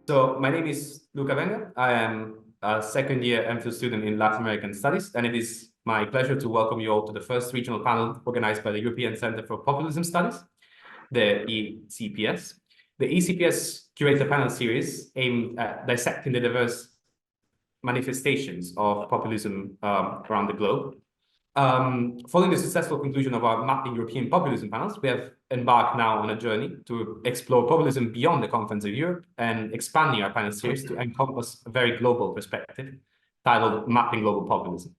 So my name is Luca Venga. I am a second-year MPhil student in Latin American Studies, and it is my pleasure to welcome you all to the first regional panel organized by the European Center for Populism Studies, the ECPS. The ECPS curates a panel series aimed at dissecting the diverse manifestations of populism around the globe. Following the successful conclusion of our mapping European populism panels, we have embarked now on a journey to explore populism beyond the confines of Europe and expanding our panel series to encompass a very global perspective titled Mapping Global Populism.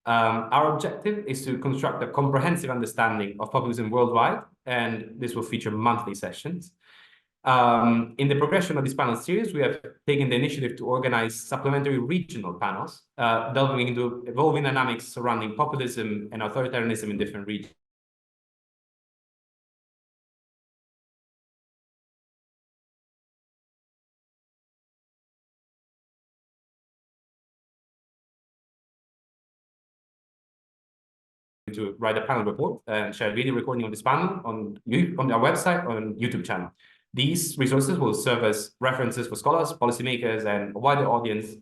Our objective is to construct a comprehensive understanding of populism worldwide, and this will feature monthly sessions. In the progression of this panel series, we have taken the initiative to organize supplementary regional panels, delving into evolving dynamics surrounding populism and authoritarianism in different regions. To write a panel report and share a video recording of this panel on our website or on YouTube channel. These resources will serve as references for scholars, policymakers, and a wider audience,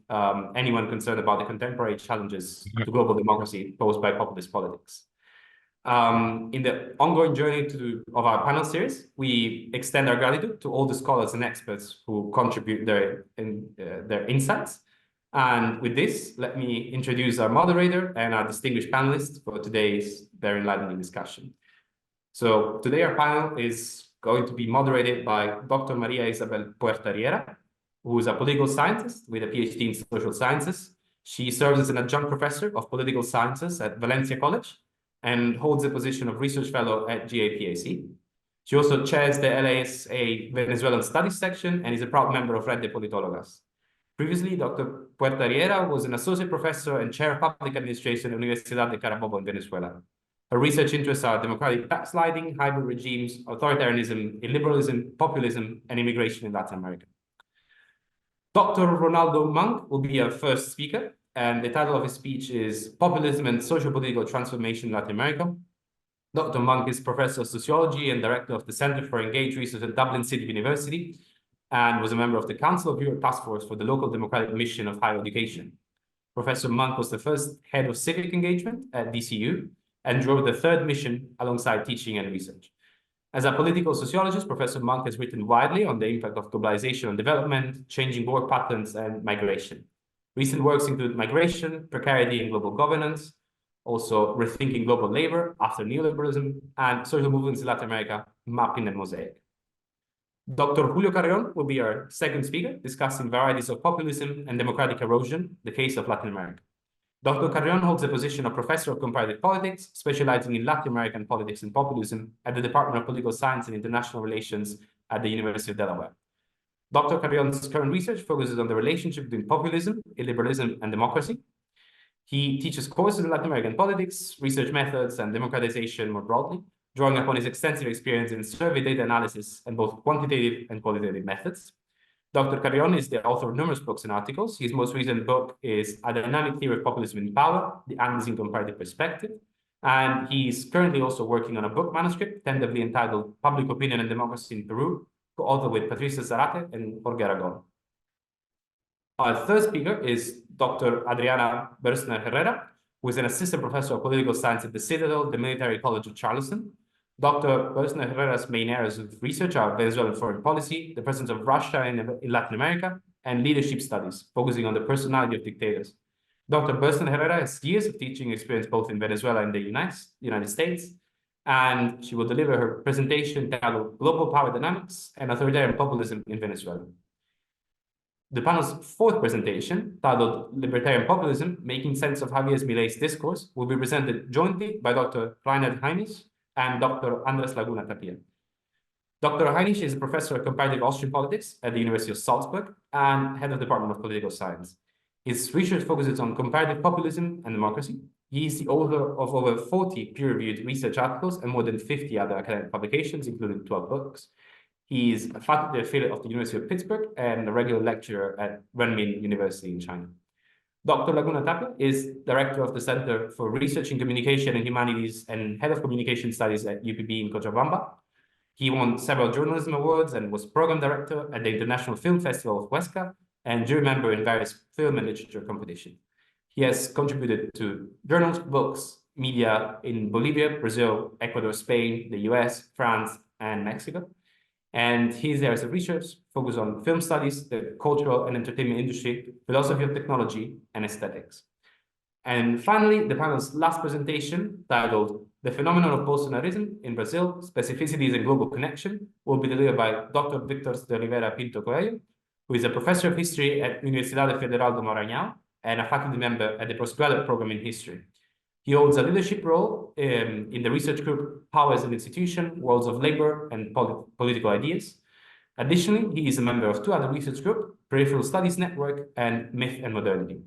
anyone concerned about the contemporary challenges to global democracy posed by populist politics. In the ongoing journey of our panel series, we extend our gratitude to all the scholars and experts who contribute their insights. And with this, let me introduce our moderator and our distinguished panelists for today's very enlightening discussion. So today our panel is going to be moderated by Dr. Maria Isabel Puerta Riera, who is a political scientist with a PhD in social sciences. She serves as an adjunct professor of political sciences at Valencia College and holds the position of research fellow at GAPAC. She also chairs the LASA Venezuelan Studies section and is a proud member of Red de Politólogas. Previously, Dr. Puerta Riera was an associate professor and chair of public administration at Universidad de Carabobo in Venezuela. Her research interests are democratic backsliding, hybrid regimes, authoritarianism, illiberalism, populism, and immigration in Latin America. Dr. Ronaldo Munck will be our first speaker, and the title of his speech is Populism and Socio-Political Transformation in Latin America. Dr. Munck is professor of sociology and director of the Center for Engaged Research at Dublin City University, and was a member of the Council of Europe Task Force for the Local Democratic Mission of Higher Education. Professor Munck was the first head of civic engagement at DCU and drove the third mission alongside teaching and research. As a political sociologist, Professor Munck has written widely on the impact of globalization on development, changing work patterns, and migration. Recent works include migration, precarity, and global governance, also rethinking global labor after neoliberalism, and social movements in Latin America, mapping the mosaic. Dr. Julio Carrión will be our second speaker, discussing varieties of populism and democratic erosion, the case of Latin America. Dr. Carrión holds the position of Professor of Comparative Politics, specializing in Latin American politics and populism at the Department of Political Science and International Relations at the University of Delaware. Dr. Carrión's current research focuses on the relationship between populism, illiberalism, and democracy. He teaches courses in Latin American politics, research methods, and democratization more broadly, drawing upon his extensive experience in survey data analysis and both quantitative and qualitative methods. Dr. Carrión is the author of numerous books and articles. His most recent book is A Dynamic Theory of Populism in Power, the Anderson Comparative Perspective. And he's currently also working on a book manuscript, tentatively entitled Public Opinion and Democracy in Peru, co-authored with Patricia Zarate and Jorge Aragon. Our third speaker is Dr. Adriana Boersner-Herrera, who is an assistant professor of political science at the Citadel, the Military College of Charleston. Dr. Boersner-Herrera's main areas of research are Venezuelan foreign policy, the presence of Russia in Latin America, and leadership studies, focusing on the personality of dictators. Dr. Boersner-Herrera has years of teaching experience both in Venezuela and the United States, and she will deliver her presentation titled Global Power Dynamics and Authoritarian Populism in Venezuela. The panel's fourth presentation, titled Libertarian Populism, Making Sense of Javier Milei's Discourse, will be presented jointly by Dr. Reinhard Heinisch and Dr. Andrés Laguna Tapia. Dr. Heinisch is a professor of comparative Austrian politics at the University of Salzburg and head of the Department of Political Science. His research focuses on comparative populism and democracy. He is the author of over 40 peer-reviewed research articles and more than 50 other academic publications, including 12 books. He is a faculty affiliate of the University of Pittsburgh and a regular lecturer at Renmin University in China. Dr. Laguna Tapia is director of the Center for Research in Communication and Humanities and head of communication studies at UPB in Cochabamba. He won several journalism awards and was program director at the International Film Festival of Huesca and jury member in various film and literature competitions. He has contributed to journals, books, media in Bolivia, Brazil, Ecuador, Spain, the US, France, and Mexico. And his areas of research focus on film studies, the cultural and entertainment industry, philosophy of technology, and aesthetics. And finally, the panel's last presentation, titled The Phenomenon of Bolsonarism in Brazil, Specificities and Global Connection, will be delivered by Dr. Victor de Oliveira Pinto Coelho, who is a professor of history at Universidade Federal do Maranhão and a faculty member at the postgraduate program in history. He holds a leadership role in the research group Powers and Institution, Worlds of Labor and Political Ideas. Additionally, he is a member of two other research groups, Peripheral Studies Network and Myth and Modernity.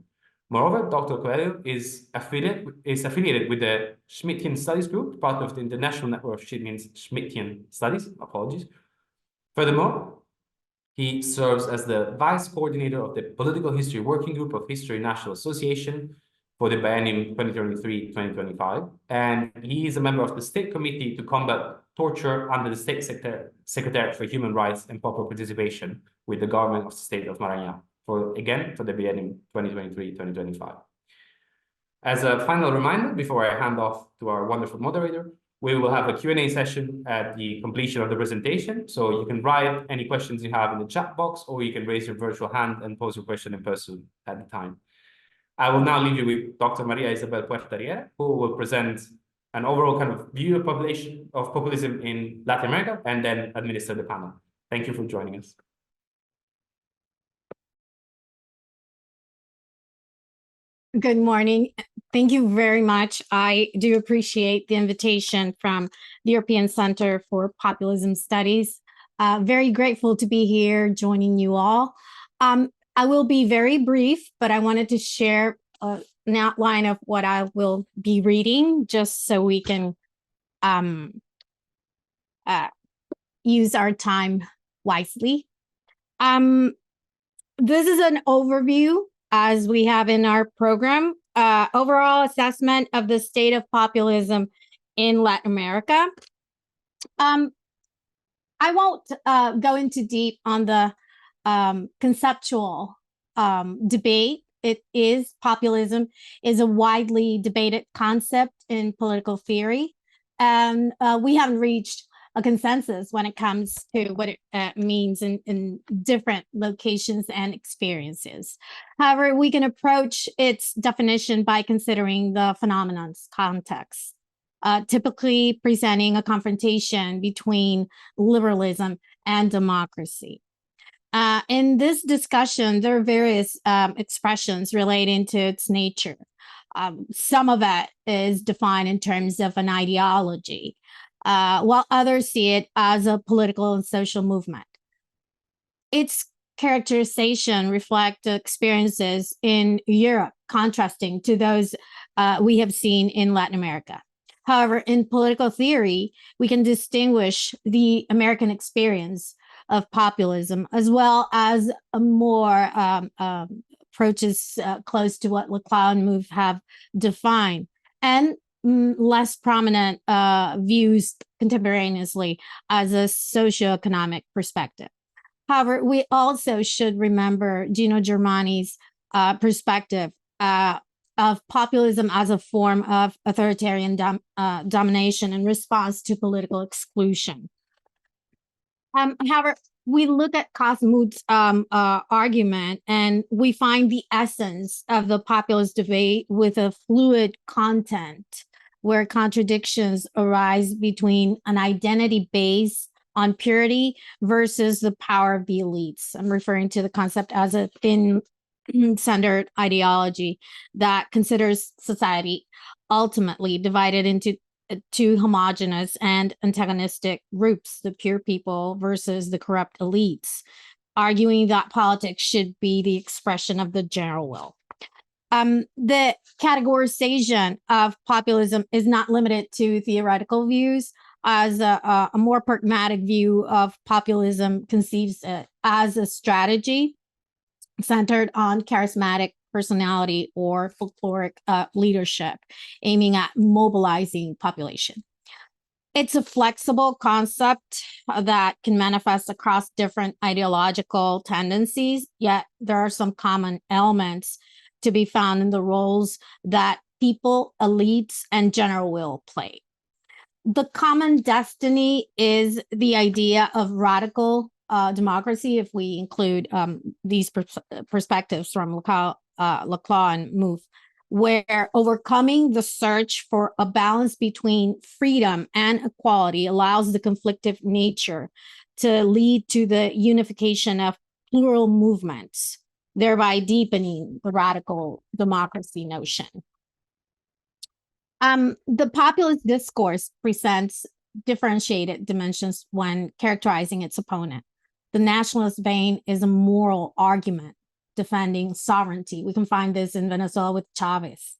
Moreover, Dr. Coelho is affiliated with the Schmittian Studies Group, part of the International Network of Schmittian Studies. Apologies. Furthermore, he serves as the vice coordinator of the Political History Working Group of History National Association for the biennium 2023-2025, and he is a member of the State Committee to Combat Torture under the State Secretariat for Human Rights and Popular Participation with the government of the state of Maranhão, for the biennium 2023-2025. As a final reminder, before I hand off to our wonderful moderator, we will have a Q&A session at the completion of the presentation. So you can write any questions you have in the chat box, or you can raise your virtual hand and pose your question in person at the time. I will now leave you with Dr. Maria Isabel Puerta Riera, who will present an overall kind of view of populism in Latin America, and then administer the panel. Thank you for joining us. Good morning. Thank you very much. I do appreciate the invitation from the European Center for Populism Studies. Very grateful to be here joining you all. I will be very brief, but I wanted to share an outline of what I will be reading, just so we can use our time wisely. This is an overview, as we have in our program, overall assessment of the state of populism in Latin America. I won't go into deep on the conceptual debate. Populism is a widely debated concept in political theory, and we haven't reached a consensus when it comes to what it means in different locations and experiences. However, we can approach its definition by considering the phenomenon's context, typically presenting a confrontation between liberalism and democracy. In this discussion, there are various expressions relating to its nature. Some of it is defined in terms of an ideology, while others see it as a political and social movement. Its characterization reflects experiences in Europe, contrasting to those we have seen in Latin America. However, in political theory, we can distinguish the American experience of populism, as well as a more approaches close to what Laclau and Mouffe have defined, and less prominent views contemporaneously as a socioeconomic perspective. However, we also should remember Gino Germani's perspective of populism as a form of authoritarian domination in response to political exclusion. However, we look at Cosmuth's argument, and we find the essence of the populist debate with a fluid content, where contradictions arise between an identity based on purity versus the power of the elites. I'm referring to the concept as a thin-centered ideology that considers society ultimately divided into two homogeneous and antagonistic groups, the pure people versus the corrupt elites, arguing that politics should be the expression of the general will. The categorization of populism is not limited to theoretical views, as a more pragmatic view of populism conceives it as a strategy centered on charismatic personality or folkloric leadership, aiming at mobilizing population. It's a flexible concept that can manifest across different ideological tendencies, yet there are some common elements to be found in the roles that people, elites, and general will play. The common destiny is the idea of radical democracy, if we include these perspectives from Laclau and Munck, where overcoming the search for a balance between freedom and equality allows the conflictive nature to lead to the unification of plural movements, thereby deepening the radical democracy notion. The populist discourse presents differentiated dimensions when characterizing its opponent. The nationalist vein is a moral argument defending sovereignty. We can find this in Venezuela with Chavez.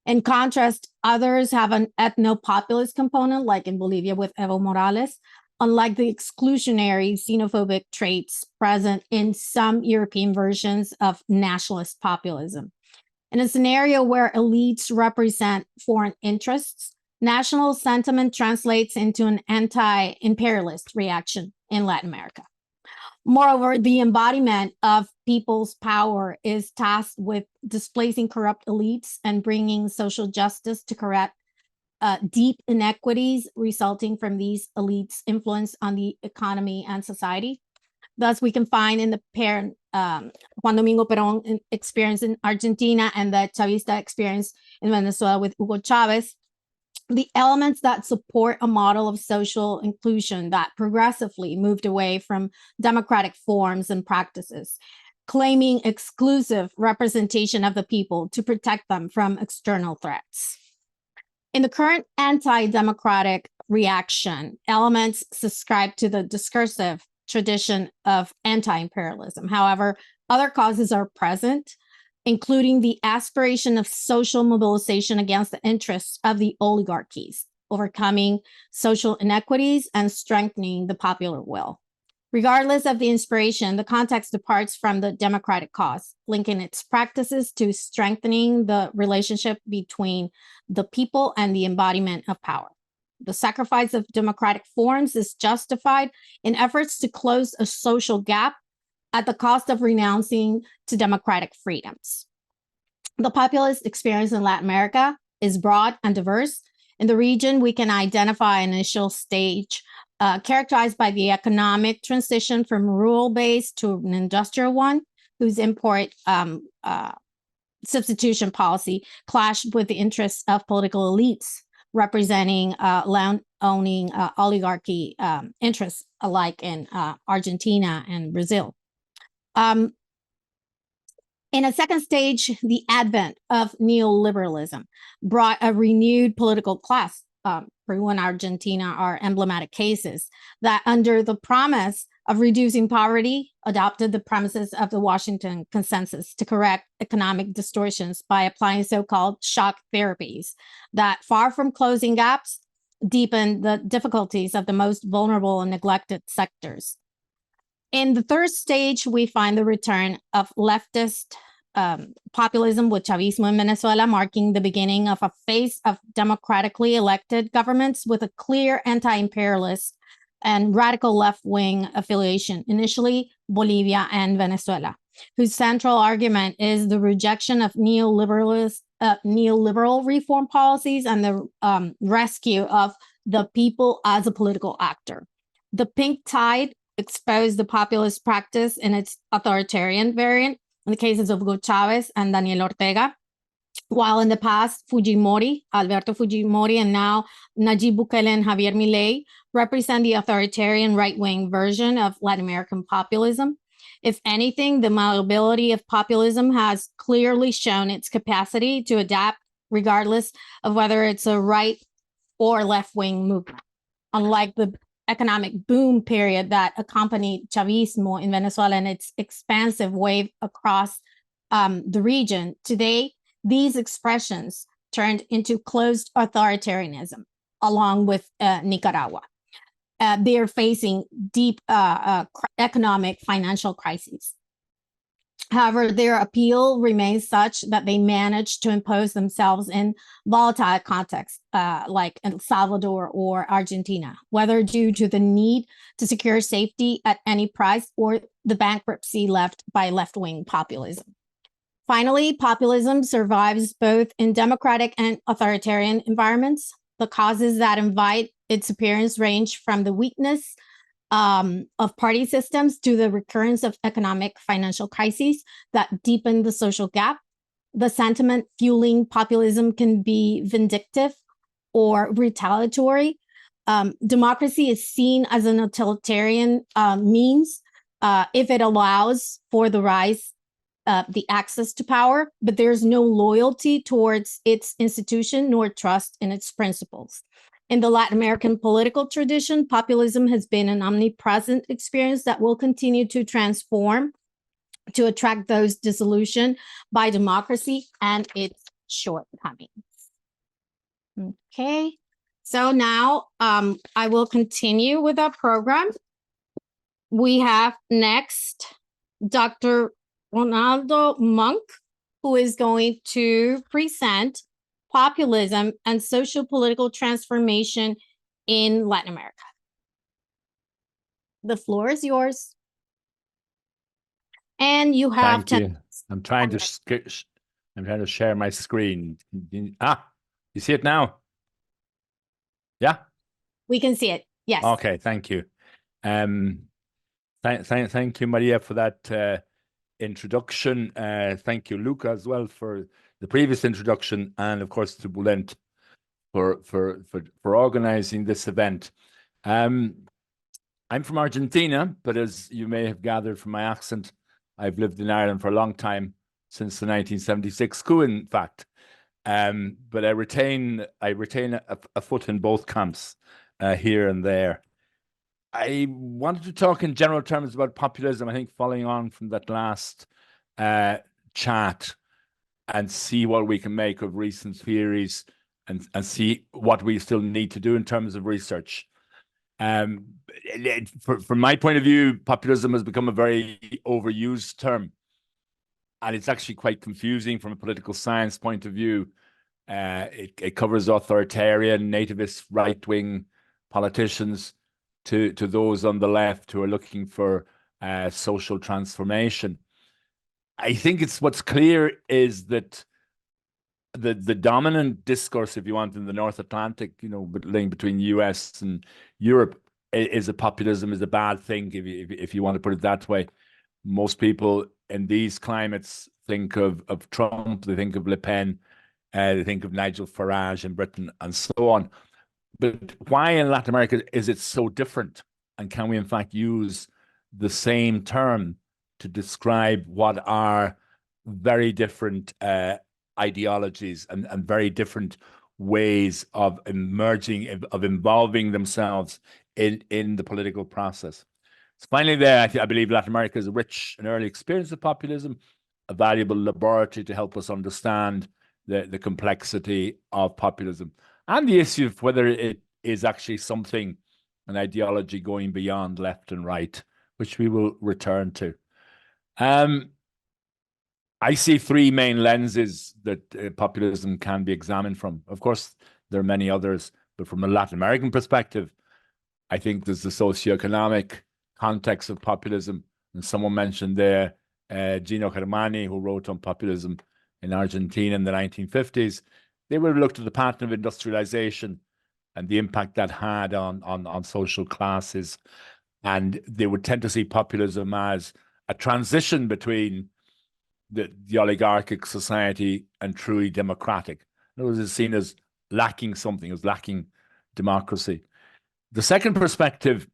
In contrast, others have an ethno-populist component, like in Bolivia with Evo Morales, unlike the exclusionary xenophobic traits present in some European versions of nationalist populism. In a scenario where elites represent foreign interests, national sentiment translates into an anti-imperialist reaction in Latin America. Moreover, the embodiment of people's power is tasked with displacing corrupt elites and bringing social justice to correct deep inequities resulting from these elites' influence on the economy and society. Thus, we can find in the parent Juan Domingo Perón experience in Argentina and the Chavista experience in Venezuela with Hugo Chavez, the elements that support a model of social inclusion that progressively moved away from democratic forms and practices, claiming exclusive representation of the people to protect them from external threats. In the current anti-democratic reaction, elements subscribe to the discursive tradition of anti-imperialism. However, other causes are present, including the aspiration of social mobilization against the interests of the oligarchies, overcoming social inequities and strengthening the popular will. Regardless of the inspiration, the context departs from the democratic cause, linking its practices to strengthening the relationship between the people and the embodiment of power. The sacrifice of democratic forms is justified in efforts to close a social gap at the cost of renouncing to democratic freedoms. The populist experience in Latin America is broad and diverse. In the region, we can identify an initial stage characterized by the economic transition from rural-based to an industrial one, whose import substitution policy clashed with the interests of political elites representing land-owning oligarchy interests alike in Argentina and Brazil. In a second stage, the advent of neoliberalism brought a renewed political class. Peru and Argentina are emblematic cases that, under the promise of reducing poverty, adopted the premises of the Washington Consensus to correct economic distortions by applying so-called shock therapies that, far from closing gaps, deepened the difficulties of the most vulnerable and neglected sectors. In the third stage, we find the return of leftist populism with Chavismo in Venezuela, marking the beginning of a phase of democratically elected governments with a clear anti-imperialist and radical left-wing affiliation, initially Bolivia and Venezuela, whose central argument is the rejection of neoliberal reform policies and the rescue of the people as a political actor. The pink tide exposed the populist practice in its authoritarian variant in the cases of Hugo Chavez and Daniel Ortega, while in the past, Alberto Fujimori, and now Nayib Bukele and Javier Milei represent the authoritarian right-wing version of Latin American populism. If anything, the malleability of populism has clearly shown its capacity to adapt regardless of whether it's a right or left-wing movement. Unlike the economic boom period that accompanied Chavismo in Venezuela and its expansive wave across the region, today, these expressions turned into closed authoritarianism, along with Nicaragua. They are facing deep economic financial crises. However, their appeal remains such that they manage to impose themselves in volatile contexts like El Salvador or Argentina, whether due to the need to secure safety at any price or the bankruptcy left by left-wing populism. Finally, populism survives both in democratic and authoritarian environments. The causes that invite its appearance range from the weakness of party systems to the recurrence of economic financial crises that deepen the social gap. The sentiment fueling populism can be vindictive or retaliatory. Democracy is seen as a utilitarian means if it allows for the rise, the access to power, but there's no loyalty towards its institution nor trust in its principles. In the Latin American political tradition, populism has been an omnipresent experience that will continue to transform to attract those disillusioned by democracy and its shortcomings. Okay, so now I will continue with our program. We have next Dr. Ronaldo Munck, who is going to present populism and socio-political transformation in Latin America. The floor is yours. And you have Thank you. I'm trying to share my screen. You see it now? Yeah? We can see it. Yes. Okay, thank you. Thank you, Maria, for that introduction. Thank you, Luca, as well, for the previous introduction, and of course to Bulent for organizing this event. I'm from Argentina, but as you may have gathered from my accent, I've lived in Ireland for a long time, since the 1976 coup, in fact. But I retain a foot in both camps here and there. I wanted to talk in general terms about populism, I think following on from that last chat, and see what we can make of recent theories and see what we still need to do in terms of research. From my point of view, populism has become a very overused term, and it's actually quite confusing from a political science point of view. It covers authoritarian, nativist, right-wing politicians to those on the left who are looking for social transformation. I think what's clear is that the dominant discourse, if you want, in the North Atlantic, linked between US and Europe, is that populism is a bad thing, if you want to put it that way. Most people in these climates think of Trump, they think of Le Pen, they think of Nigel Farage in Britain, and so on. But why in Latin America is it so different? And can we in fact use the same term to describe what are very different ideologies and very different ways of emerging, of involving themselves in the political process? So finally there, I believe Latin America is a rich and early experience of populism, a valuable laboratory to help us understand the complexity of populism and the issue of whether it is actually something, an ideology going beyond left and right, which we will return to. I see three main lenses that populism can be examined from. Of course, there are many others, but from a Latin American perspective, I think there's the socioeconomic context of populism. And someone mentioned there, Gino Germani, who wrote on populism in Argentina in the 1950s. They would have looked at the pattern of industrialization and the impact that had on social classes. And they would tend to see populism as a transition between the oligarchic society and truly democratic. It was seen as lacking something, as lacking democracy. The second perspective,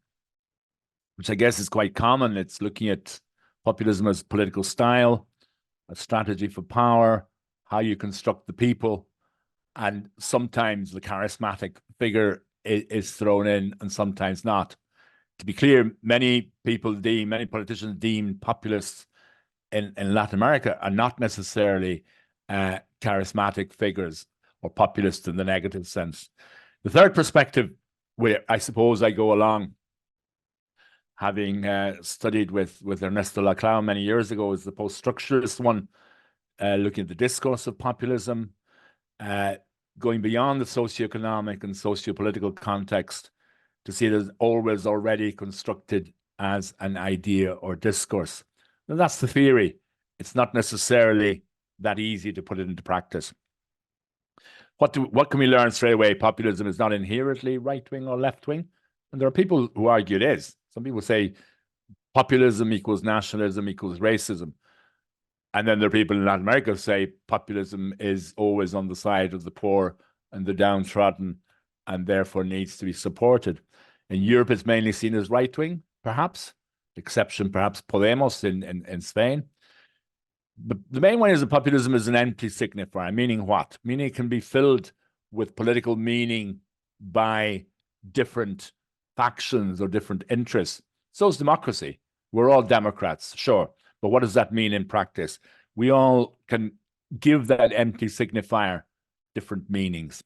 which I guess is quite common, it's looking at populism as political style, a strategy for power, how you construct the people, and sometimes the charismatic figure is thrown in and sometimes not. To be clear, many politicians deem populists in Latin America are not necessarily charismatic figures or populists in the negative sense. The third perspective, where I suppose I go along, having studied with Ernesto Laclau many years ago, is the post-structuralist one, looking at the discourse of populism, going beyond the socioeconomic and socio-political context to see it as always already constructed as an idea or discourse. And that's the theory. It's not necessarily that easy to put it into practice. What can we learn straight away? Populism is not inherently right-wing or left-wing. And there are people who argue it is. Some people say populism equals nationalism equals racism. And then there are people in Latin America who say populism is always on the side of the poor and the downtrodden and therefore needs to be supported. In Europe, it's mainly seen as right-wing, perhaps, exception perhaps Podemos in Spain. But the main one is that populism is an empty signifier, meaning what? Meaning it can be filled with political meaning by different factions or different interests. So is democracy. We're all Democrats, sure. But what does that mean in practice? We all can give that empty signifier different meanings.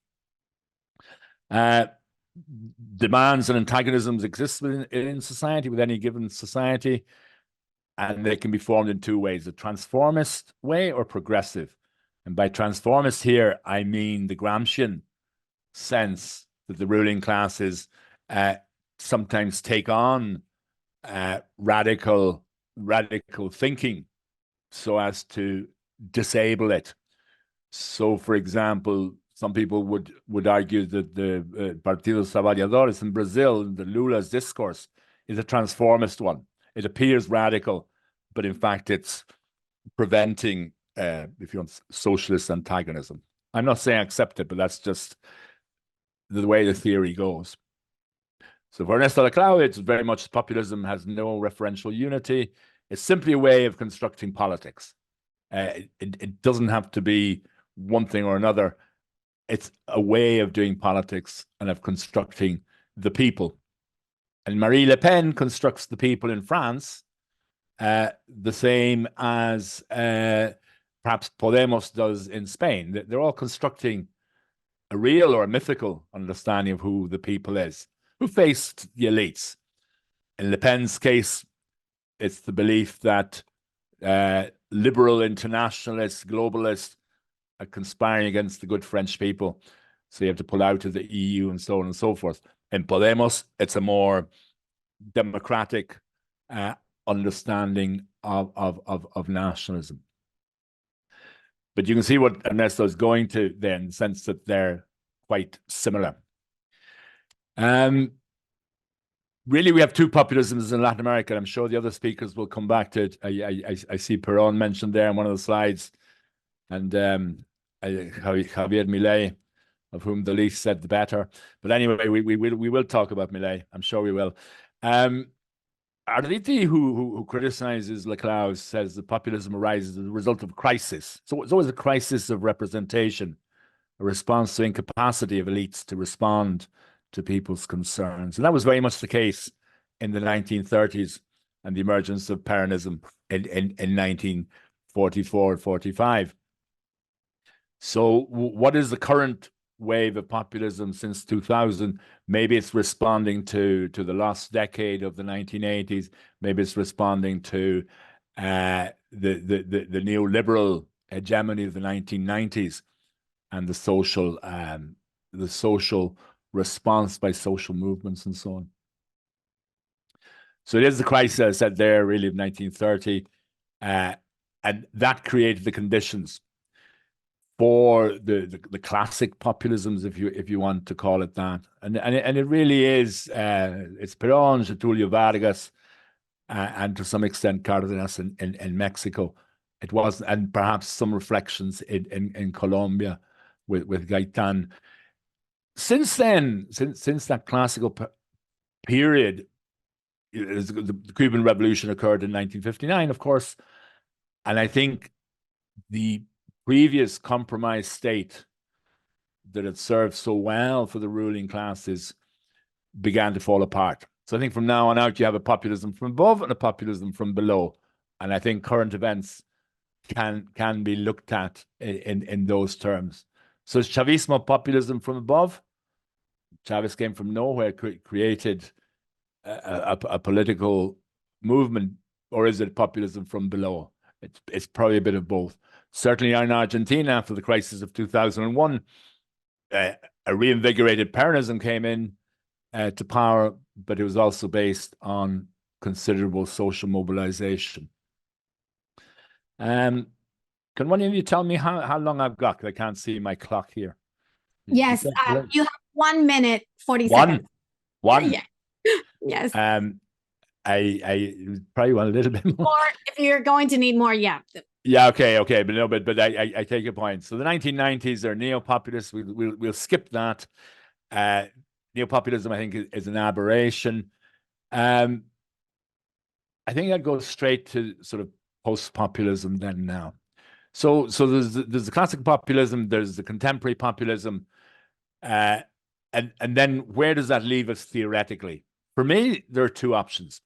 Demands and antagonisms exist in society, with any given society, and they can be formed in two ways, a transformist way or progressive. And by transformist here, I mean the Gramscian sense that the ruling classes sometimes take on radical thinking so as to disable it. So, for example, some people would argue that the Partido dos Trabalhadores in Brazil, the Lula's discourse, is a transformist one. It appears radical, but in fact, it's preventing, if you want, socialist antagonism. I'm not saying accept it, but that's just the way the theory goes. So for Ernesto Laclau, it's very much populism has no referential unity. It's simply a way of constructing politics. It doesn't have to be one thing or another. It's a way of doing politics and of constructing the people. And Marie Le Pen constructs the people in France the same as perhaps Podemos does in Spain. They're all constructing a real or a mythical understanding of who the people is, who faced the elites. In Le Pen's case, it's the belief that liberal internationalists, globalists are conspiring against the good French people. So you have to pull out of the EU and so on and so forth. In Podemos, it's a more democratic understanding of nationalism. But you can see what Ernesto is going to then, in the sense that they're quite similar. Really, we have two populisms in Latin America. I'm sure the other speakers will come back to it. I see Perón mentioned there in one of the slides, and Javier Milei, of whom the least said the better. But anyway, we will talk about Milei. I'm sure we will. Arditi, who criticizes Laclau, says that populism arises as a result of crisis. So it's always a crisis of representation, a response to incapacity of elites to respond to people's concerns. And that was very much the case in the 1930s and the emergence of Peronism in 1944 and 45. So what is the current wave of populism since 2000? Maybe it's responding to the lost decade of the 1980s. Maybe it's responding to the neoliberal hegemony of the 1990s and the social response by social movements and so on. So it is the crisis, I said there, really, of 1930, and that created the conditions for the classic populisms, if you want to call it that, and it really is. It's Perón, Julio Vargas, and to some extent Cárdenas in Mexico. It was, and perhaps some reflections in Colombia with Gaitán. Since then, since that classical period, the Cuban Revolution occurred in 1959, of course, and I think the previous compromise state that had served so well for the ruling classes began to fall apart. So I think from now on out, you have a populism from above and a populism from below. And I think current events can be looked at in those terms. So it's Chavismo populism from above. Chavez came from nowhere, created a political movement, or is it populism from below? It's probably a bit of both. Certainly in Argentina, after the crisis of 2001, a reinvigorated Peronism came in to power, but it was also based on considerable social mobilization. Can one of you tell me how long I've got? Because I can't see my clock here. Yes, you have 1 minute, 40 seconds. One? Yeah. Yes. I probably want a little bit more. Or if you're going to need more, yeah. Yeah, okay, but no, but I take your point. So the 1990s are neo-populists. We'll skip that. Neo-populism, I think, is an aberration. I think I'd go straight to sort of post-populism then now. So there's the classic populism, there's the contemporary populism, and then where does that leave us theoretically? For me, there are two options.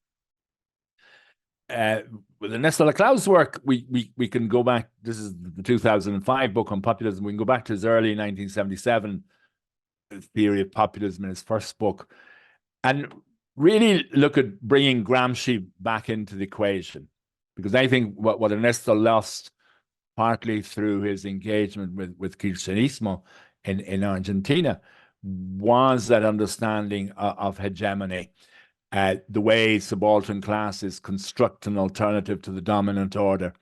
With Ernesto Laclau's work, we can go back. This is the 2005 book on populism. We can go back to his early 1977 theory of populism in his first book, and really look at bringing Gramsci back into the equation, because I think what Ernesto lost, partly through his engagement with Kirchnerismo in Argentina, was that understanding of hegemony. The way subaltern classes construct an alternative to the dominant order,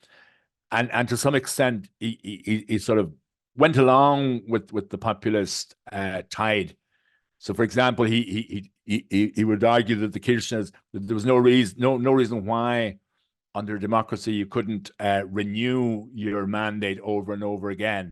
and to some extent he sort of went along with the populist tide. So, for example, he would argue that the Kirchners, there was no reason why under democracy you couldn't renew your mandate over and over again,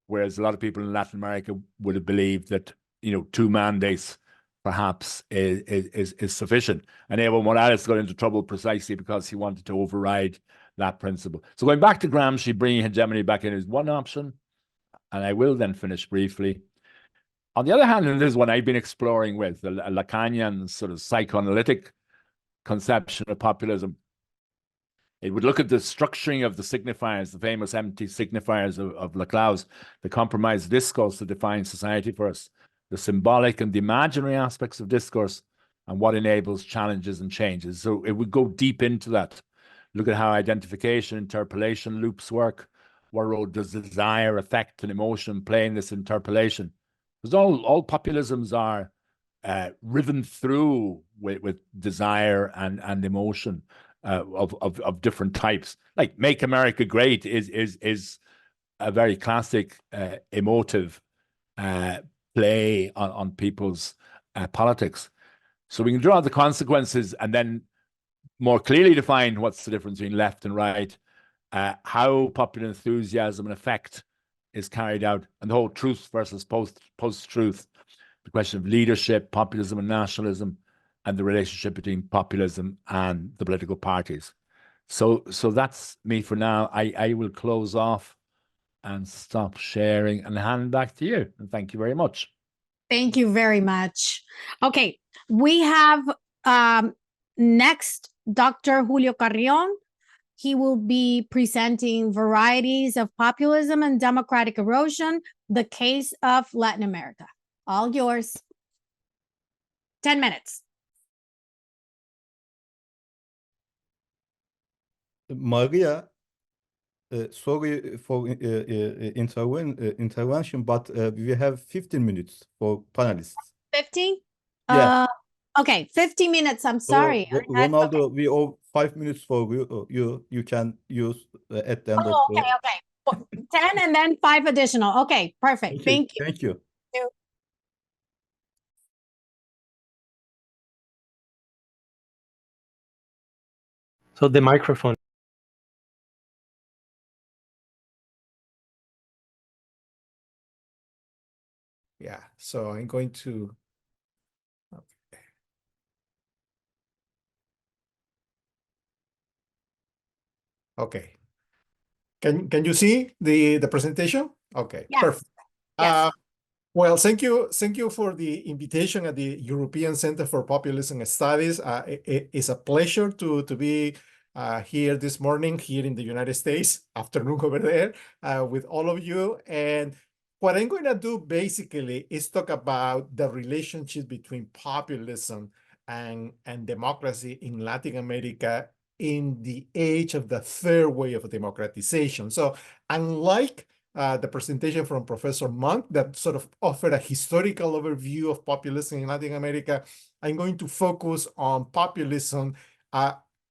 whereas a lot of people in Latin America would have believed that 2 mandates perhaps is sufficient. And Evo Morales got into trouble precisely because he wanted to override that principle. So going back to Gramsci, bringing hegemony back in is one option, and I will then finish briefly. On the other hand, and this is what I've been exploring with the Lacanian sort of psychoanalytic conception of populism, it would look at the structuring of the signifiers, the famous empty signifiers of Laclau's, the compromised discourse that defines society for us, the symbolic and the imaginary aspects of discourse, and what enables challenges and changes. So it would go deep into that. Look at how identification, interpolation loops work. What role does desire, affect, and emotion play in this interpolation? Because all populisms are riven through with desire and emotion of different types. Like Make America Great is a very classic emotive play on people's politics. So we can draw the consequences and then more clearly define what's the difference between left and right, how popular enthusiasm and effect is carried out, and the whole truth versus post-truth, the question of leadership, populism and nationalism, and the relationship between populism and the political parties. So that's me for now. I will close off and stop sharing and hand back to you. And thank you very much. Thank you very much. Okay, we have next Dr. Julio Carrión. He will be presenting Varieties of Populism and Democratic Erosion, the Case of Latin America. All yours. 10 minutes. Maria, sorry for intervention, but we have 15 minutes for panelists. 15? Yeah. Okay, 15 minutes. I'm sorry. So, Ronaldo, we owe 5 minutes for you. You can use at the end of the... Okay. 10 and then 5 additional. Okay, perfect. Thank you. Thank you. So the microphone. Yeah, so I'm going to. Okay. Can you see the presentation? Okay, Yes. perfect. Yes. Well, thank you for the invitation at the European Center for Populism Studies. It's a pleasure to be here this morning here in the United States, afternoon over there, with all of you. And what I'm going to do basically is talk about the relationship between populism and democracy in Latin America in the age of the third wave of democratization. So unlike the presentation from Professor Munck that sort of offered a historical overview of populism in Latin America, I'm going to focus on populism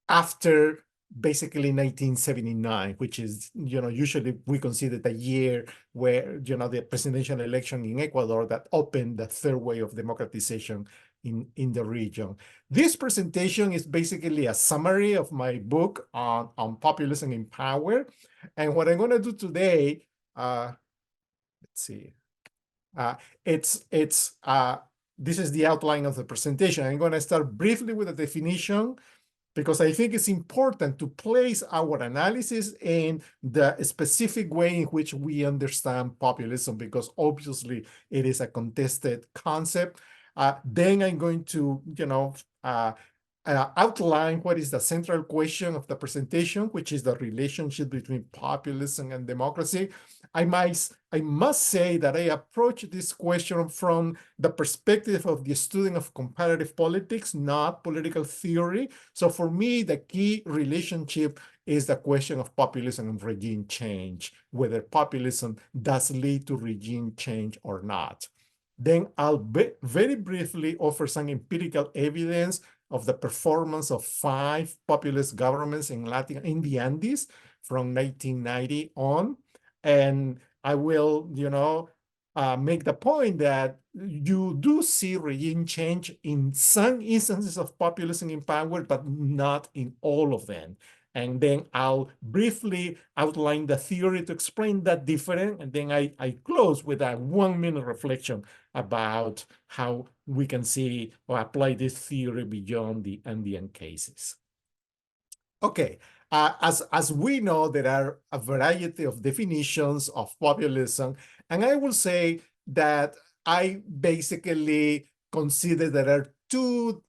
after basically 1979, which is, usually we consider the year where, the presidential election in Ecuador that opened the third wave of democratization in the region. This presentation is basically a summary of my book on populism in power. And what I'm going to do today, let's see, this is the outline of the presentation. I'm going to start briefly with a definition, because I think it's important to place our analysis in the specific way in which we understand populism, because obviously it is a contested concept. Then I'm going to, outline what is the central question of the presentation, which is the relationship between populism and democracy. I must say that I approach this question from the perspective of the student of comparative politics, not political theory. So for me, the key relationship is the question of populism and regime change, whether populism does lead to regime change or not. Then I'll very briefly offer some empirical evidence of the performance of 5 populist governments in the Andes from 1990 on. And I will, make the point that you do see regime change in some instances of populism in power, but not in all of them. And then I'll briefly outline the theory to explain that difference. And then I close with a 1-minute reflection about how we can see or apply this theory beyond the Andean cases. Okay, as we know, there are a variety of definitions of populism, and I will say that I basically consider there are 2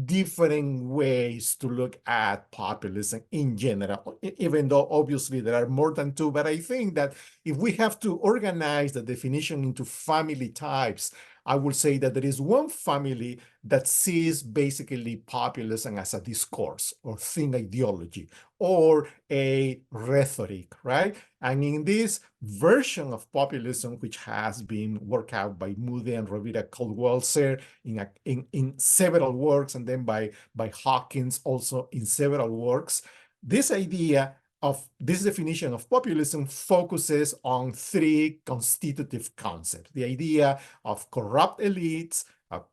different ways to look at populism in general, even though obviously there are more than 2. But I think that if we have to organize the definition into family types, I would say that there is one family that sees basically populism as a discourse or thing ideology or a rhetoric, right? And in this version of populism, which has been worked out by Moody and Rovira Caldwell-Ser in several works, and then by Hawkins also in several works, this idea of this definition of populism focuses on 3 constitutive concepts: the idea of corrupt elites,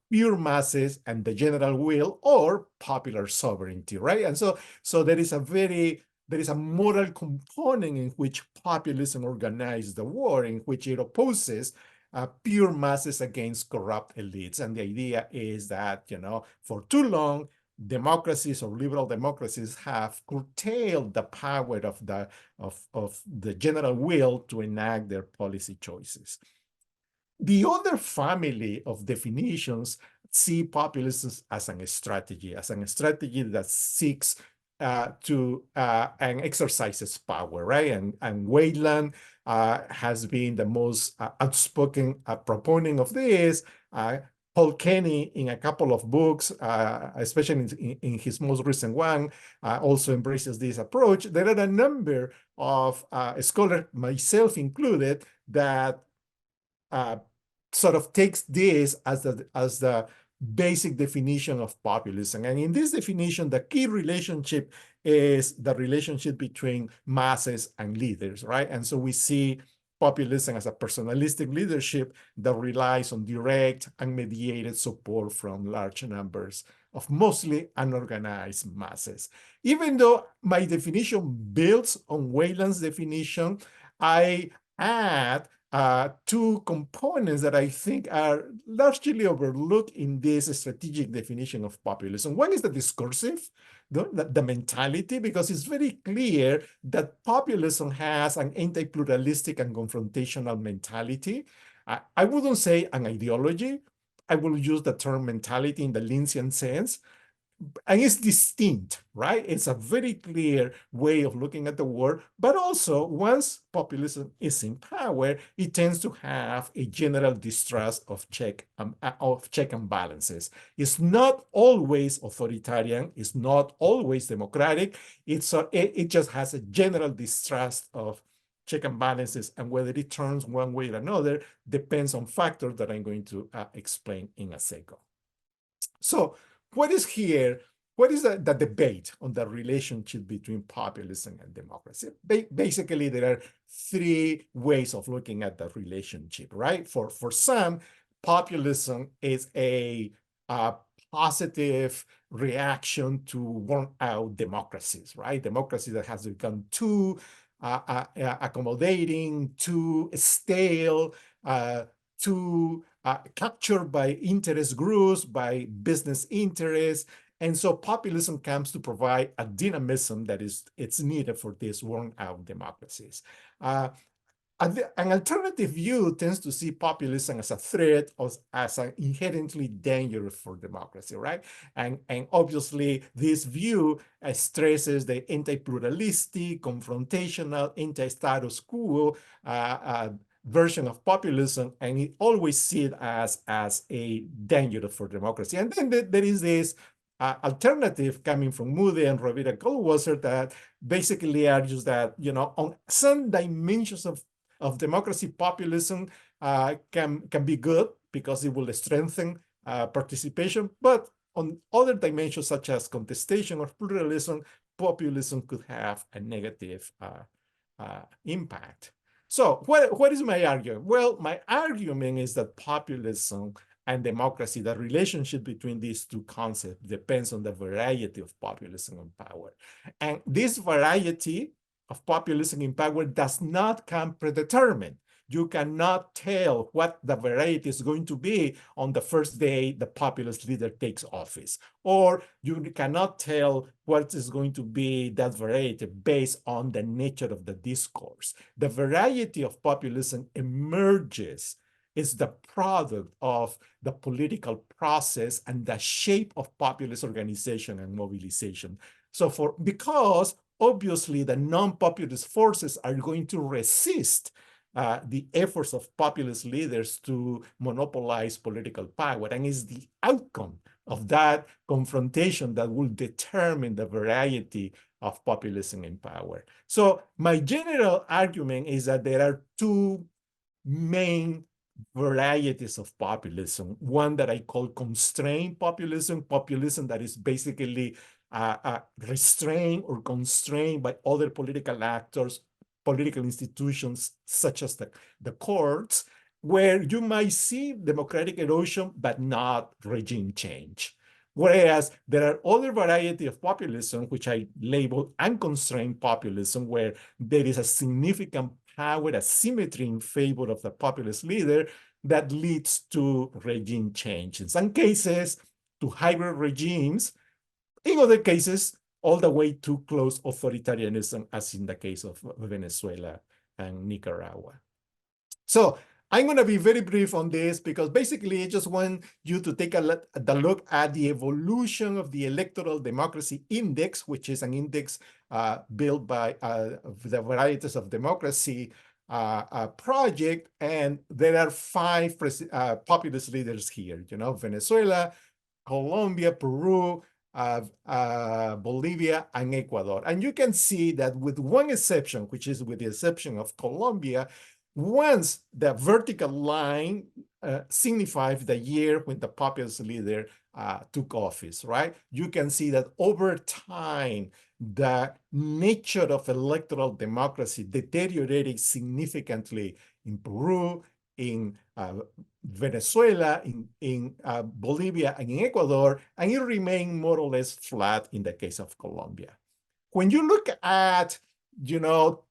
pure masses, and the general will or popular sovereignty, right? And so there is a moral component in which populism organizes the war, in which it opposes pure masses against corrupt elites. And the idea is that, for too long, democracies or liberal democracies have curtailed the power of the general will to enact their policy choices. The other family of definitions see populism as a strategy that seeks to and exercises power, right? And Wayland has been the most outspoken proponent of this. Paul Kenny, in a couple of books, especially in his most recent one, also embraces this approach. There are a number of scholars, myself included, that sort of takes this as the basic definition of populism. And in this definition, the key relationship is the relationship between masses and leaders, right? And so we see populism as a personalistic leadership that relies on direct and mediated support from large numbers of mostly unorganized masses. Even though my definition builds on Wayland's definition, I add 2 components that I think are largely overlooked in this strategic definition of populism. One is the discursive, the mentality, because it's very clear that populism has an anti-pluralistic and confrontational mentality. I wouldn't say an ideology. I will use the term mentality in the Linsian sense. and it's distinct, right? It's a very clear way of looking at the world, but also once populism is in power, it tends to have a general distrust of check and balances. It's not always authoritarian, it's not always democratic, it just has a general distrust of check and balances, and whether it turns one way or another depends on factors that I'm going to explain in a second. So what is here? What is the debate on the relationship between populism and democracy? Basically, there are three ways of looking at the relationship, right? For some, populism is a positive reaction to worn-out democracies, right? Democracy that has become too accommodating, too stale, too captured by interest groups, by business interests. And so populism comes to provide a dynamism that it's needed for these worn-out democracies. An alternative view tends to see populism as a threat, or as an inherently dangerous for democracy, right? And obviously, this view stresses the anti-pluralistic, confrontational, anti-status quo version of populism, and it always sees it as a danger for democracy. And then there is this alternative coming from Moody and Rovira Goldwasser that basically argues that, you know, on some dimensions of democracy, populism can be good because it will strengthen participation, but on other dimensions such as contestation or pluralism, populism could have a negative impact. So what is my argument? Well, my argument is that populism and democracy, the relationship between these two concepts depends on the variety of populism and power. And this variety of populism in power does not come predetermined. You cannot tell what the variety is going to be on the first day the populist leader takes office, or you cannot tell what is going to be that variety based on the nature of the discourse. The variety of populism emerges, is the product of the political process and the shape of populist organization and mobilization. So because obviously the non-populist forces are going to resist the efforts of populist leaders to monopolize political power, and it's the outcome of that confrontation that will determine the variety of populism in power. So my general argument is that there are two main varieties of populism. One that I call constrained populism, populism that is basically restrained or constrained by other political actors, political institutions such as the courts, where you might see democratic erosion but not regime change. Whereas there are other variety of populism, which I label unconstrained populism, where there is a significant power asymmetry in favor of the populist leader that leads to regime change. In some cases, to hybrid regimes. In other cases, all the way to close authoritarianism, as in the case of Venezuela and Nicaragua. So I'm going to be very brief on this because basically I just want you to take a look at the evolution of the Electoral Democracy Index, which is an index built by the Varieties of Democracy project. And there are 5 populist leaders here, you know, Venezuela, Colombia, Peru, Bolivia, and Ecuador. And you can see that with one exception, which is with the exception of Colombia, once the vertical line signifies the year when the populist leader took office, right? You can see that over time, the nature of electoral democracy deteriorated significantly in Peru, in Venezuela, in Bolivia, and in Ecuador, and it remained more or less flat in the case of Colombia. When you look at, you know,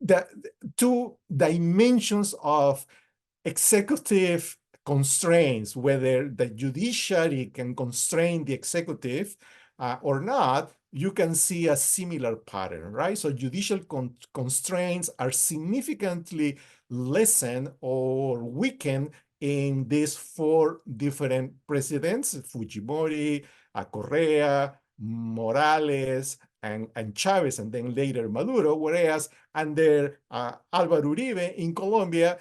the two dimensions of executive constraints, whether the judiciary can constrain the executive or not, you can see a similar pattern, right? So judicial constraints are significantly lessened or weakened in these 4 different presidents, Fujimori, Correa, Morales, and Chavez, and then later Maduro, whereas under Álvaro Uribe in Colombia,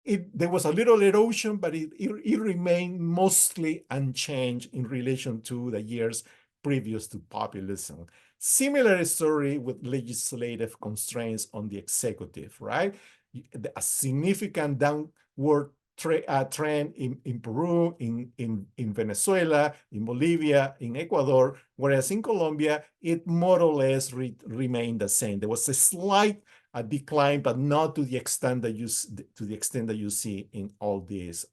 there was a little erosion, but it remained mostly unchanged in relation to the years previous to populism. Similar story with legislative constraints on the executive, right? A significant downward trend in Peru, in Venezuela, in Bolivia, in Ecuador, whereas in Colombia, it more or less remained the same. There was a slight decline, but not to the extent that you see in all these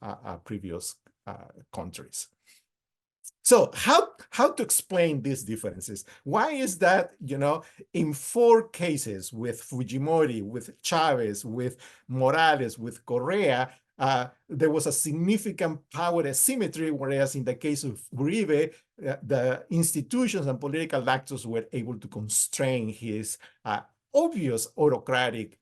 previous countries. So how to explain these differences? Why is that, in 4 cases with Fujimori, with Chavez, with Morales, with Correa, there was a significant power asymmetry, whereas in the case of Uribe, the institutions and political actors were able to constrain his obvious autocratic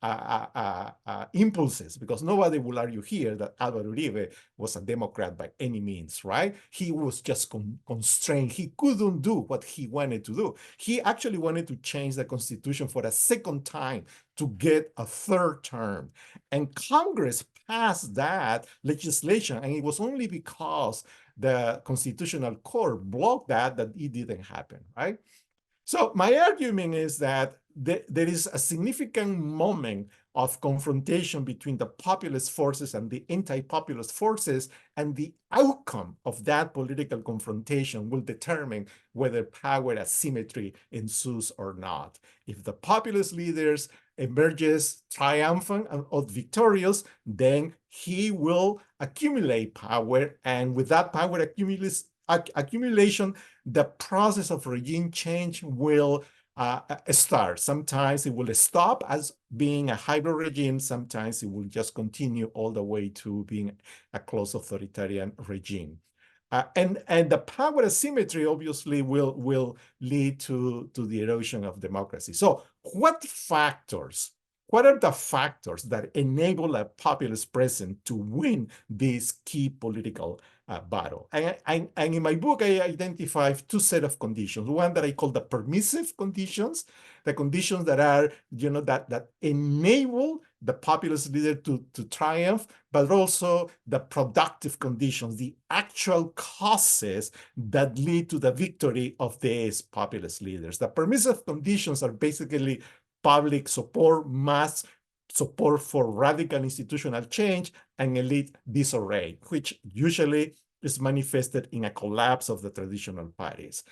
impulses, because nobody will argue here that Álvaro Uribe was a Democrat by any means, right? He was just constrained. He couldn't do what he wanted to do. He actually wanted to change the constitution for a second time to get a 3rd term. And Congress passed that legislation, and it was only because the Constitutional Court blocked that it didn't happen, right? So my argument is that there is a significant moment of confrontation between the populist forces and the anti-populist forces, and the outcome of that political confrontation will determine whether power asymmetry ensues or not. If the populist leaders emerges triumphant or victorious, then he will accumulate power, and with that power accumulation, the process of regime change will start. Sometimes it will stop as being a hybrid regime. Sometimes it will just continue all the way to being a close authoritarian regime. And the power asymmetry obviously will lead to the erosion of democracy. So what are the factors that enable a populist president to win this key political battle? And in my book, I identify 2 sets of conditions. One that I call the permissive conditions, the conditions that are, that enable the populist leader to triumph, but also the productive conditions, the actual causes that lead to the victory of these populist leaders. The permissive conditions are basically public support, mass support for radical institutional change, and elite disarray, which usually is manifested in a collapse of the traditional parties.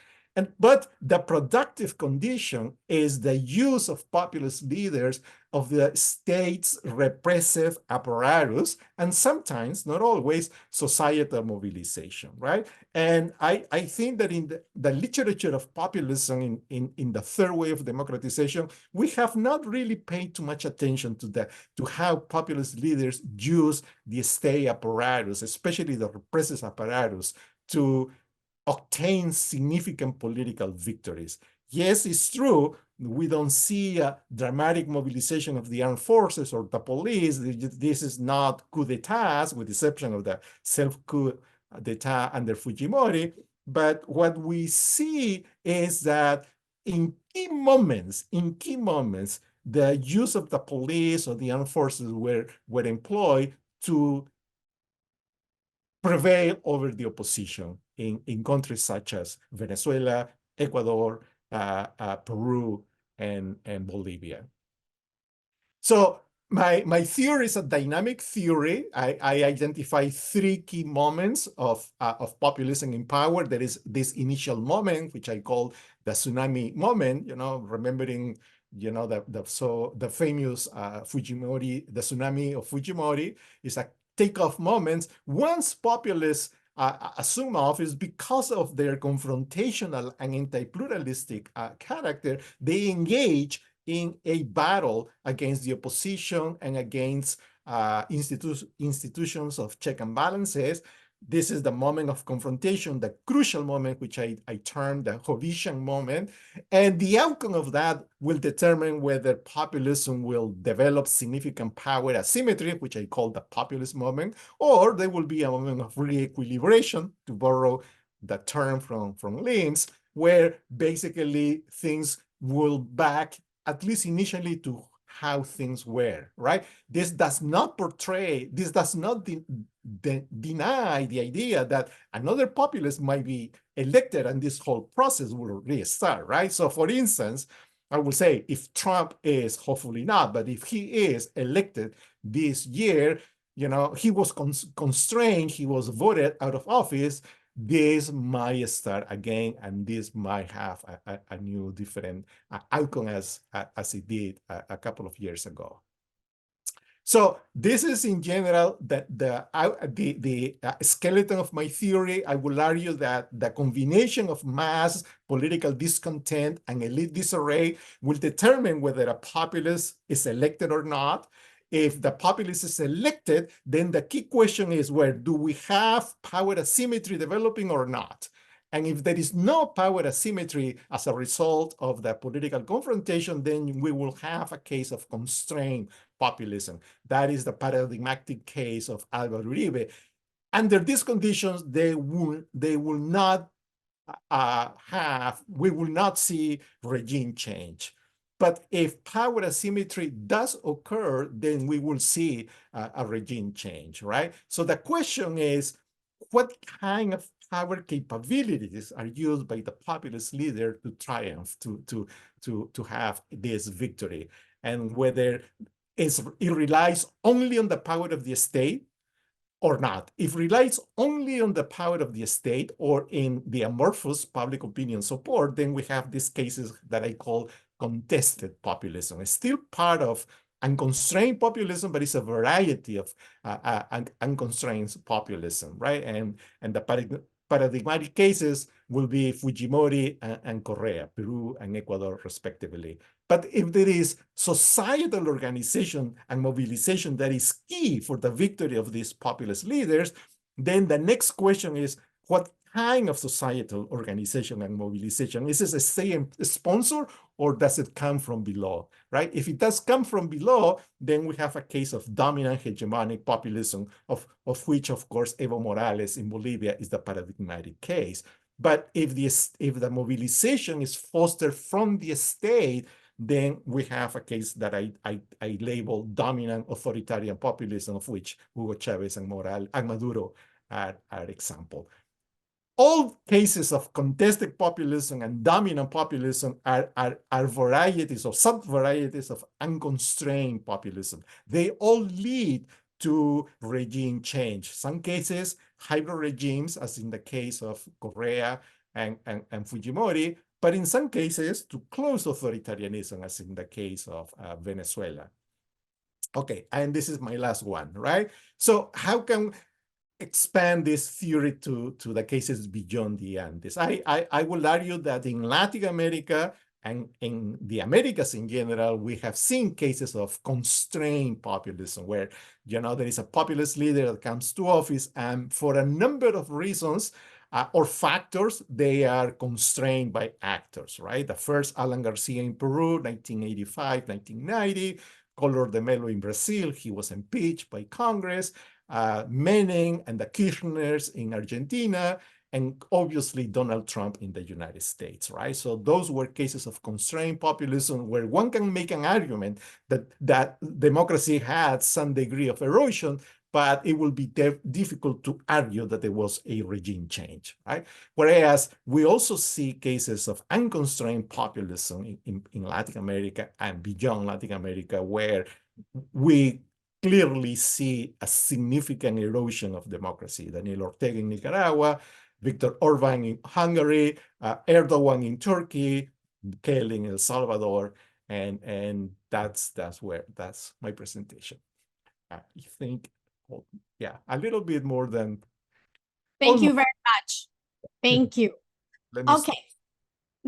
But the productive condition is the use of populist leaders of the state's repressive apparatus, and sometimes, not always, societal mobilization, right? And I think that in the literature of populism in the 3rd wave of democratization, we have not really paid too much attention to how populist leaders use the state apparatus, especially the repressive apparatus, to obtain significant political victories. Yes, it's true, we don't see a dramatic mobilization of the armed forces or the police. This is not coup d'etats, with the exception of the self-coup d'etat under Fujimori. But what we see is that in key moments, the use of the police or the armed forces were employed to prevail over the opposition in countries such as Venezuela, Ecuador, Peru, and Bolivia. So my theory is a dynamic theory. I identify 3 key moments of populism in power. There is this initial moment, which I call the tsunami moment, remembering the famous Fujimori, the tsunami of Fujimori is a takeoff moments. Once populists assume office, because of their confrontational and anti-pluralistic character, they engage in a battle against the opposition and against institutions of check and balances. This is the moment of confrontation, the crucial moment, which I term the Hovisian moment. And the outcome of that will determine whether populism will develop significant power asymmetry, which I call the populist moment, or there will be a moment of re-equilibration, to borrow the term from Linz, where basically things will back, at least initially, to how things were, right? This does not deny the idea that another populist might be elected and this whole process will restart, right? So for instance, I will say if Trump is, hopefully not, but if he is elected this year, you know, he was constrained, he was voted out of office, this might start again, and this might have a new different outcome as it did a couple of years ago. So this is in general the skeleton of my theory. I will argue that the combination of mass political discontent and elite disarray will determine whether a populist is elected or not. If the populist is elected, then the key question is, where do we have power asymmetry developing or not? And if there is no power asymmetry as a result of the political confrontation, then we will have a case of constrained populism. That is the paradigmatic case of Álvaro Uribe. Under these conditions, we will not see regime change. But if power asymmetry does occur, then we will see a regime change, right? So the question is, what kind of power capabilities are used by the populist leader to triumph, to have this victory? And whether it relies only on the power of the state or not. If it relies only on the power of the state or in the amorphous public opinion support, then we have these cases that I call contested populism. It's still part of unconstrained populism, but it's a variety of unconstrained populism, right? And the paradigmatic cases will be Fujimori and Correa, Peru and Ecuador, respectively. But if there is societal organization and mobilization that is key for the victory of these populist leaders, then the next question is, what kind of societal organization and mobilization? Is this a sponsor, or does it come from below, right? If it does come from below, then we have a case of dominant hegemonic populism, of which, of course, Evo Morales in Bolivia is the paradigmatic case. But if the mobilization is fostered from the state, then we have a case that I label dominant authoritarian populism, of which Hugo Chavez and Maduro are example. All cases of contested populism and dominant populism are varieties or sub-varieties of unconstrained populism. They all lead to regime change. Some cases, hybrid regimes, as in the case of Correa and Fujimori, but in some cases, to close authoritarianism, as in the case of Venezuela. Okay, and this is my last one, right? So how can expand this theory to the cases beyond the Andes? I will argue that in Latin America and in the Americas in general, we have seen cases of constrained populism where, you know, there is a populist leader that comes to office, and for a number of reasons or factors, they are constrained by actors, right? The first, Alan Garcia in Peru, 1985, 1990, Collor de Mello in Brazil, he was impeached by Congress, Menem and the Kirchners in Argentina, and obviously Donald Trump in the United States, right? So those were cases of constrained populism where one can make an argument that democracy had some degree of erosion, but it will be difficult to argue that there was a regime change, right? Whereas we also see cases of unconstrained populism in Latin America and beyond Latin America, where we clearly see a significant erosion of democracy. Daniel Ortega in Nicaragua, Viktor Orban in Hungary, Erdogan in Turkey, Bukele in El Salvador, and that's my presentation. I think, yeah, a little bit more than. Thank you very much. Thank you. Okay.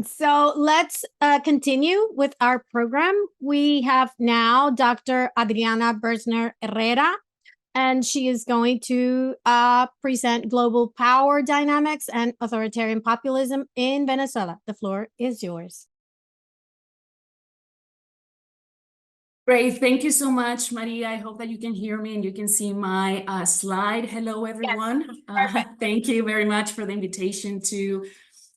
So let's continue with our program. We have now Dr. Adriana Boersner-Herrera, and she is going to present global power dynamics and authoritarian populism in Venezuela. The floor is yours. Great. Thank you so much, Maria. I hope that you can hear me and you can see my slide. Hello, everyone. Thank you very much for the invitation to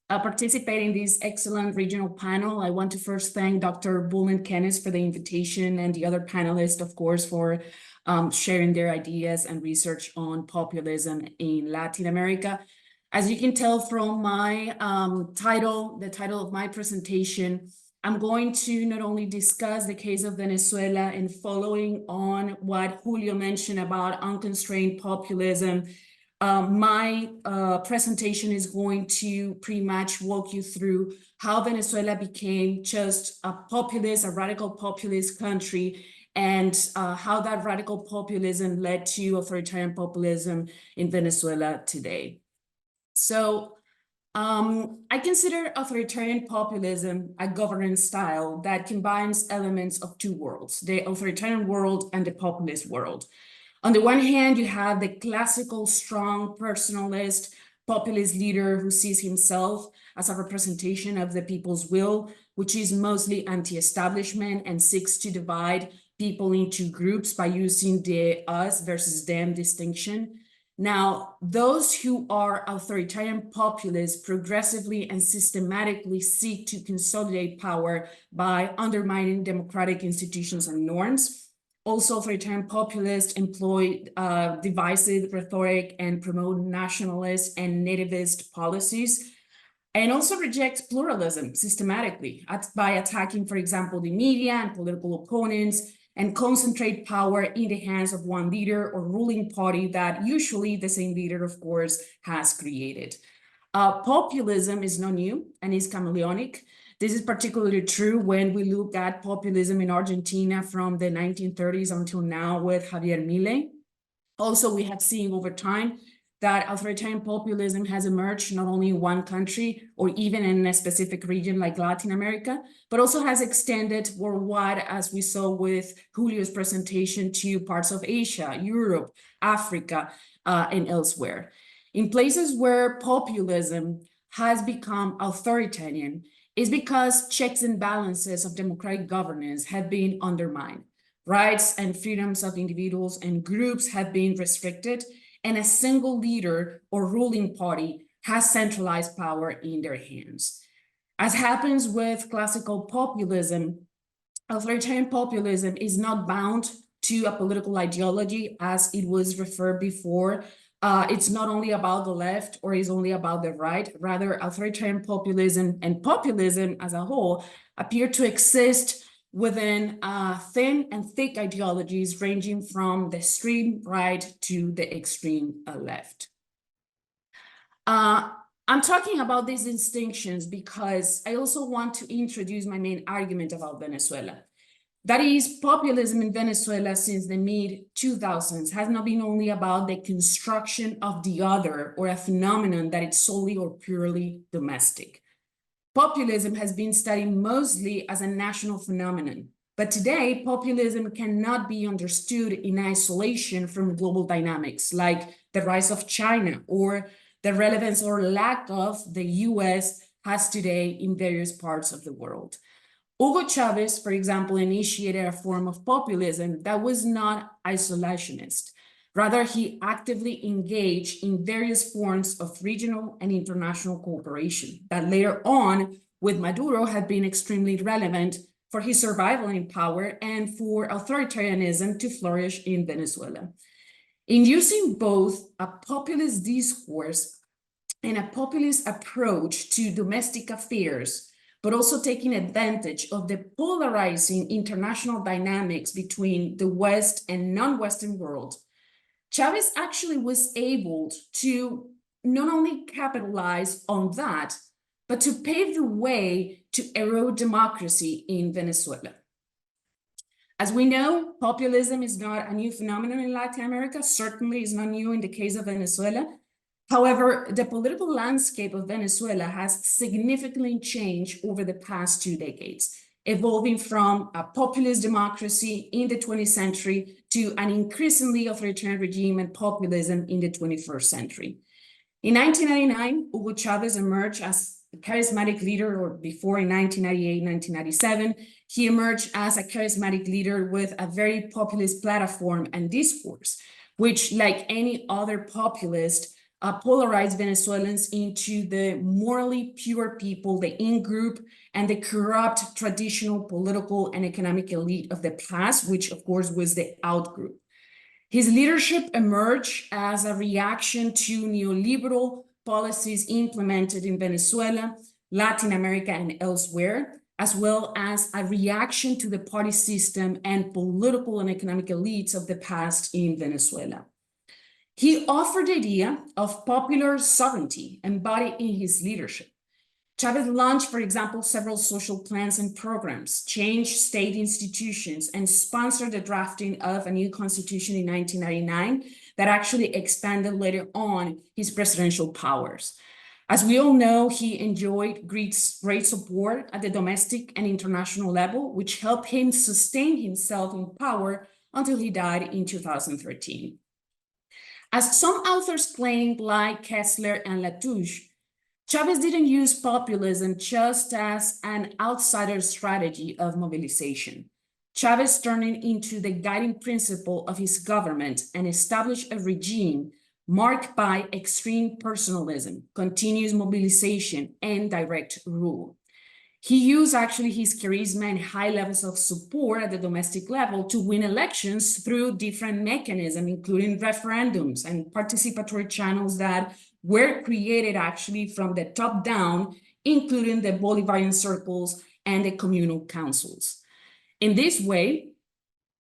participate in this excellent regional panel. I want to first thank Dr. Bullen-Kennis for the invitation and the other panelists, of course, for sharing their ideas and research on populism in Latin America. As you can tell from my the title of my presentation, I'm going to not only discuss the case of Venezuela and following on what Julio mentioned about unconstrained populism. My presentation is going to pretty much walk you through how Venezuela became just a radical populist country, and how that radical populism led to authoritarian populism in Venezuela today. So I consider authoritarian populism a governance style that combines elements of two worlds, the authoritarian world and the populist world. On the one hand, you have the classical, strong, personalist, populist leader who sees himself as a representation of the people's will, which is mostly anti-establishment and seeks to divide people into groups by using the us versus them distinction. Now, those who are authoritarian populists progressively and systematically seek to consolidate power by undermining democratic institutions and norms. Also, authoritarian populists employ divisive rhetoric and promote nationalist and nativist policies, and also reject pluralism systematically by attacking, for example, the media and political opponents, and concentrate power in the hands of one leader or ruling party that usually the same leader, of course, has created. Populism is not new and is chameleonic. This is particularly true when we look at populism in Argentina from the 1930s until now with Javier Milei. Also, we have seen over time that authoritarian populism has emerged not only in one country or even in a specific region like Latin America, but also has extended worldwide, as we saw with Julio's presentation, to parts of Asia, Europe, Africa, and elsewhere. In places where populism has become authoritarian is because checks and balances of democratic governance have been undermined. Rights and freedoms of individuals and groups have been restricted, and a single leader or ruling party has centralized power in their hands. As happens with classical populism, authoritarian populism is not bound to a political ideology as it was referred before. It's not only about the left or is only about the right. Rather, authoritarian populism and populism as a whole appear to exist within thin and thick ideologies ranging from the extreme right to the extreme left. I'm talking about these distinctions because I also want to introduce my main argument about Venezuela. That is, populism in Venezuela since the mid-2000s has not been only about the construction of the other or a phenomenon that is solely or purely domestic. Populism has been studied mostly as a national phenomenon, but today populism cannot be understood in isolation from global dynamics like the rise of China or the relevance or lack of the US has today in various parts of the world. Hugo Chavez, for example, initiated a form of populism that was not isolationist. Rather, he actively engaged in various forms of regional and international cooperation that later on, with Maduro, have been extremely relevant for his survival in power and for authoritarianism to flourish in Venezuela. In using both a populist discourse and a populist approach to domestic affairs, but also taking advantage of the polarizing international dynamics between the West and non-Western world, Chavez actually was able to not only capitalize on that, but to pave the way to erode democracy in Venezuela. As we know, populism is not a new phenomenon in Latin America, certainly is not new in the case of Venezuela. However, the political landscape of Venezuela has significantly changed over the past 2 decades, evolving from a populist democracy in the 20th century to an increasingly authoritarian regime and populism in the 21st century. In 1999, Hugo Chavez emerged as a charismatic leader, or before in 1998, 1997, he emerged as a charismatic leader with a very populist platform and discourse, which, like any other populist, polarized Venezuelans into the morally pure people, the in-group, and the corrupt traditional political and economic elite of the past, which of course was the out-group. His leadership emerged as a reaction to neoliberal policies implemented in Venezuela, Latin America, and elsewhere, as well as a reaction to the party system and political and economic elites of the past in Venezuela. He offered the idea of popular sovereignty embodied in his leadership. Chavez launched, for example, several social plans and programs, changed state institutions, and sponsored the drafting of a new constitution in 1999 that actually expanded later on his presidential powers. As we all know, he enjoyed great support at the domestic and international level, which helped him sustain himself in power until he died in 2013. As some authors claim, like Kessler and Latouche, Chavez didn't use populism just as an outsider strategy of mobilization. Chavez turned it into the guiding principle of his government and established a regime marked by extreme personalism, continuous mobilization, and direct rule. He used actually his charisma and high levels of support at the domestic level to win elections through different mechanisms, including referendums and participatory channels that were created actually from the top down, including the Bolivarian circles and the communal councils. In this way,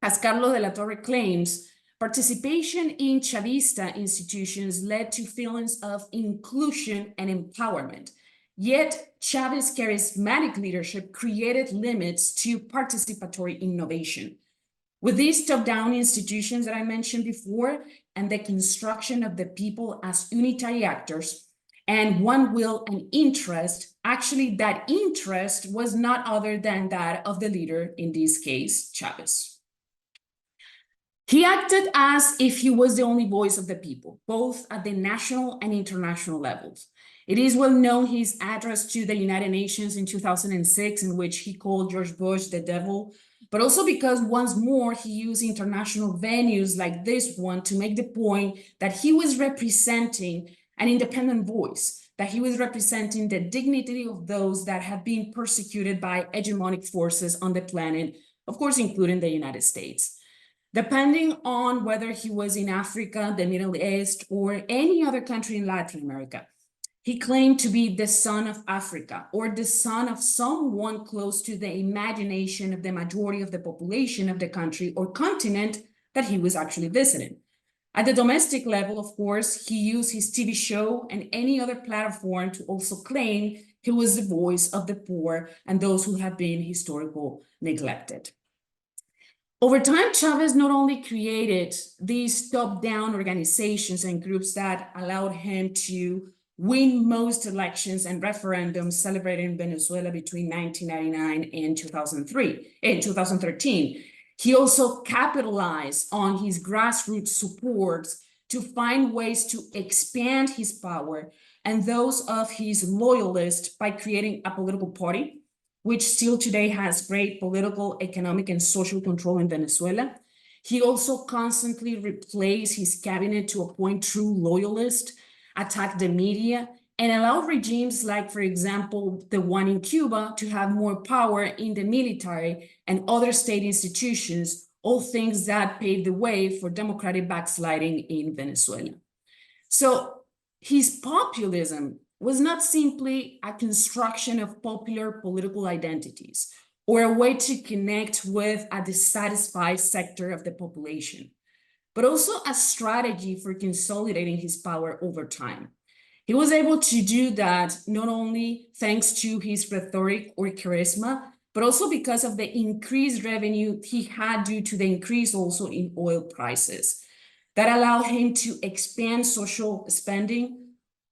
as Carlos de la Torre claims, participation in Chavista institutions led to feelings of inclusion and empowerment. Yet, Chavez's charismatic leadership created limits to participatory innovation. With these top-down institutions that I mentioned before, and the construction of the people as unitary actors, and one will and interest, actually that interest was not other than that of the leader, in this case, Chavez. He acted as if he was the only voice of the people, both at the national and international levels. It is well known his address to the United Nations in 2006, in which he called George Bush the devil, but also because once more he used international venues like this one to make the point that he was representing an independent voice, that he was representing the dignity of those that have been persecuted by hegemonic forces on the planet, of course, including the United States. Depending on whether he was in Africa, the Middle East, or any other country in Latin America, he claimed to be the son of Africa, or the son of someone close to the imagination of the majority of the population of the country or continent that he was actually visiting. At the domestic level, of course, he used his TV show and any other platform to also claim he was the voice of the poor and those who have been historically neglected. Over time, Chavez not only created these top-down organizations and groups that allowed him to win most elections and referendums celebrated in Venezuela between 1999 and 2013. He also capitalized on his grassroots supports to find ways to expand his power and those of his loyalists by creating a political party, which still today has great political, economic, and social control in Venezuela. He also constantly replaced his cabinet to appoint true loyalists, attack the media, and allow regimes like, for example, the one in Cuba to have more power in the military and other state institutions, all things that paved the way for democratic backsliding in Venezuela. So his populism was not simply a construction of popular political identities or a way to connect with a dissatisfied sector of the population, but also a strategy for consolidating his power over time. He was able to do that not only thanks to his rhetoric or charisma, but also because of the increased revenue he had due to the increase also in oil prices. That allowed him to expand social spending.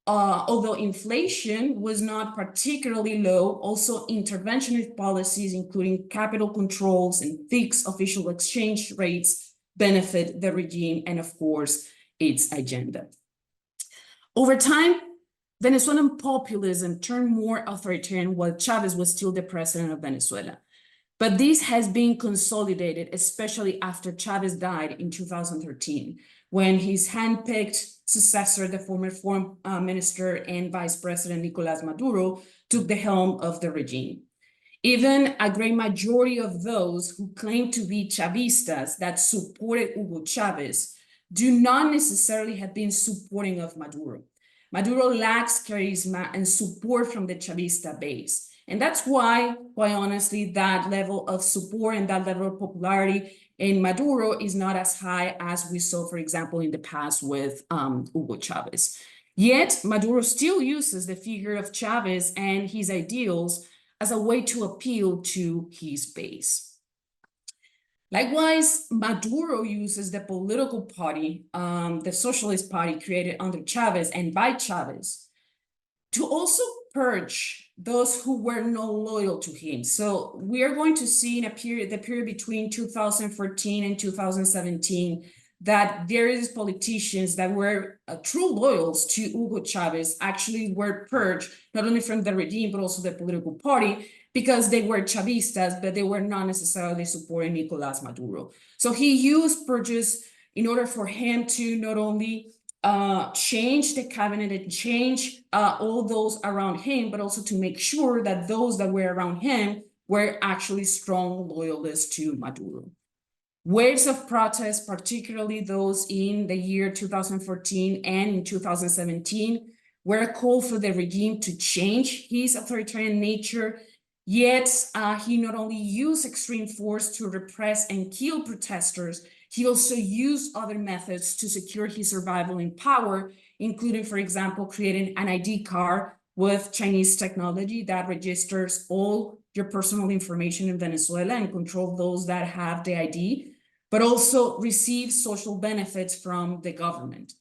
Although inflation was not particularly low, also interventionist policies, including capital controls and fixed official exchange rates, benefit the regime and, of course, its agenda. Over time, Venezuelan populism turned more authoritarian while Chavez was still the president of Venezuela. But this has been consolidated, especially after Chavez died in 2013, when his handpicked successor, the former foreign minister and vice president Nicolás Maduro, took the helm of the regime. Even a great majority of those who claim to be Chavistas that supported Hugo Chavez do not necessarily have been supporting of Maduro. Maduro lacks charisma and support from the Chavista base. And that's why, quite honestly, that level of support and that level of popularity in Maduro is not as high as we saw, for example, in the past with Hugo Chavez. Yet, Maduro still uses the figure of Chavez and his ideals as a way to appeal to his base. Likewise, Maduro uses the political party, the Socialist Party created under Chavez and by Chavez, to also purge those who were not loyal to him. So we are going to see in the period between 2014 and 2017, that various politicians that were true loyals to Hugo Chavez actually were purged, not only from the regime, but also the political party, because they were Chavistas, but they were not necessarily supporting Nicolás Maduro. So he used purges in order for him to not only change the cabinet and change all those around him, but also to make sure that those that were around him were actually strong loyalists to Maduro. Waves of protest, particularly those in the year 2014 and in 2017, were a call for the regime to change his authoritarian nature. Yet he not only used extreme force to repress and kill protesters, he also used other methods to secure his survival in power, including, for example, creating an ID card with Chinese technology that registers all your personal information in Venezuela and control those that have the ID, but also receive social benefits from the government.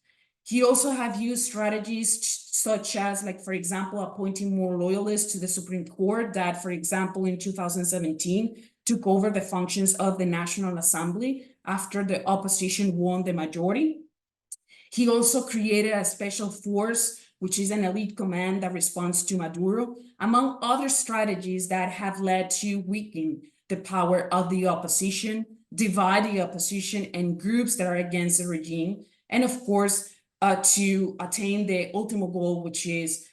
He also have used strategies such as, like, for example, appointing more loyalists to the Supreme Court that, for example, in 2017, took over the functions of the National Assembly after the opposition won the majority. He also created a special force, which is an elite command that responds to Maduro, among other strategies that have led to weaken the power of the opposition, divide the opposition and groups that are against the regime, and of course, to attain the ultimate goal, which is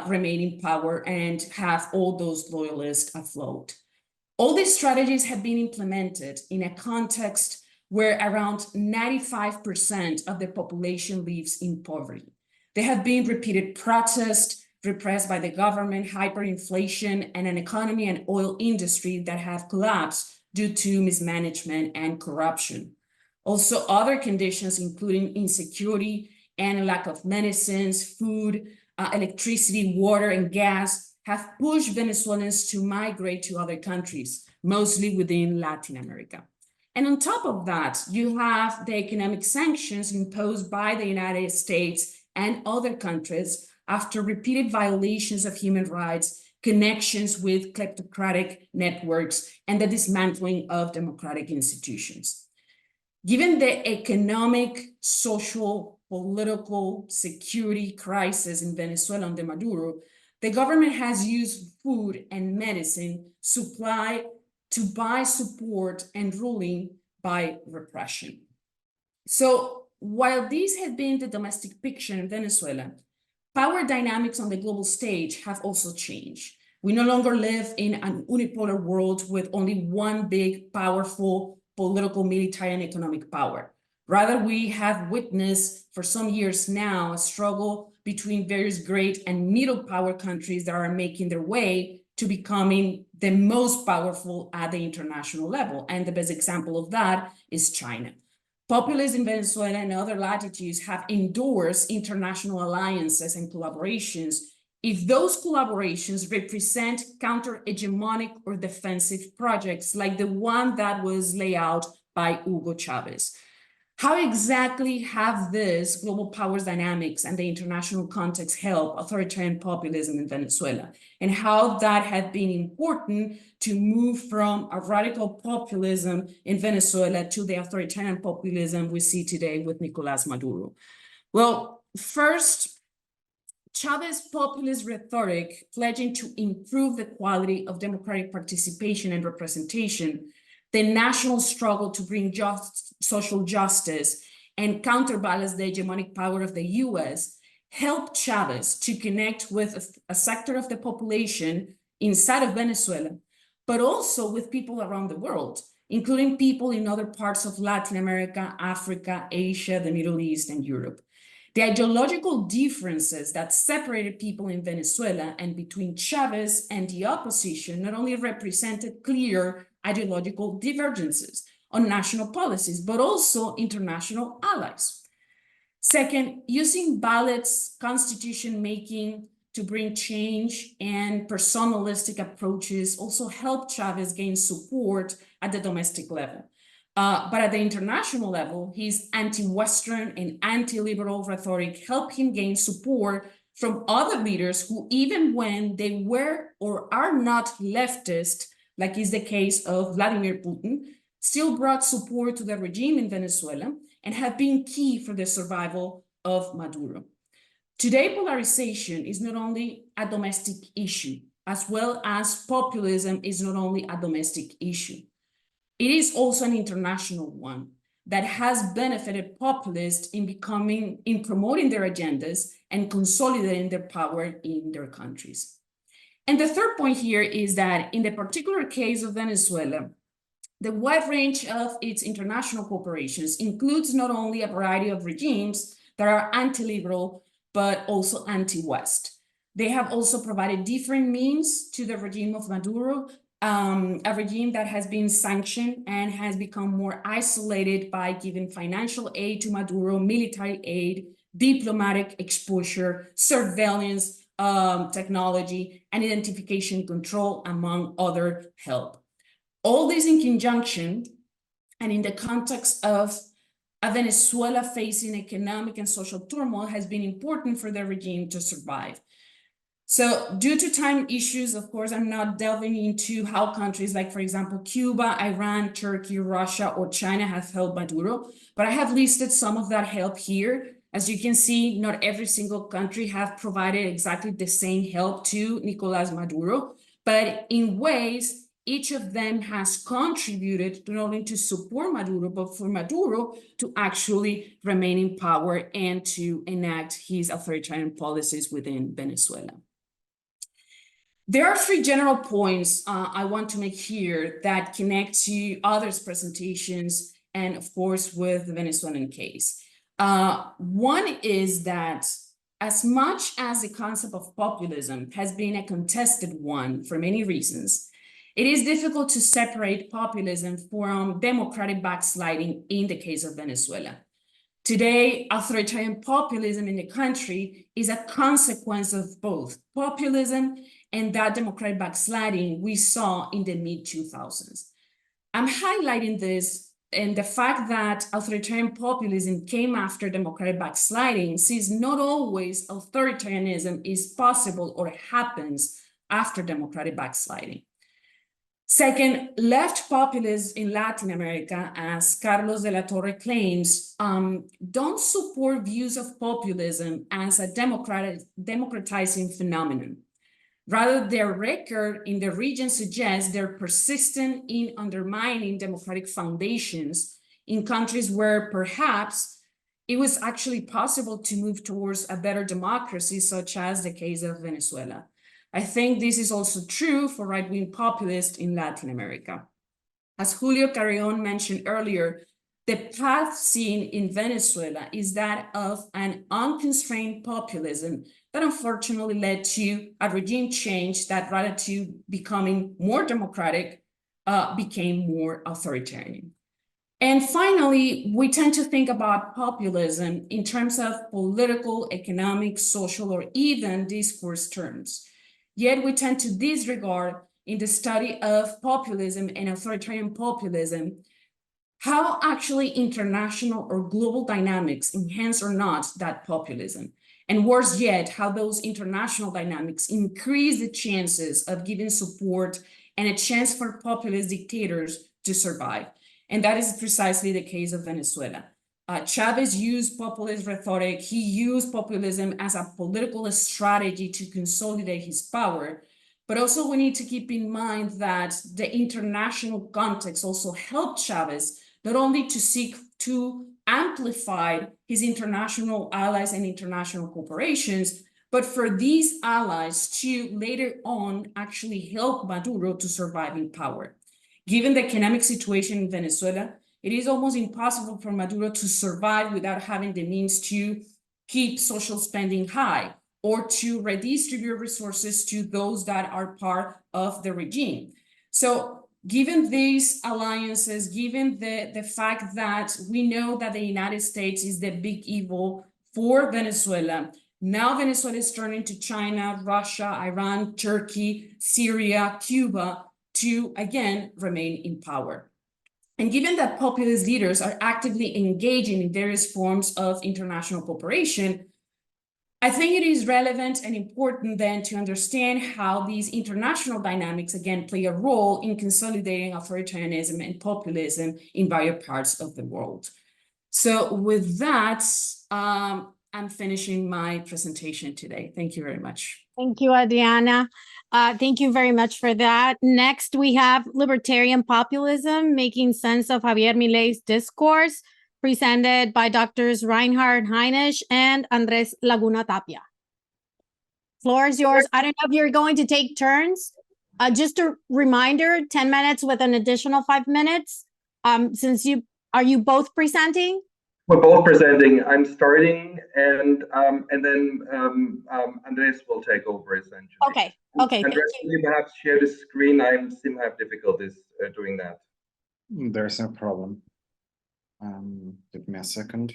remain in power and have all those loyalists afloat. All these strategies have been implemented in a context where around 95% of the population lives in poverty. There have been repeated protests, repressed by the government, hyperinflation, and an economy and oil industry that have collapsed due to mismanagement and corruption. Also, other conditions, including insecurity and lack of medicines, food, electricity, water, and gas, have pushed Venezuelans to migrate to other countries, mostly within Latin America. And on top of that, you have the economic sanctions imposed by the United States and other countries after repeated violations of human rights, connections with kleptocratic networks, and the dismantling of democratic institutions. Given the economic, social, political, security crisis in Venezuela under Maduro, the government has used food and medicine supply to buy support and ruling by repression. So while this had been the domestic picture in Venezuela, power dynamics on the global stage have also changed. We no longer live in an unipolar world with only one big, powerful political, military, and economic power. Rather, we have witnessed for some years now a struggle between various great and middle power countries that are making their way to becoming the most powerful at the international level. And the best example of that is China. Populists in Venezuela and other latitudes have endorsed international alliances and collaborations if those collaborations represent counter-hegemonic or defensive projects like the one that was laid out by Hugo Chavez. How exactly have this global powers dynamics and the international context help authoritarian populism in Venezuela, and how that had been important to move from a radical populism in Venezuela to the authoritarian populism we see today with Nicolás Maduro? Well, first, Chavez's populist rhetoric, pledging to improve the quality of democratic participation and representation, the national struggle to bring social justice and counterbalance the hegemonic power of the US, helped Chavez to connect with a sector of the population inside of Venezuela, but also with people around the world, including people in other parts of Latin America, Africa, Asia, the Middle East, and Europe. The ideological differences that separated people in Venezuela and between Chavez and the opposition not only represented clear ideological divergences on national policies, but also international allies. Second, using ballots, constitution making to bring change and personalistic approaches also helped Chavez gain support at the domestic level. But at the international level, his anti-Western and anti-liberal rhetoric helped him gain support from other leaders who, even when they were or are not leftist, like is the case of Vladimir Putin, still brought support to the regime in Venezuela and have been key for the survival of Maduro. Today, polarization is not only a domestic issue, as well as populism is not only a domestic issue. It is also an international one that has benefited populists in promoting their agendas and consolidating their power in their countries. And the third point here is that in the particular case of Venezuela, the wide range of its international corporations includes not only a variety of regimes that are anti-liberal, but also anti-West. They have also provided different means to the regime of Maduro, a regime that has been sanctioned and has become more isolated by giving financial aid to Maduro, military aid, diplomatic exposure, surveillance, technology, and identification control, among other help. All this in conjunction and in the context of a Venezuela facing economic and social turmoil has been important for the regime to survive. So due to time issues, of course, I'm not delving into how countries like, for example, Cuba, Iran, Turkey, Russia, or China have helped Maduro, but I have listed some of that help here. As you can see, not every single country have provided exactly the same help to Nicolás Maduro, but in ways, each of them has contributed not only to support Maduro, but for Maduro to actually remain in power and to enact his authoritarian policies within Venezuela. There are three general points I want to make here that connect to others' presentations and, of course, with the Venezuelan case. One is that as much as the concept of populism has been a contested one for many reasons, it is difficult to separate populism from democratic backsliding in the case of Venezuela. Today, authoritarian populism in the country is a consequence of both populism and that democratic backsliding we saw in the mid-2000s. I'm highlighting this and the fact that authoritarian populism came after democratic backsliding, since not always authoritarianism is possible or happens after democratic backsliding. Second, left populists in Latin America, as Carlos de la Torre claims, don't support views of populism as a democratizing phenomenon. Rather, their record in the region suggests they're persistent in undermining democratic foundations in countries where perhaps it was actually possible to move towards a better democracy, such as the case of Venezuela. I think this is also true for right-wing populists in Latin America. As Julio Carrión mentioned earlier, the path seen in Venezuela is that of an unconstrained populism that unfortunately led to a regime change that, rather to becoming more democratic, became more authoritarian. And finally, we tend to think about populism in terms of political, economic, social, or even discourse terms. Yet we tend to disregard in the study of populism and authoritarian populism how actually international or global dynamics enhance or not that populism. And worse yet, how those international dynamics increase the chances of giving support and a chance for populist dictators to survive. And that is precisely the case of Venezuela. Chavez used populist rhetoric. He used populism as a political strategy to consolidate his power. But also we need to keep in mind that the international context also helped Chavez not only to seek to amplify his international allies and international corporations, but for these allies to later on actually help Maduro to survive in power. Given the economic situation in Venezuela, it is almost impossible for Maduro to survive without having the means to keep social spending high or to redistribute resources to those that are part of the regime. So given these alliances, given the fact that we know that the United States is the big evil for Venezuela, now Venezuela is turning to China, Russia, Iran, Turkey, Syria, Cuba to, again, remain in power. And given that populist leaders are actively engaging in various forms of international cooperation, I think it is relevant and important then to understand how these international dynamics, again, play a role in consolidating authoritarianism and populism in various parts of the world. So with that, I'm finishing my presentation today. Thank you very much. Thank you, Adriana. Thank you very much for that. Next, we have Libertarian Populism, Making Sense of Javier Milei's Discourse, presented by Drs. Reinhard, Heinisch, and Andrés Laguna Tapia. Floor is yours. I don't know if you're going to take turns. Just a reminder, 10 minutes with an additional 5 minutes. Are you both presenting? We're both presenting. I'm starting, and then Andrés will take over essentially. Okay. Andrés, can you perhaps share the screen? I seem to have difficulties doing that. There's no problem. Give me a second.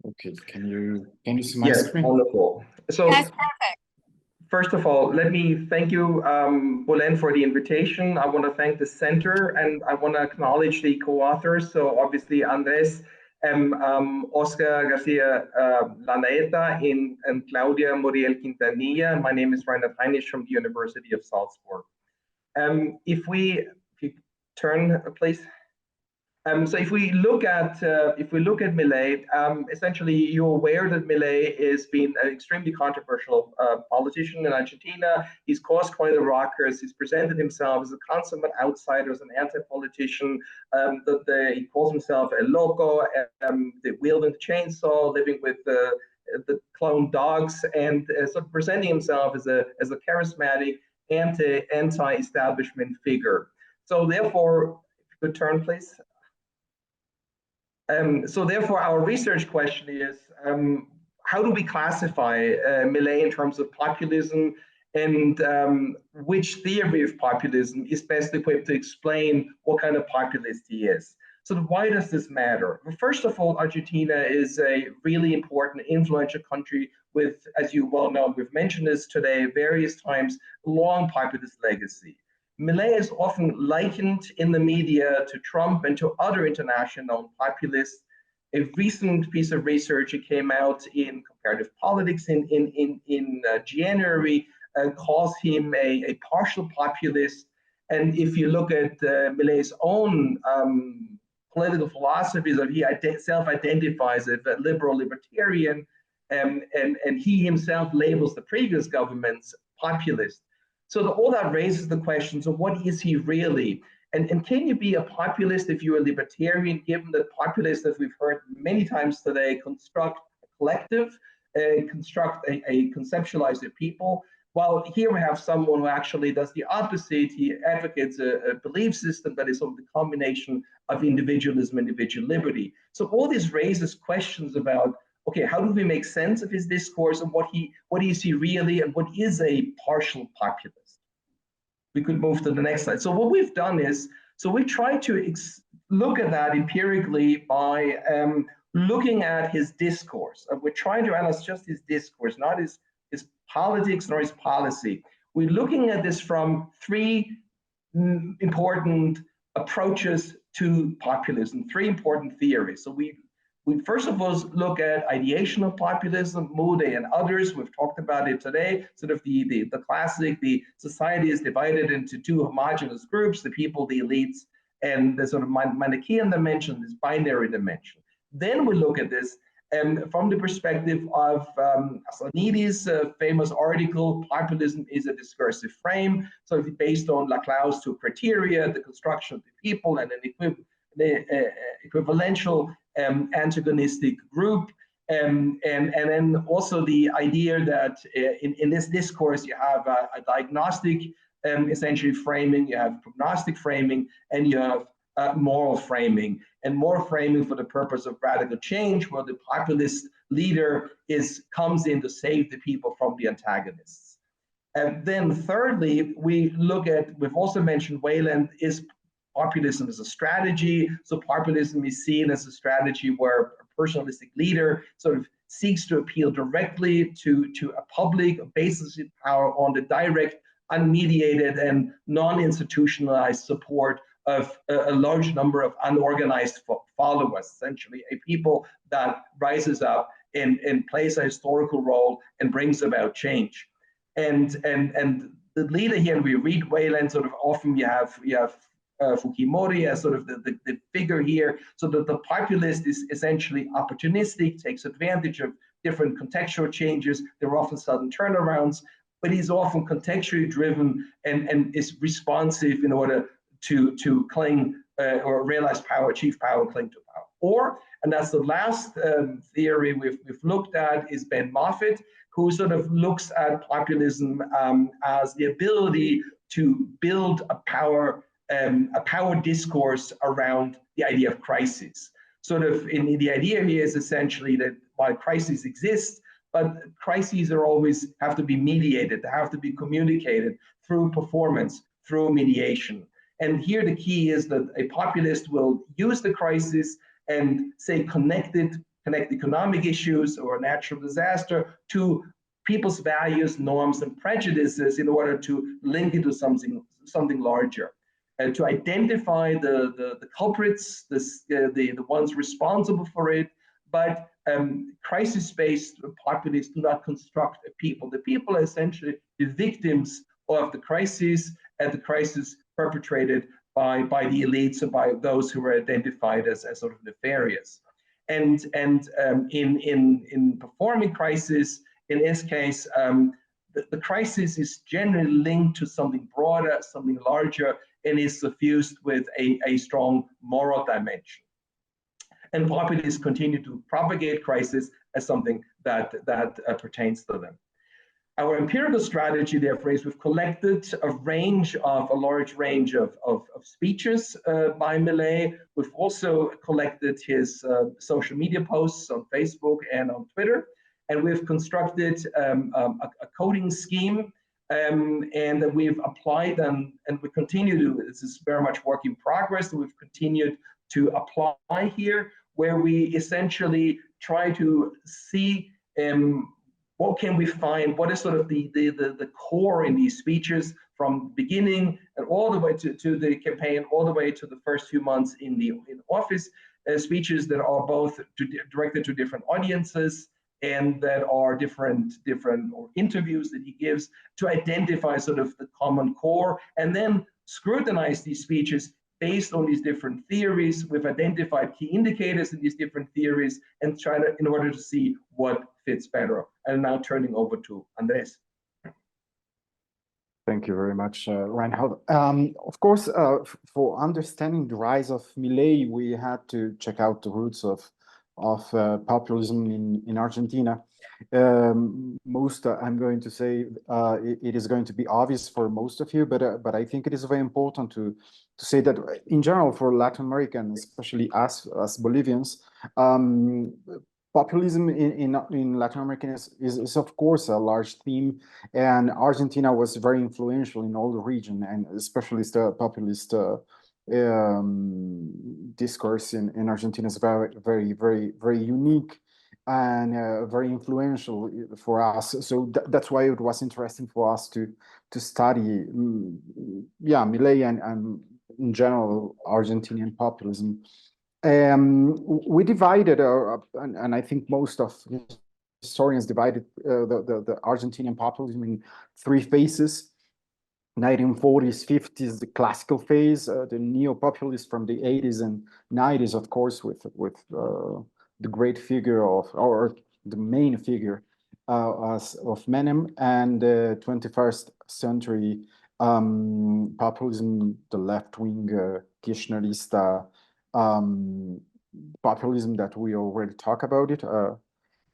Okay, can you see my screen? Wonderful. So That's perfect. First of all, let me thank you, Bolen, for the invitation. I want to thank the center, and I want to acknowledge the co-authors. So obviously Andrés, Oscar Garcia Laneta, and Claudia Muriel Quintanilla. My name is Reinhard Heinisch from the University of Salzburg. If you turn, please. So if we look at Milei, essentially you're aware that Milei has been an extremely controversial politician in Argentina. He's caused quite a ruckus. He's presented himself as a consummate outsider, as an anti-politician. He calls himself a loco, wielding the chainsaw, living with the clone dogs, and sort of presenting himself as a charismatic anti-establishment figure. So therefore, if you could turn, please. So therefore, our research question is, how do we classify Milei in terms of populism, and which theory of populism is best equipped to explain what kind of populist he is? So why does this matter? Well, first of all, Argentina is a really important, influential country with, as you well know, we've mentioned this today various times, long populist legacy. Milei is often likened in the media to Trump and to other international populists. A recent piece of research that came out in Comparative Politics in January calls him a partial populist. And if you look at Milei's own political philosophies, he self-identifies as a liberal libertarian, and he himself labels the previous governments populist. So all that raises the question, so what is he really? And can you be a populist if you're a libertarian, given that populists, as we've heard many times today, construct a collective, conceptualize their people? While here we have someone who actually does the opposite. He advocates a belief system that is sort of the combination of individualism and individual liberty. So all this raises questions about, okay, how do we make sense of his discourse, and what is he really, and what is a partial populist? We could move to the next slide. So what we've done is, so we tried to look at that empirically by looking at his discourse. We're trying to analyze just his discourse, not his politics nor his policy. We're looking at this from three important approaches to populism, three important theories. So we We first of all look at ideational populism, Milei and others. We've talked about it today. Sort of the classic, the society is divided into two homogeneous groups, the people, the elites, and the sort of Manichaean dimension, this binary dimension. Then we look at this from the perspective of Asanides' famous article, Populism is a Discursive Frame, so based on Laclau's two criteria, the construction of the people and an equivalential antagonistic group, and then also the idea that in this discourse you have a diagnostic essentially framing, you have prognostic framing, and you have moral framing, and moral framing for the purpose of radical change, where the populist leader comes in to save the people from the antagonists. And then thirdly, we've also mentioned Wayland, is populism as a strategy. So populism is seen as a strategy where a personalistic leader sort of seeks to appeal directly to a public, bases its power on the direct, unmediated and non-institutionalized support of a large number of unorganized followers, essentially a people that rises up and plays a historical role and brings about change. And the leader here, and we read Wayland, sort of often you have Fukimori as sort of the figure here, so that the populist is essentially opportunistic, takes advantage of different contextual changes. There are often sudden turnarounds, but he's often contextually driven and is responsive in order to cling or realize power, achieve power, cling to power. Or, and that's the last theory we've looked at, is Ben Moffitt, who sort of looks at populism as the ability to build a power discourse around the idea of crisis. Sort of the idea here is essentially that while crises exist, but crises have to be mediated, they have to be communicated through performance, through mediation. And here the key is that a populist will use the crisis and say connect economic issues or a natural disaster to people's values, norms, and prejudices in order to link it to something larger. To identify the culprits, the ones responsible for it, but crisis-based populists do not construct a people. The people are essentially the victims of the crisis, and the crisis perpetrated by the elites and by those who were identified as sort of nefarious. And in performing crisis, in this case, the crisis is generally linked to something broader, something larger, and is suffused with a strong moral dimension. And populists continue to propagate crisis as something that pertains to them. Our empirical strategy, therefore, is we've collected a large range of speeches by Milei. We've also collected his social media posts on Facebook and on Twitter, and we've constructed a coding scheme, and we've applied them, and we continue to, this is very much work in progress, and we've continued to apply here, where we essentially try to see what can we find, what is sort of the core in these speeches from the beginning and all the way to the campaign, all the way to the first few months in office, speeches that are both directed to different audiences and that are different or interviews that he gives to identify sort of the common core, and then scrutinize these speeches based on these different theories. We've identified key indicators in these different theories and try to, in order to see what fits better. And now turning over to Andrés. Thank you very much, Reinhard. Of course, for understanding the rise of Milei, we had to check out the roots of populism in Argentina. Most, I'm going to say, it is going to be obvious for most of you, but I think it is very important to say that in general for Latin Americans, especially us as Bolivians, populism in Latin America is of course a large theme, and Argentina was very influential in all the region, and especially the populist discourse in Argentina is very unique and very influential for us. So that's why it was interesting for us to study, Milei and in general Argentinian populism. We divided, and I think most of historians divided the Argentinian populism in three phases. 1940s, 50s, the classical phase, the neo-populists from the 80s and 90s, of course, with the great figure of, or the main figure of Menem, and the 21st century populism, the left-wing Kirchnerista populism that we already talked about it.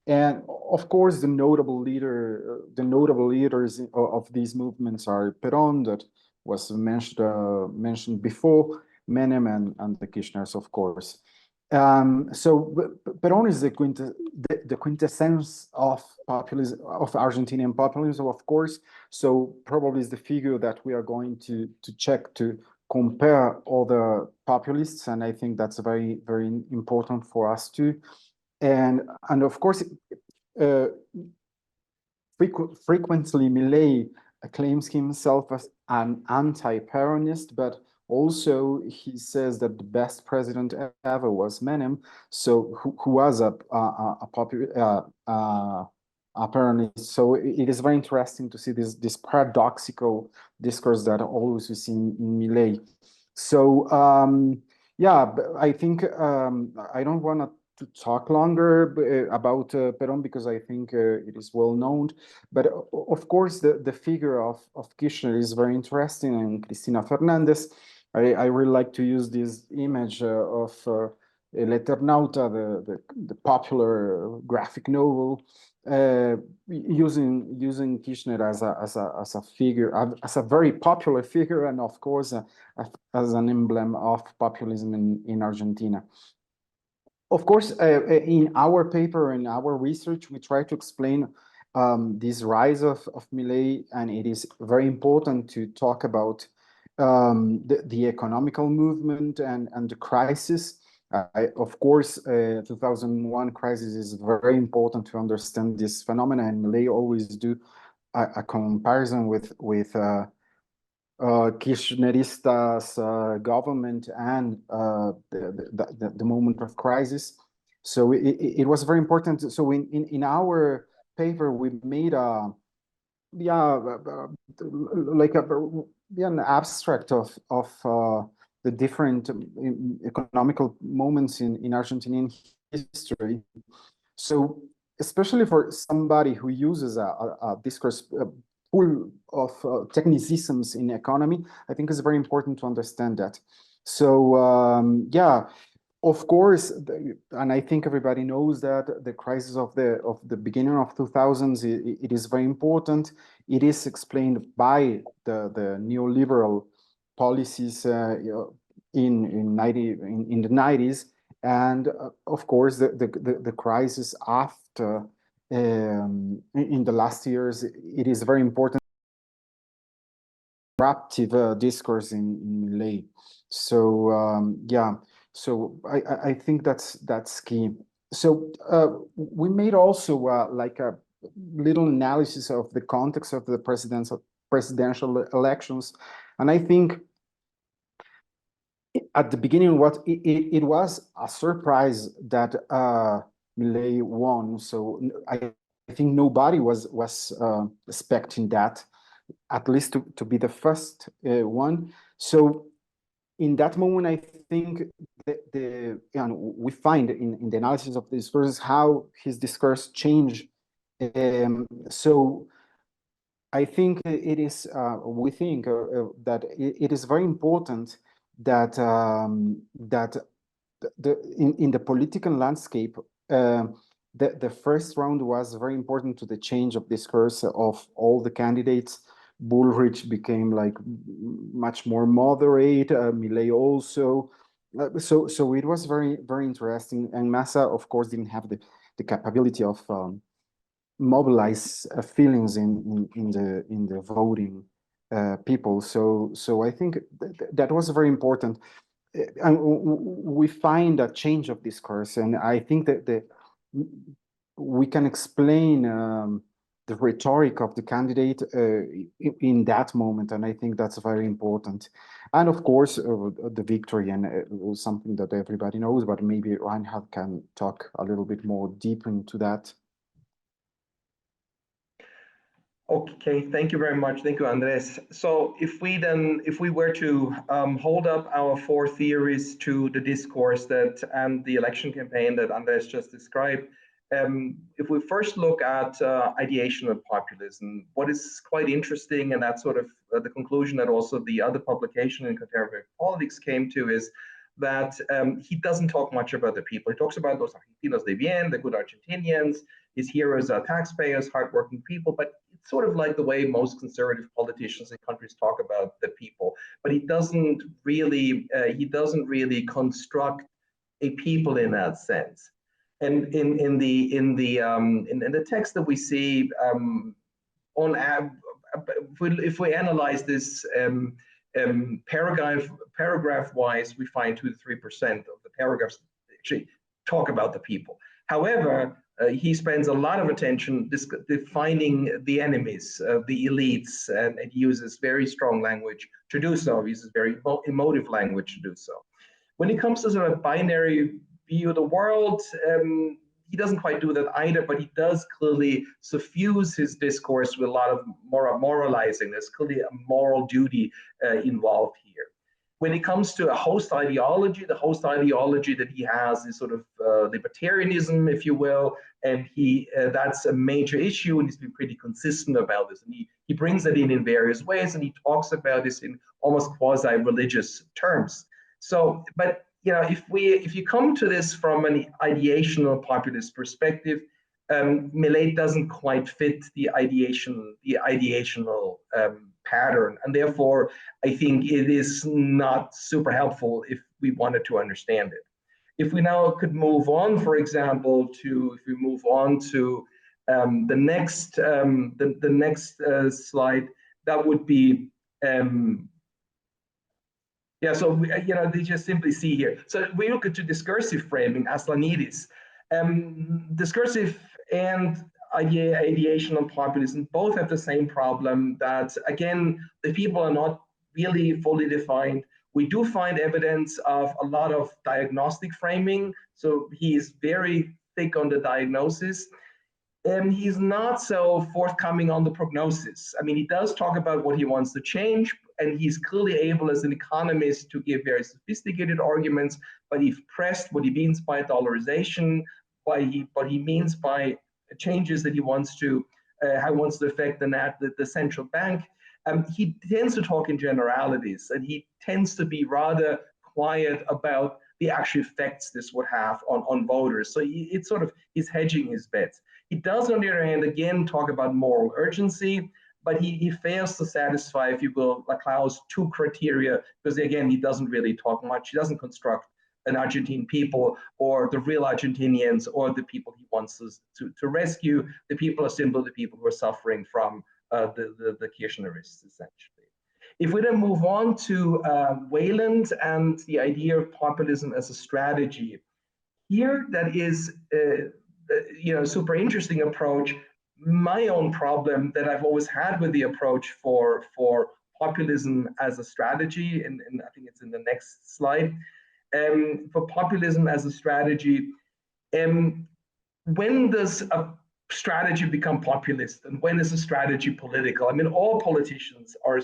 And of course, the notable leaders of these movements are Perón, that was mentioned before, Menem, and the Kirchners, of course. So Perón is the quintessence of populism, of Argentinian populism, of course. So probably is the figure that we are going to check to compare other populists, and I think that's very, very important for us too. And of course, frequently Milei claims himself as an anti-Peronist, but also he says that the best president ever was Menem, so who was a Peronist. So it is very interesting to see this paradoxical discourse that always we see in Milei. So yeah, I think I don't want to talk longer about Perón, because I think it is well known. But of course, the figure of Kirchner is very interesting, and Cristina Fernandez. I really like to use this image of El Eternauta, the popular graphic novel, using Kirchner as a figure, as a very popular figure, and of course as an emblem of populism in Argentina. Of course, in our paper, in our research, we try to explain this rise of Milei, and it is very important to talk about the economical movement and the crisis. Of course, 2001 crisis is very important to understand this phenomenon, and Milei always do a comparison with Kirchneristas government and the moment of crisis. So it was very important. So in our paper, we made an abstract of the different economical moments in Argentinian history. So especially for somebody who uses a discourse full of technicisms in economy, I think it's very important to understand that. So yeah, of course, and I think everybody knows that the crisis of the beginning of 2000s, it is very important. It is explained by the neoliberal policies in the 90s, and of course the crisis after in the last years. It is very important disruptive discourse in Milei. So yeah, so I think that's key. So we made also like a little analysis of the context of the presidential elections, and I think at the beginning, it was a surprise that Milei won. So I think nobody was expecting that, at least to be the first one. So in that moment, I think we find in the analysis of this discourse how his discourse changed. So I think it is, we think that it is very important that in the political landscape, the first round was very important to the change of discourse of all the candidates. Bullrich became like much more moderate, Milei also. So it was very, very interesting. And Massa, of course, didn't have the capability of mobilize feelings in the voting people. So I think that was very important. And we find a change of discourse, and I think that we can explain the rhetoric of the candidate in that moment, and I think that's very important. And of course, the victory, and something that everybody knows, but maybe Reinhard can talk a little bit more deep into that. Okay, thank you very much. Thank you, Andrés. So if we were to hold up our four theories to the discourse and the election campaign that Andrés just described, if we first look at ideational populism, what is quite interesting, and that's sort of the conclusion that also the other publication in Comparative Politics came to, is that he doesn't talk much about the people. He talks about los argentinos de bien, the good Argentinians. His heroes are taxpayers, hardworking people, but it's sort of like the way most conservative politicians in countries talk about the people. But he doesn't really construct a people in that sense. And in the text that we see, if we analyze this paragraph-wise, we find 2 to 3% of the paragraphs actually talk about the people. However, he spends a lot of attention defining the enemies, the elites, and he uses very strong language to do so. He uses very emotive language to do so. When it comes to sort of binary view of the world, he doesn't quite do that either, but he does clearly suffuse his discourse with a lot of moralizing. There's clearly a moral duty involved here. When it comes to a host ideology, the host ideology that he has is sort of libertarianism, if you will, and that's a major issue, and he's been pretty consistent about this. And he brings it in various ways, and he talks about this in almost quasi-religious terms. So, but you know, if you come to this from an ideational populist perspective, Milei doesn't quite fit the ideational pattern, and therefore I think it is not super helpful if we wanted to understand it. If we now could move on, for example, to the next slide, that would be yeah. So they just simply see here. So we look at the discursive framing, Aslanidis, discursive and ideational populism both have the same problem, that again the people are not really fully defined. We do find evidence of a lot of diagnostic framing, so he is very thick on the diagnosis, and he's not so forthcoming on the prognosis. I mean, he does talk about what he wants to change, and he's clearly able as an economist to give very sophisticated arguments, but if pressed what he means by dollarization, what he means by changes that he wants to, how he wants to affect the central bank, he tends to talk in generalities, and he tends to be rather quiet about the actual effects this would have on voters. So it's sort of, he's hedging his bets. He does, on the other hand, again, talk about moral urgency, but he fails to satisfy, if you will, Laclau's 2 criteria, because again, he doesn't really talk much. He doesn't construct an Argentine people or the real Argentinians or the people he wants to rescue. The people are simply the people who are suffering from the Kirchnerists, essentially. If we then move on to Wayland and the idea of populism as a strategy, here that is super interesting approach. My own problem that I've always had with the approach for populism as a strategy, and I think it's in the next slide, for populism as a strategy, when does a strategy become populist, and when is a strategy political? I mean, all politicians are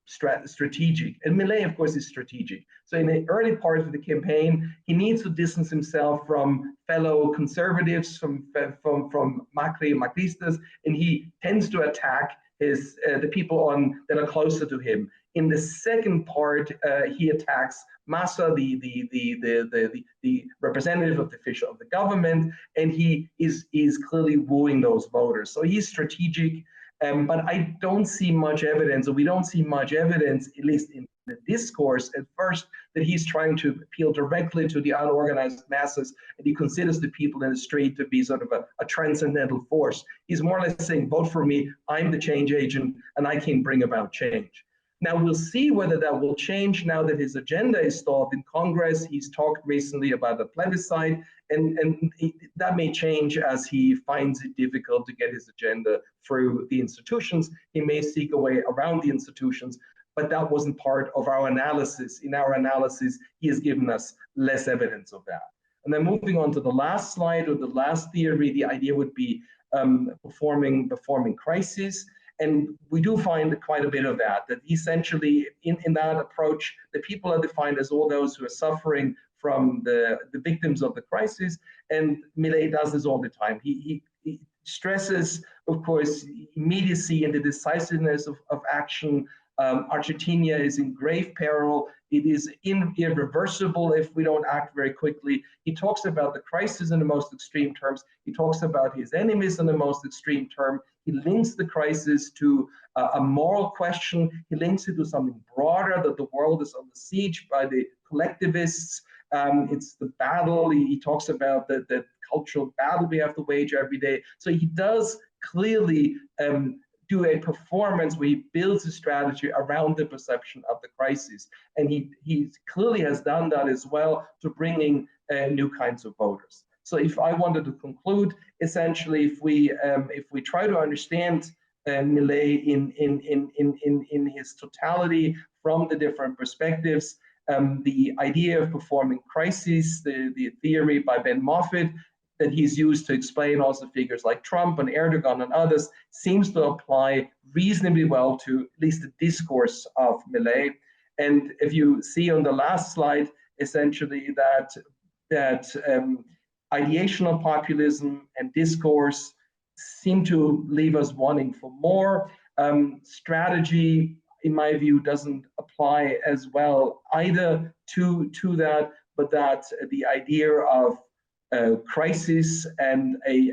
strategic, and Milei, of course, is strategic. So in the early part of the campaign, he needs to distance himself from fellow conservatives, from Macri and Macristas, and he tends to attack the people that are closer to him. In the second part, he attacks Massa, the representative of the official of the government, and he is clearly wooing those voters. So he's strategic, but I don't see much evidence, or we don't see much evidence, at least in the discourse at first, that he's trying to appeal directly to the unorganized masses, and he considers the people in the street to be sort of a transcendental force. He's more or less saying, vote for me, I'm the change agent, and I can bring about change. Now we'll see whether that will change now that his agenda is stalled in Congress. He's talked recently about a plebiscite, and that may change as he finds it difficult to get his agenda through the institutions. He may seek a way around the institutions, but that wasn't part of our analysis. In our analysis, he has given us less evidence of that. And then moving on to the last slide, or the last theory, the idea would be performing crises. And we do find quite a bit of that essentially in that approach, the people are defined as all those who are suffering from the victims of the crisis. And Milei does this all the time. He stresses, of course, immediacy and the decisiveness of action. Argentina is in grave peril. It is irreversible if we don't act very quickly. He talks about the crisis in the most extreme terms. He talks about his enemies in the most extreme term. He links the crisis to a moral question. He links it to something broader, that the world is under siege by the collectivists. It's the battle. He talks about the cultural battle we have to wage every day. So he does clearly do a performance where he builds a strategy around the perception of the crisis. And he clearly has done that as well to bringing new kinds of voters. So if I wanted to conclude, essentially, if we try to understand Milei in his totality from the different perspectives, the idea of performing crises, the theory by Ben Moffitt that he's used to explain also figures like Trump and Erdogan and others, seems to apply reasonably well to at least the discourse of Milei. And if you see on the last slide, essentially that ideational populism and discourse seem to leave us wanting for more. Strategy, in my view, doesn't apply as well either to that, but that the idea of crisis and a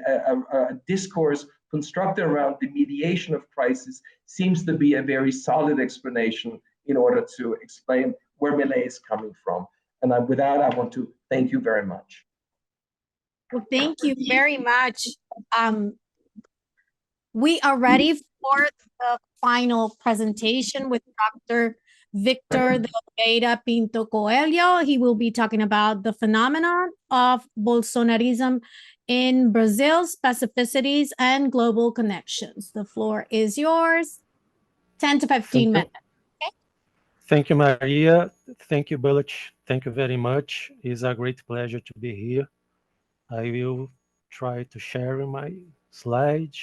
discourse constructed around the mediation of crisis seems to be a very solid explanation in order to explain where Milei is coming from. And with that, I want to thank you very much. Well, thank you very much. We are ready for the final presentation with Dr. Victor de Oliveira Pinto Coelho. He will be talking about the phenomenon of Bolsonarism in Brazil, specificities, and global connections. The floor is yours. 10 to 15 minutes. Okay? Thank you, Maria. Thank you, Bullich. Thank you very much. It's a great pleasure to be here. I will try to share my slides.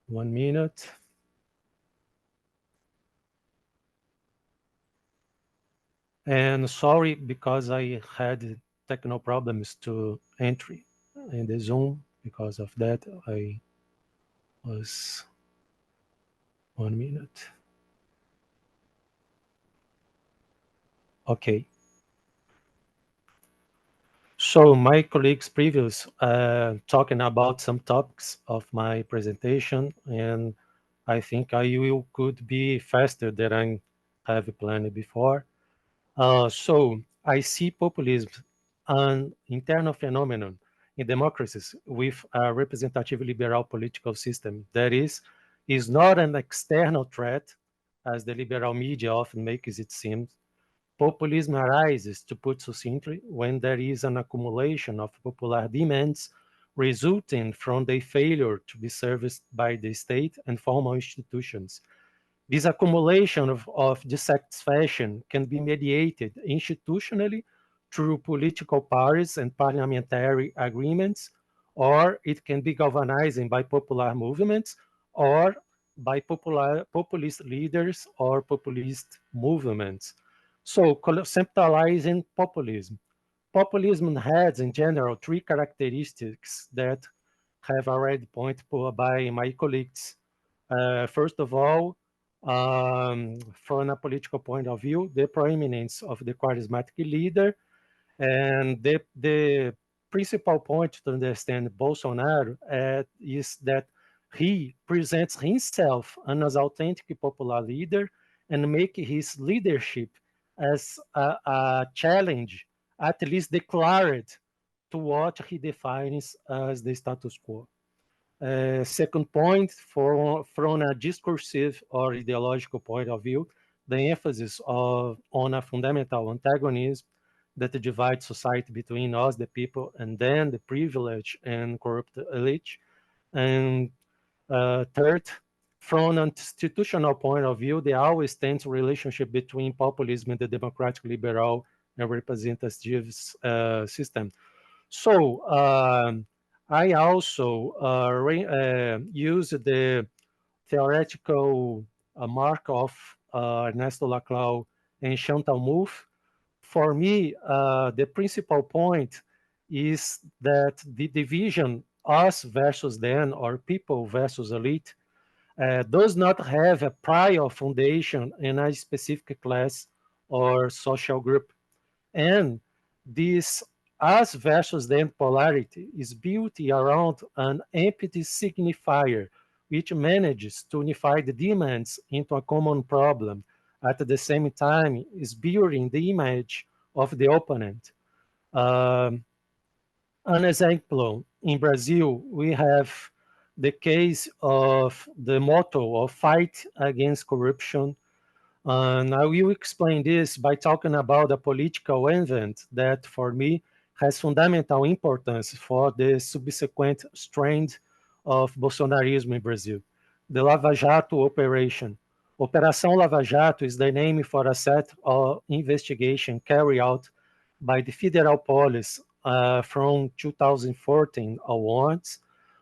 1 minute. And sorry, because I had technical problems to entry in the Zoom. Because of that, I was 1 minute. Okay. So my colleagues previous talking about some topics of my presentation, and I think I could be faster than I have planned before. So I see populism an internal phenomenon in democracies with a representative liberal political system that is not an external threat, as the liberal media often makes it seem. Populism arises, to put succinctly, when there is an accumulation of popular demands resulting from the failure to be serviced by the state and formal institutions. This accumulation of dissatisfaction can be mediated institutionally through political parties and parliamentary agreements, or it can be galvanized by popular movements or by populist leaders or populist movements. So, conceptualizing populism. Populism has, in general, three characteristics that have already pointed by my colleagues. First of all, from a political point of view, the proeminence of the charismatic leader, and the principal point to understand Bolsonaro is that he presents himself as an authentic popular leader and make his leadership as a challenge, at least declared, to what he defines as the status quo. Second point, from a discursive or ideological point of view, the emphasis on a fundamental antagonism that divides society between us, the people, and then the privileged and corrupt elite. And third, from an institutional point of view, the always tense relationship between populism and the democratic, liberal, and representative system. So I also use the theoretical mark of Ernesto Laclau and Chantal Mouffe. For me, the principal point is that the division us versus them or people versus elite does not have a prior foundation in a specific class or social group. And this us versus them polarity is built around an empty signifier which manages to unify the demands into a common problem. At the same time, is building the image of the opponent. An example, in Brazil, we have the case of the motto of fight against corruption. And I will explain this by talking about a political event that, for me, has fundamental importance for the subsequent strand of Bolsonarism in Brazil, the Lava Jato operation. Operação Lava Jato is the name for a set of investigation carried out by the federal police from 2014 onwards,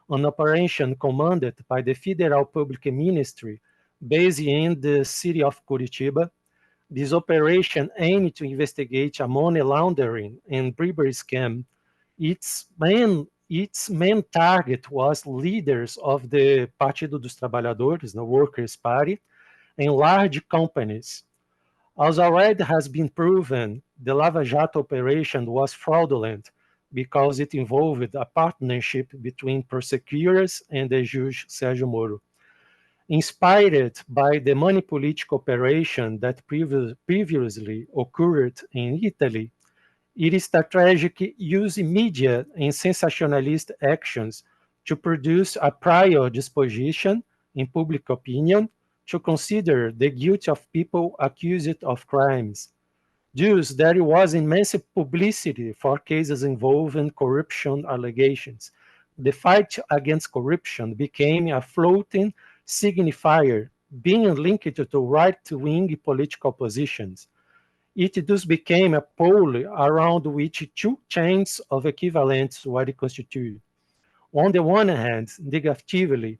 an operation commanded by the Federal Public Ministry based in the city of Curitiba. This operation aimed to investigate a money laundering and bribery scam. Its main target was leaders of the Partido dos Trabalhadores, the Workers' Party, and large companies. As already has been proven, the Lava Jato operation was fraudulent because it involved a partnership between prosecutors and the judge Sérgio Moro. Inspired by the money political operation that previously occurred in Italy, it strategically used media and sensationalist actions to produce a prior disposition in public opinion to consider the guilt of people accused of crimes. Thus, there was immense publicity for cases involving corruption allegations. The fight against corruption became a floating signifier, being linked to right-wing political positions. It thus became a pole around which two chains of equivalence were constituted. On the one hand, negatively,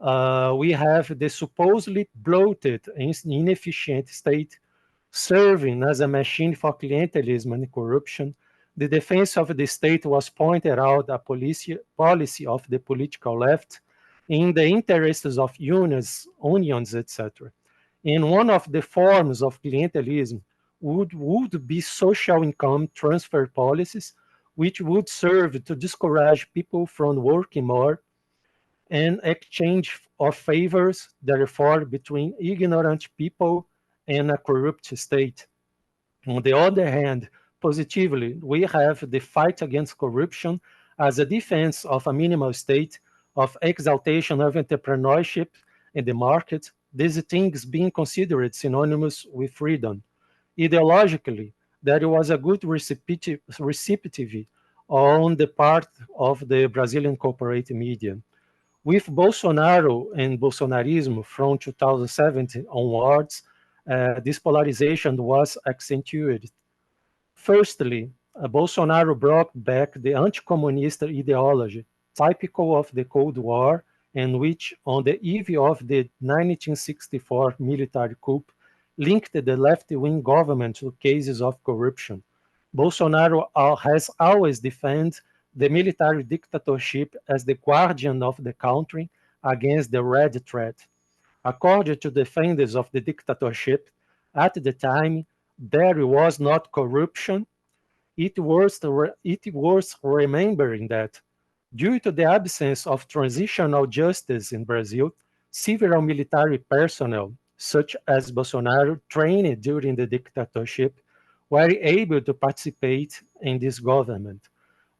we have the supposedly bloated and inefficient state serving as a machine for clientelism and corruption. The defense of the state was pointed out a policy of the political left in the interests of unions, etc. And one of the forms of clientelism would be social income transfer policies, which would serve to discourage people from working more and exchange of favors, therefore, between ignorant people and a corrupt state. On the other hand, positively, we have the fight against corruption as a defense of a minimal state of exaltation of entrepreneurship in the market, these things being considered synonymous with freedom. Ideologically, there was a good receptivity on the part of the Brazilian corporate media. With Bolsonaro and Bolsonarism from 2017 onwards, this polarization was accentuated. Firstly, Bolsonaro brought back the anti-communist ideology, typical of the Cold War, and which, on the eve of the 1964 military coup, linked the left-wing government to cases of corruption. Bolsonaro has always defended the military dictatorship as the guardian of the country against the red threat. According to defenders of the dictatorship, at the time, there was not corruption. It was remembering that due to the absence of transitional justice in Brazil, several military personnel, such as Bolsonaro, trained during the dictatorship, were able to participate in this government.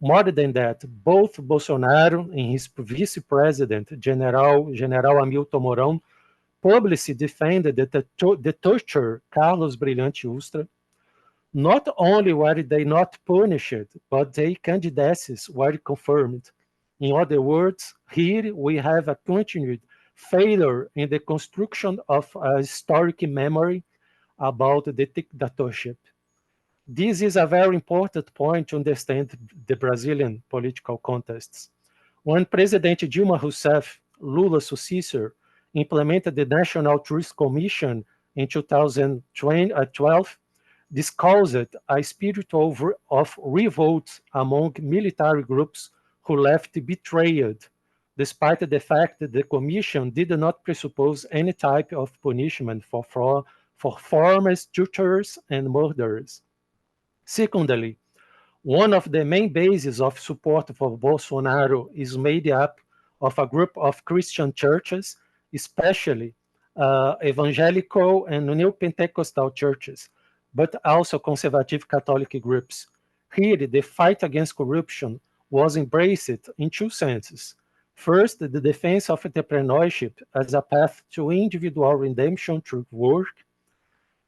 More than that, both Bolsonaro and his vice president, General Hamilton Mourão, publicly defended the torture Carlos Brilhante Ustra. Not only were they not punished, but their candidacies were confirmed. In other words, here we have a continued failure in the construction of a historic memory about the dictatorship. This is a very important point to understand the Brazilian political context. When President Dilma Rousseff, Lula's successor, implemented the National Truth Commission in 2012, this caused a spirit of revolt among military groups who left betrayed, despite the fact that the commission did not presuppose any type of punishment for former torturers and murderers. Secondly, one of the main bases of support for Bolsonaro is made up of a group of Christian churches, especially evangelical and neo-Pentecostal churches, but also conservative Catholic groups. Here, the fight against corruption was embraced in two senses. First, the defense of entrepreneurship as a path to individual redemption through work.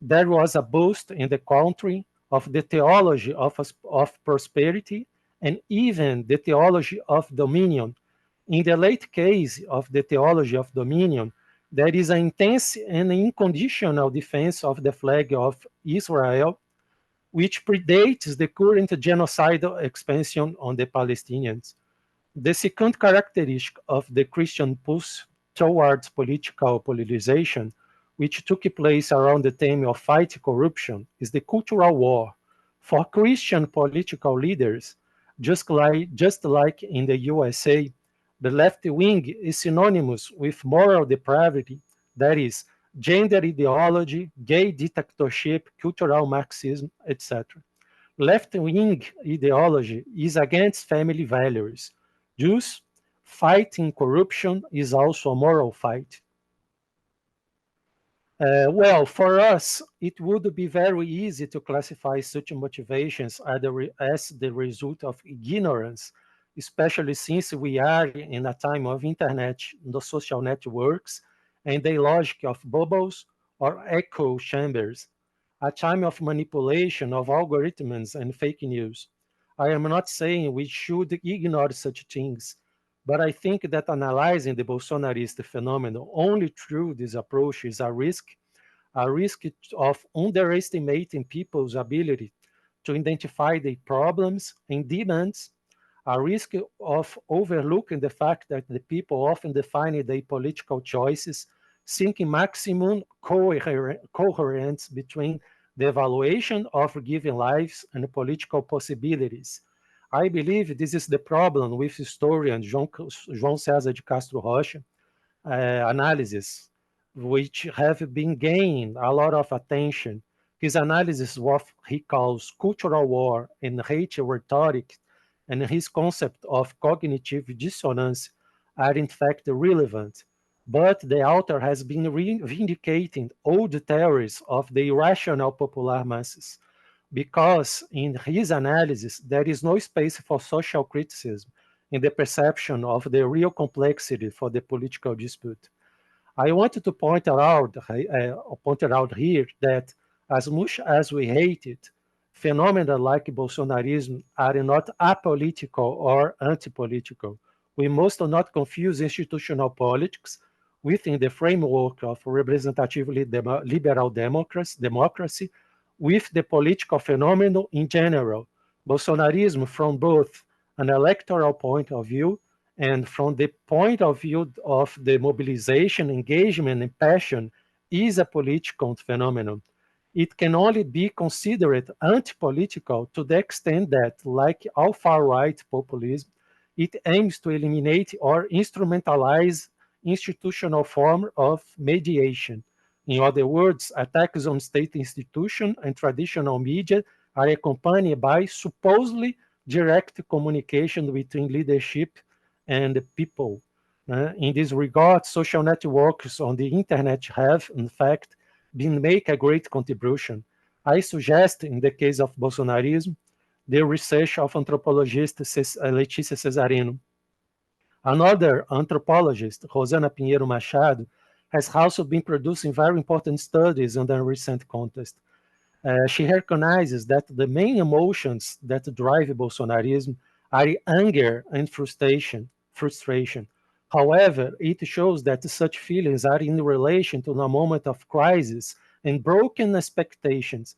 There was a boost in the country of the theology of prosperity and even the theology of dominion. In the late case of the theology of dominion, there is an intense and unconditional defense of the flag of Israel, which predates the current genocidal expansion on the Palestinians. The second characteristic of the Christian push towards political polarization, which took place around the theme of fighting corruption, is the cultural war. For Christian political leaders, just like in the USA, the left wing is synonymous with moral depravity, that is, gender ideology, gay dictatorship, cultural Marxism, etc. Left-wing ideology is against family values. Thus, fighting corruption is also a moral fight. Well, for us, it would be very easy to classify such motivations as the result of ignorance, especially since we are in a time of internet, the social networks, and the logic of bubbles or echo chambers, a time of manipulation of algorithms and fake news. I am not saying we should ignore such things, but I think that analyzing the Bolsonarist phenomenon only through this approach is a risk of underestimating people's ability to identify the problems and demands, a risk of overlooking the fact that the people often define their political choices seeking maximum coherence between the evaluation of given lives and political possibilities. I believe this is the problem with historian João César de Castro Rocha analysis, which have been gaining a lot of attention. His analysis of what he calls cultural war and hate rhetoric and his concept of cognitive dissonance are in fact relevant, but the author has been vindicating old theories of the irrational popular masses, because in his analysis, there is no space for social criticism in the perception of the real complexity for the political dispute. I wanted to point out here that as much as we hate it, phenomena like Bolsonarism are not apolitical or anti-political. We must not confuse institutional politics within the framework of representatively liberal democracy with the political phenomenon in general. Bolsonarism, from both an electoral point of view and from the point of view of the mobilization, engagement, and passion, is a political phenomenon. It can only be considered anti-political to the extent that, like all far-right populism, it aims to eliminate or instrumentalize institutional form of mediation. In other words, attacks on state institutions and traditional media are accompanied by supposedly direct communication between leadership and the people. In this regard, social networks on the internet have, in fact, been make a great contribution. I suggest, in the case of Bolsonarism, the research of anthropologist Letícia Cesarino. Another anthropologist, Rosana Pinheiro Machado, has also been producing very important studies in the recent context. She recognizes that the main emotions that drive Bolsonarism are anger and frustration. However, it shows that such feelings are in relation to a moment of crisis and broken expectations.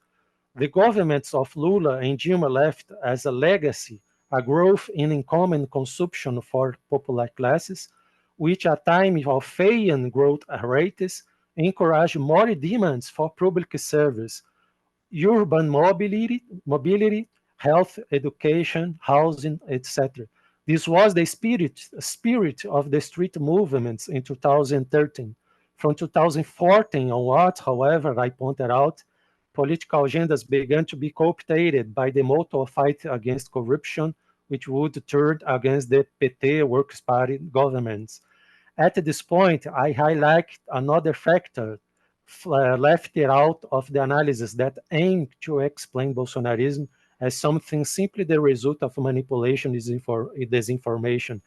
The governments of Lula and Dilma left as a legacy a growth in income and consumption for popular classes, which at time of failing growth rates encourage more demands for public service, urban mobility, health, education, housing, etc. This was the spirit of the street movements in 2013. From 2014 onward, however, I pointed out, political agendas began to be co-opted by the motto of fight against corruption, which would turn against the PT Workers' Party governments. At this point, I highlight another factor left out of the analysis that aim to explain Bolsonarism as something simply the result of manipulation and disinformation.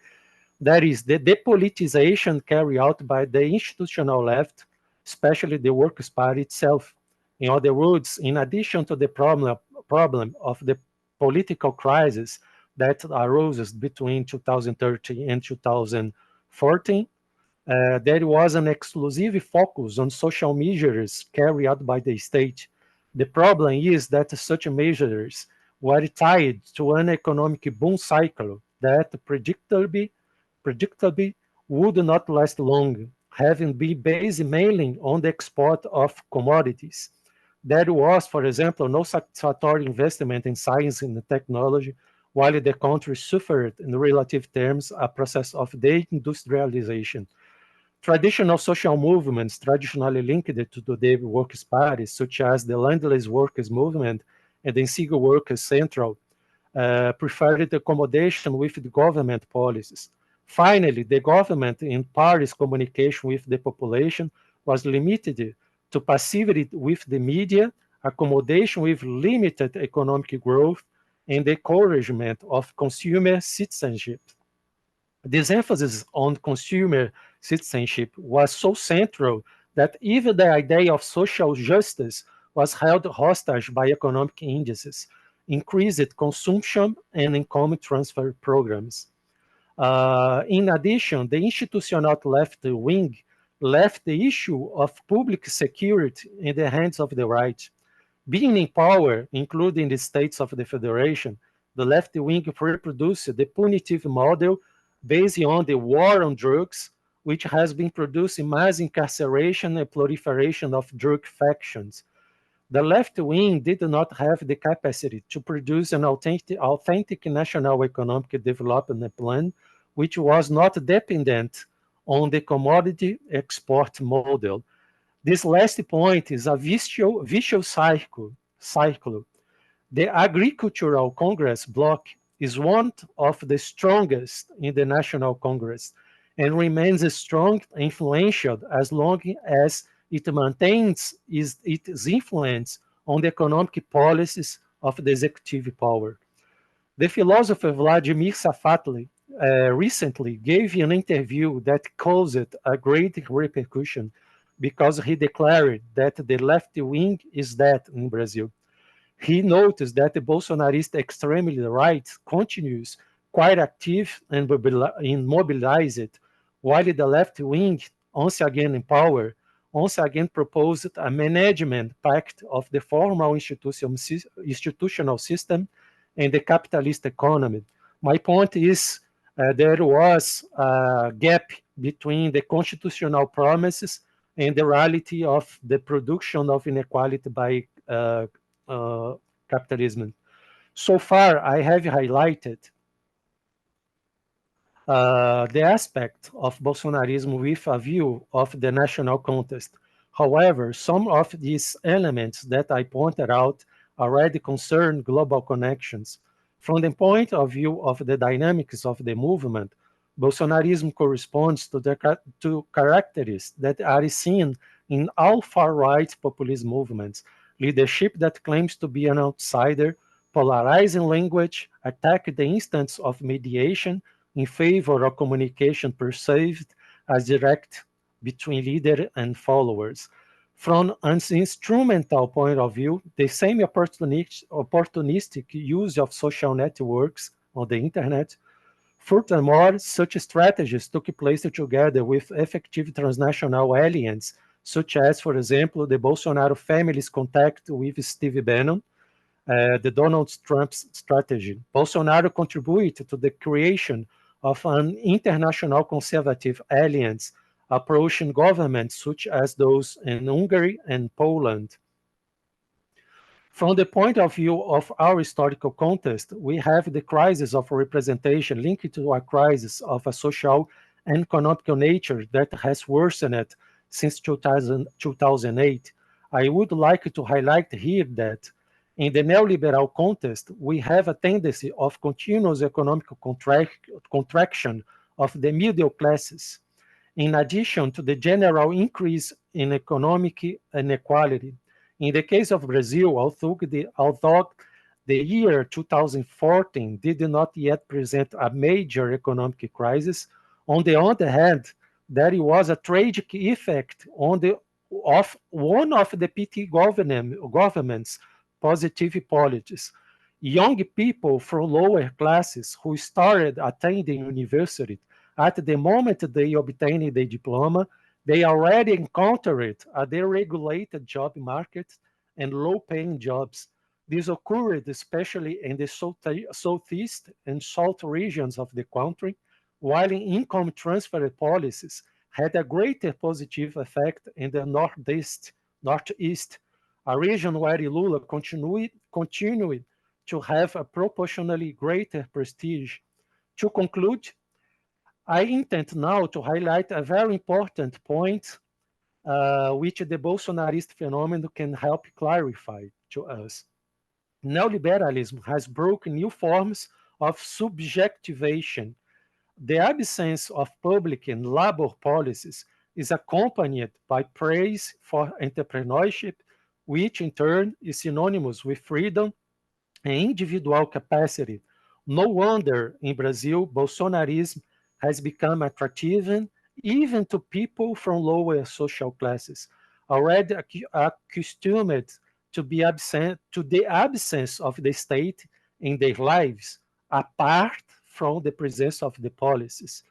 That is, the depolitization carried out by the institutional left, especially the Workers' Party itself. In other words, in addition to the problem of the political crisis that arose between 2013 and 2014, there was an exclusive focus on social measures carried out by the state. The problem is that such measures were tied to an economic boom cycle that predictably would not last long, having been based mainly on the export of commodities. There was, for example, no satisfactory investment in science and technology, while the country suffered, in relative terms, a process of deindustrialization. Traditional social movements traditionally linked to the Workers' Party, such as the Landless Workers Movement and the Insigo Workers Central, preferred accommodation with the government policies. Finally, the government, in Party's communication with the population, was limited to passivity with the media, accommodation with limited economic growth, and the encouragement of consumer citizenship. This emphasis on consumer citizenship was so central that even the idea of social justice was held hostage by economic indices, increased consumption, and income transfer programs. In addition, the institutional left wing left the issue of public security in the hands of the right. Being in power, including the states of the federation, the left wing reproduced the punitive model based on the war on drugs, which has been producing mass incarceration and proliferation of drug factions. The left wing did not have the capacity to produce an authentic national economic development plan, which was not dependent on the commodity export model. This last point is a vicious cycle. The Agricultural Congress bloc is one of the strongest in the National Congress and remains strong and influential as long as it maintains its influence on the economic policies of the executive power. The philosopher Vladimir Safatli recently gave an interview that caused a great repercussion because he declared that the left wing is dead in Brazil. He noticed that the Bolsonarist extremely right continues quite active and mobilized, while the left wing, once again in power, once again proposed a management pact of the formal institutional system and the capitalist economy. My point is there was a gap between the constitutional promises and the reality of the production of inequality by capitalism. So far, I have highlighted the aspect of Bolsonarism with a view of the national context. However, some of these elements that I pointed out already concern global connections. From the point of view of the dynamics of the movement, Bolsonarism corresponds to characteristics that are seen in all far-right populist movements: leadership that claims to be an outsider, polarizing language, attack the instance of mediation in favor of communication perceived as direct between leader and followers. From an instrumental point of view, the same opportunistic use of social networks on the internet. Furthermore, such strategies took place together with effective transnational alliances, such as, for example, the Bolsonaro family's contact with Steve Bannon, the Donald Trump's strategy. Bolsonaro contributed to the creation of an international conservative alliance approaching governments such as those in Hungary and Poland. From the point of view of our historical context, we have the crisis of representation linked to a crisis of a social and economic nature that has worsened since 2008. I would like to highlight here that in the neoliberal context, we have a tendency of continuous economic contraction of the middle classes, in addition to the general increase in economic inequality. In the case of Brazil, although the year 2014 did not yet present a major economic crisis, on the other hand, there was a tragic effect of one of the PT government's positive policies. Young people from lower classes who started attending university, at the moment they obtained the diploma, they already encountered a deregulated job market and low-paying jobs. This occurred especially in the southeast and south regions of the country, while income transfer policies had a greater positive effect in the northeast, a region where Lula continued to have a proportionally greater prestige. To conclude, I intend now to highlight a very important point which the Bolsonarist phenomenon can help clarify to us. Neoliberalism has broken new forms of subjectivation. The absence of public and labor policies is accompanied by praise for entrepreneurship, which in turn is synonymous with freedom and individual capacity. No wonder in Brazil, Bolsonarism has become attractive even to people from lower social classes, already accustomed to the absence of the state in their lives, apart from the presence of the policies.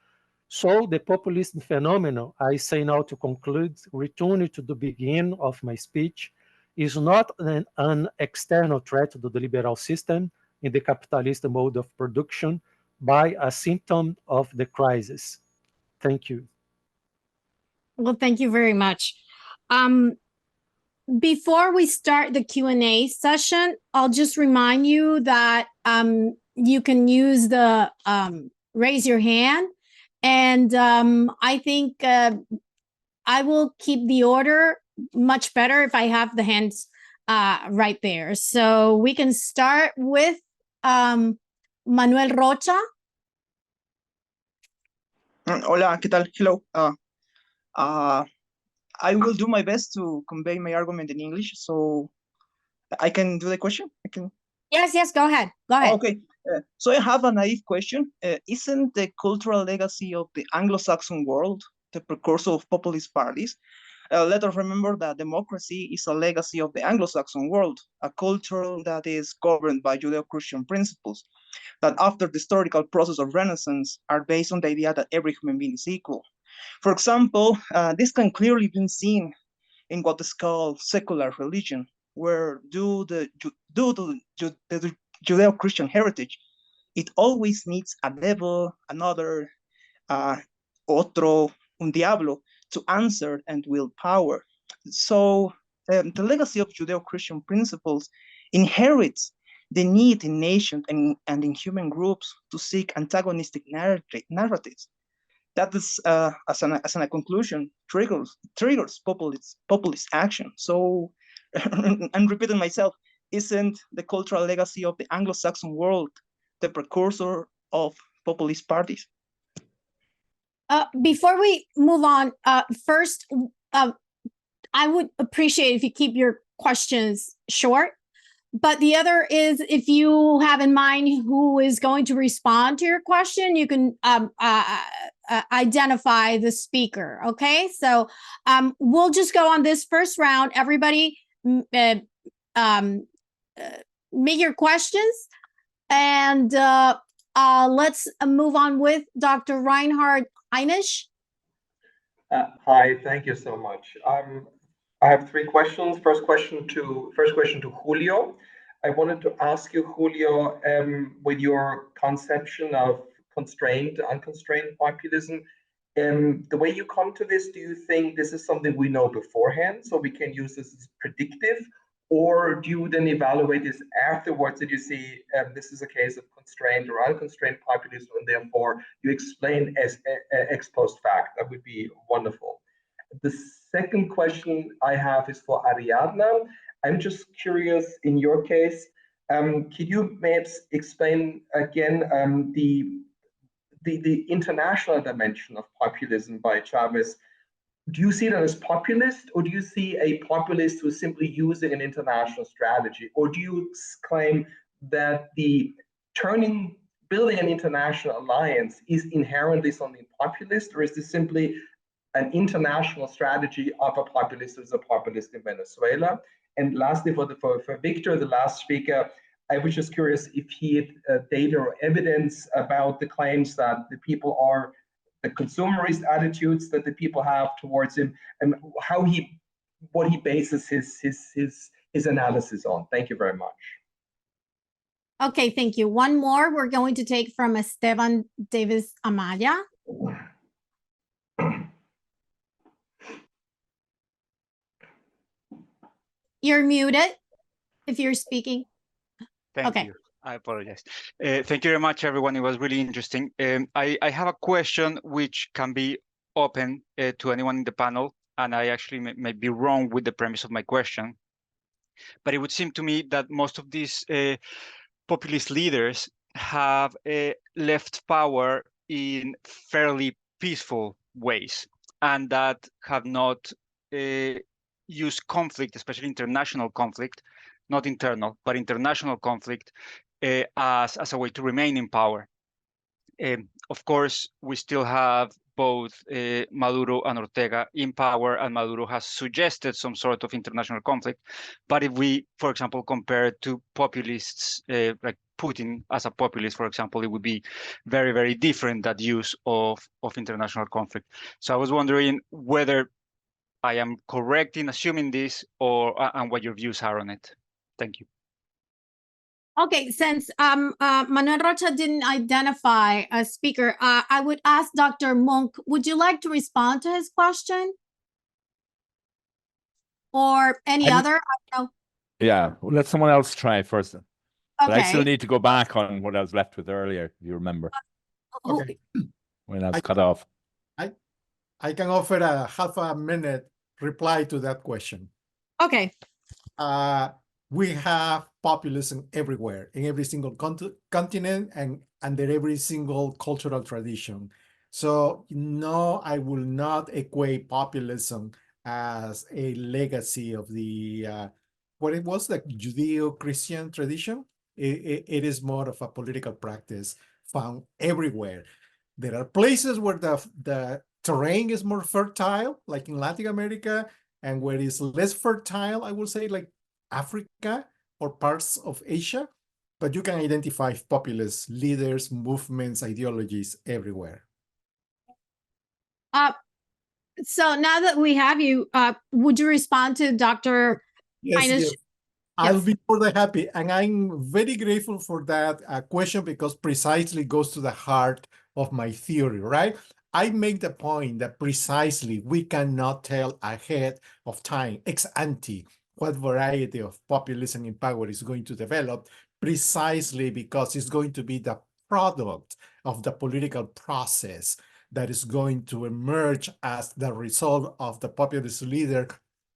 So the populist phenomenon, I say now to conclude, returning to the beginning of my speech, is not an external threat to the liberal system in the capitalist mode of production, by a symptom of the crisis. Thank you. Well, thank you very much. Before we start the Q&A session, I'll just remind you that you can use the raise your hand. And I think I will keep the order much better if I have the hands right there. So we can start with Manuel Rocha. Hola, ¿qué tal? Hello. I will do my best to convey my argument in English, so I can do the question? Yes, go ahead. Go ahead. Okay. So I have a naive question. Isn't the cultural legacy of the Anglo-Saxon world the precursor of populist parties? Let us remember that democracy is a legacy of the Anglo-Saxon world, a culture that is governed by Judeo-Christian principles, that after the historical process of Renaissance are based on the idea that every human being is equal. For example, this can clearly be seen in what is called secular religion, where due to the Judeo-Christian heritage, it always needs a devil, another, otro, un diablo, to answer and wield power. So the legacy of Judeo-Christian principles inherits the need in nations and in human groups to seek antagonistic narratives. That is, as a conclusion, triggers populist action. So I'm repeating myself, isn't the cultural legacy of the Anglo-Saxon world the precursor of populist parties? Before we move on, first, I would appreciate if you keep your questions short. but the other is, if you have in mind who is going to respond to your question, you can identify the speaker. Okay, so we'll just go on this first round. Everybody, make your questions, and let's move on with Dr. Reinhard Heinisch. Hi, thank you so much. I have three questions. First question to Julio. I wanted to ask you, Julio, with your conception of constrained, unconstrained populism, the way you come to this, do you think this is something we know beforehand, so we can use this as predictive, or do you then evaluate this afterwards that you see this is a case of constrained or unconstrained populism, and therefore you explain as ex post fact? That would be wonderful. The second question I have is for Adriana. I'm just curious, in your case, could you maybe explain again the international dimension of populism by Chavez? Do you see that as populist, or do you see a populist who's simply using an international strategy? Or do you claim that the building an international alliance is inherently something populist, or is this simply an international strategy of a populist who's a populist in Venezuela? And lastly, for Victor, the last speaker, I was just curious if he had data or evidence about the claims that the people are the consumerist attitudes that the people have towards him, and what he bases his analysis on. Thank you very much. Okay, thank you. One more we're going to take from Esteban Davis Amaya. You're muted if you're speaking. Thank you. I apologize. Thank you very much, everyone. It was really interesting. I have a question which can be open to anyone in the panel, and I actually may be wrong with the premise of my question. But it would seem to me that most of these populist leaders have left power in fairly peaceful ways, and that have not used conflict, especially international conflict, not internal, but international conflict, as a way to remain in power. Of course, we still have both Maduro and Ortega in power, and Maduro has suggested some sort of international conflict. But if we, for example, compare it to populists, like Putin as a populist, for example, it would be very, very different, that use of international conflict. So I was wondering whether I am correct in assuming this, or and what your views are on it. Thank you. Okay, since Manuel Rocha didn't identify a speaker, I would ask Dr. Munck, would you like to respond to his question? Or any other? I don't know. Yeah, let someone else try first. Okay. But I still need to go back on what I was left with earlier, if you remember. Okay. When I was cut off. I can offer a half a minute reply to that question. Okay. We have populism everywhere, in every single continent and under every single cultural tradition. So no, I will not equate populism as a legacy of the what it was, the Judeo-Christian tradition. It is more of a political practice found everywhere. There are places where the terrain is more fertile, like in Latin America, and where it's less fertile, I would say, like Africa or parts of Asia, but you can identify populist leaders, movements, ideologies everywhere. So now that we have you, would you respond to Dr. Yes, Heinisch? yes. I'll be more than happy, and I'm very grateful for that question, because precisely goes to the heart of my theory, right? I make the point that precisely we cannot tell ahead of time, ex ante, what variety of populism in power is going to develop, precisely because it's going to be the product of the political process that is going to emerge as the result of the populist leader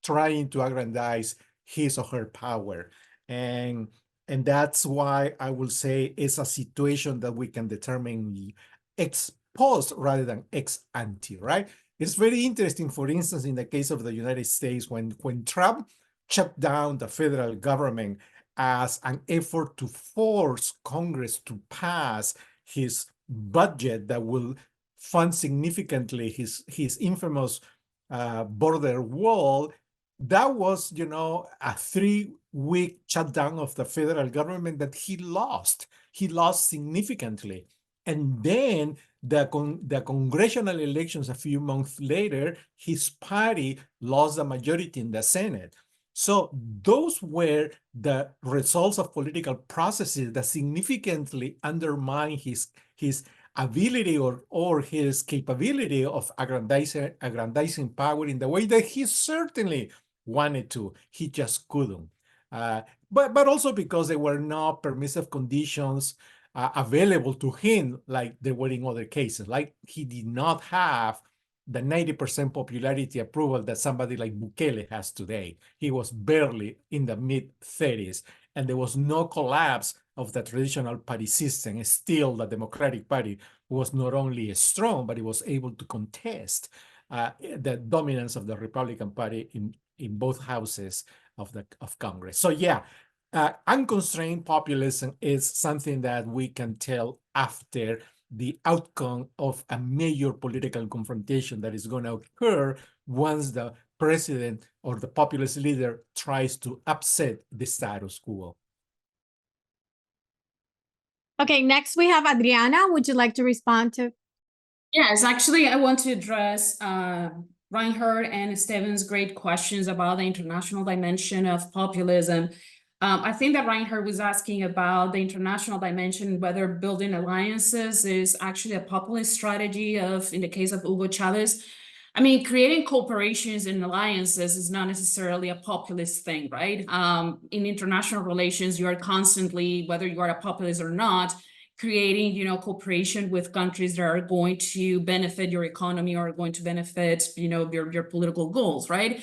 trying to aggrandize his or her power. And that's why I will say it's a situation that we can determine ex post rather than ex ante, right? It's very interesting, for instance, in the case of the United States, when Trump shut down the federal government as an effort to force Congress to pass his budget that will fund significantly his infamous border wall. That was, you know, a 3-week shutdown of the federal government that he lost. He lost significantly. And then the congressional elections a few months later, his party lost the majority in the Senate. So those were the results of political processes that significantly undermine his ability or his capability of aggrandizing power in the way that he certainly wanted to. He just couldn't. But also because there were no permissive conditions available to him like there were in other cases. Like he did not have the 90% popularity approval that somebody like Bukele has today. He was barely in the mid-30s, and there was no collapse of the traditional party system. Still, the Democratic Party was not only strong, but it was able to contest the dominance of the Republican Party in both houses of Congress. So yeah, unconstrained populism is something that we can tell after the outcome of a major political confrontation that is going to occur once the president or the populist leader tries to upset the status quo. Okay, next we have Adriana. Would you like to respond to? Yes, actually, I want to address Reinhard and Esteban's great questions about the international dimension of populism. I think that Reinhard was asking about the international dimension, whether building alliances is actually a populist strategy in the case of Hugo Chavez. I mean, creating corporations and alliances is not necessarily a populist thing, right? In international relations, you are constantly, whether you are a populist or not, creating, you know, cooperation with countries that are going to benefit your economy or are going to benefit, you know, your political goals, right?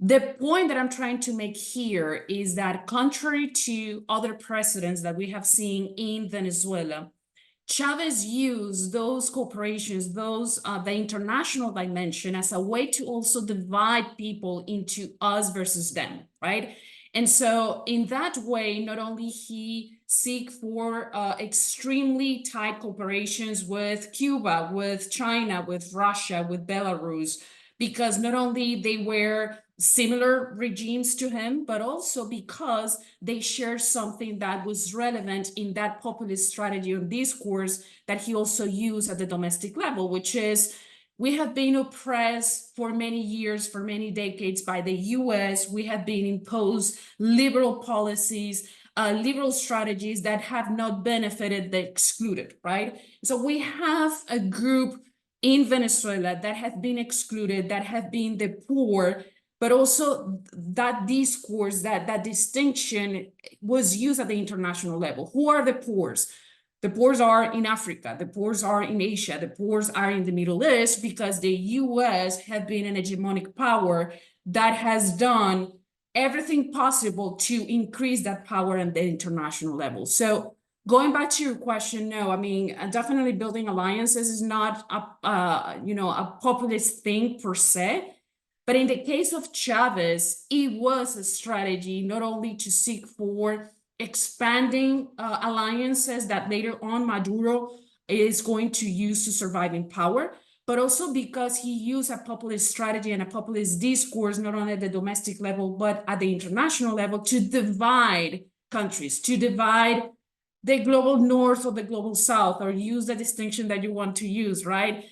The point that I'm trying to make here is that contrary to other precedents that we have seen in Venezuela, Chavez used those corporations, the international dimension as a way to also divide people into us versus them, right? And so in that way, not only he seek for extremely tight cooperations with Cuba, with China, with Russia, with Belarus, because not only they were similar regimes to him, but also because they shared something that was relevant in that populist strategy or discourse that he also used at the domestic level, which is we have been oppressed for many years, for many decades by the US. We have been imposed liberal policies, liberal strategies that have not benefited the excluded, right? So we have a group in Venezuela that have been excluded, that have been the poor, but also that discourse, that distinction was used at the international level. Who are the poors? The poors are in Africa, the poors are in Asia, the poors are in the Middle East, because the US have been an hegemonic power that has done everything possible to increase that power at the international level. So going back to your question, no, I mean, definitely building alliances is not a populist thing per se. But in the case of Chavez, it was a strategy not only to seek for expanding alliances that later on Maduro is going to use to survive in power, but also because he used a populist strategy and a populist discourse, not only at the domestic level, but at the international level, to divide countries, to divide the global north or the global south, or use the distinction that you want to use, right?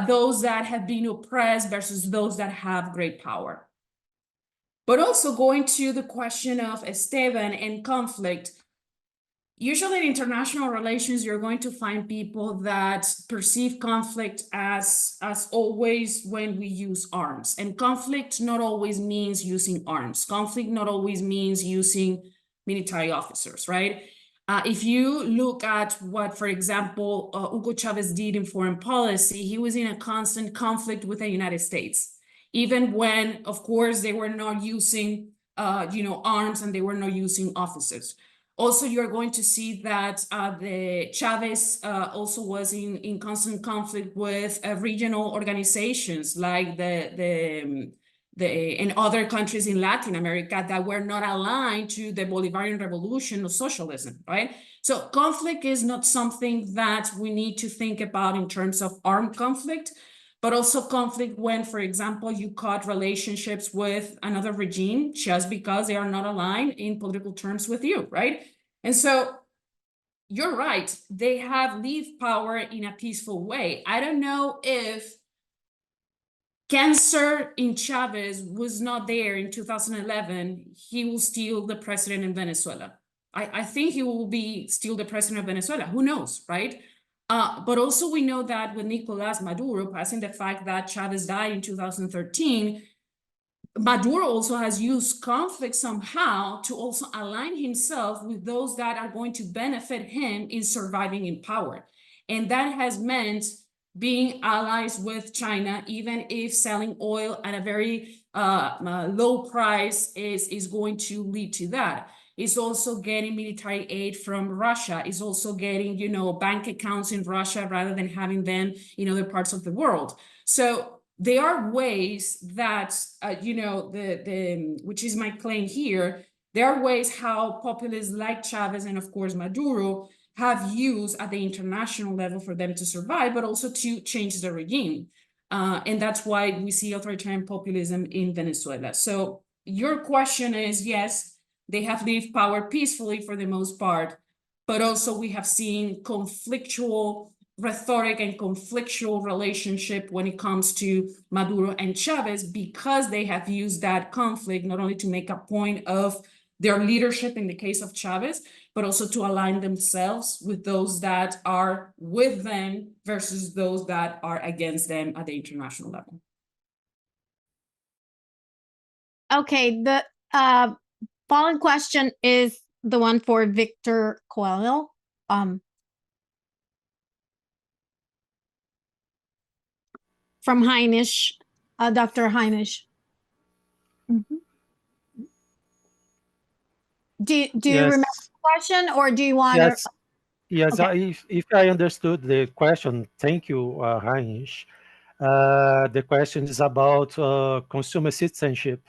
Those that have been oppressed versus those that have great power. But also going to the question of Esteban and conflict, usually in international relations, you're going to find people that perceive conflict as always when we use arms. And conflict not always means using arms. Conflict not always means using military officers, right? If you look at what, for example, Hugo Chavez did in foreign policy, he was in a constant conflict with the United States, even when, of course, they were not using, arms and they were not using officers. Also, you're going to see that the Chavez also was in constant conflict with regional organizations like the and other countries in Latin America that were not aligned to the Bolivarian revolution of socialism, right? So conflict is not something that we need to think about in terms of armed conflict, but also conflict when, for example, you cut relationships with another regime just because they are not aligned in political terms with you, right? And so you're right, they have leave power in a peaceful way. I don't know if cancer in Chavez was not there in 2011, he will still the president in Venezuela. I think he will be still the president of Venezuela. Who knows, right? But also we know that with Nicolás Maduro, passing the fact that Chavez died in 2013, Maduro also has used conflict somehow to also align himself with those that are going to benefit him in surviving in power. And that has meant being allies with China, even if selling oil at a very low price is going to lead to that. It's also getting military aid from Russia. It's also getting, bank accounts in Russia rather than having them in other parts of the world. So there are ways that, which is my claim here, there are ways how populists like Chavez and of course Maduro have used at the international level for them to survive, but also to change the regime. And that's why we see authoritarian populism in Venezuela. So your question is, yes, they have lived power peacefully for the most part, but also we have seen conflictual rhetoric and conflictual relationship when it comes to Maduro and Chavez, because they have used that conflict not only to make a point of their leadership in the case of Chavez, but also to align themselves with those that are with them versus those that are against them at the international level. Okay, the following question is the one for Victor Coelho. From Heinisch, Dr. Heinisch. Do you remember the question, or do you want to? Yes, okay. If I understood the question, thank you, Heinisch. The question is about consumer citizenship.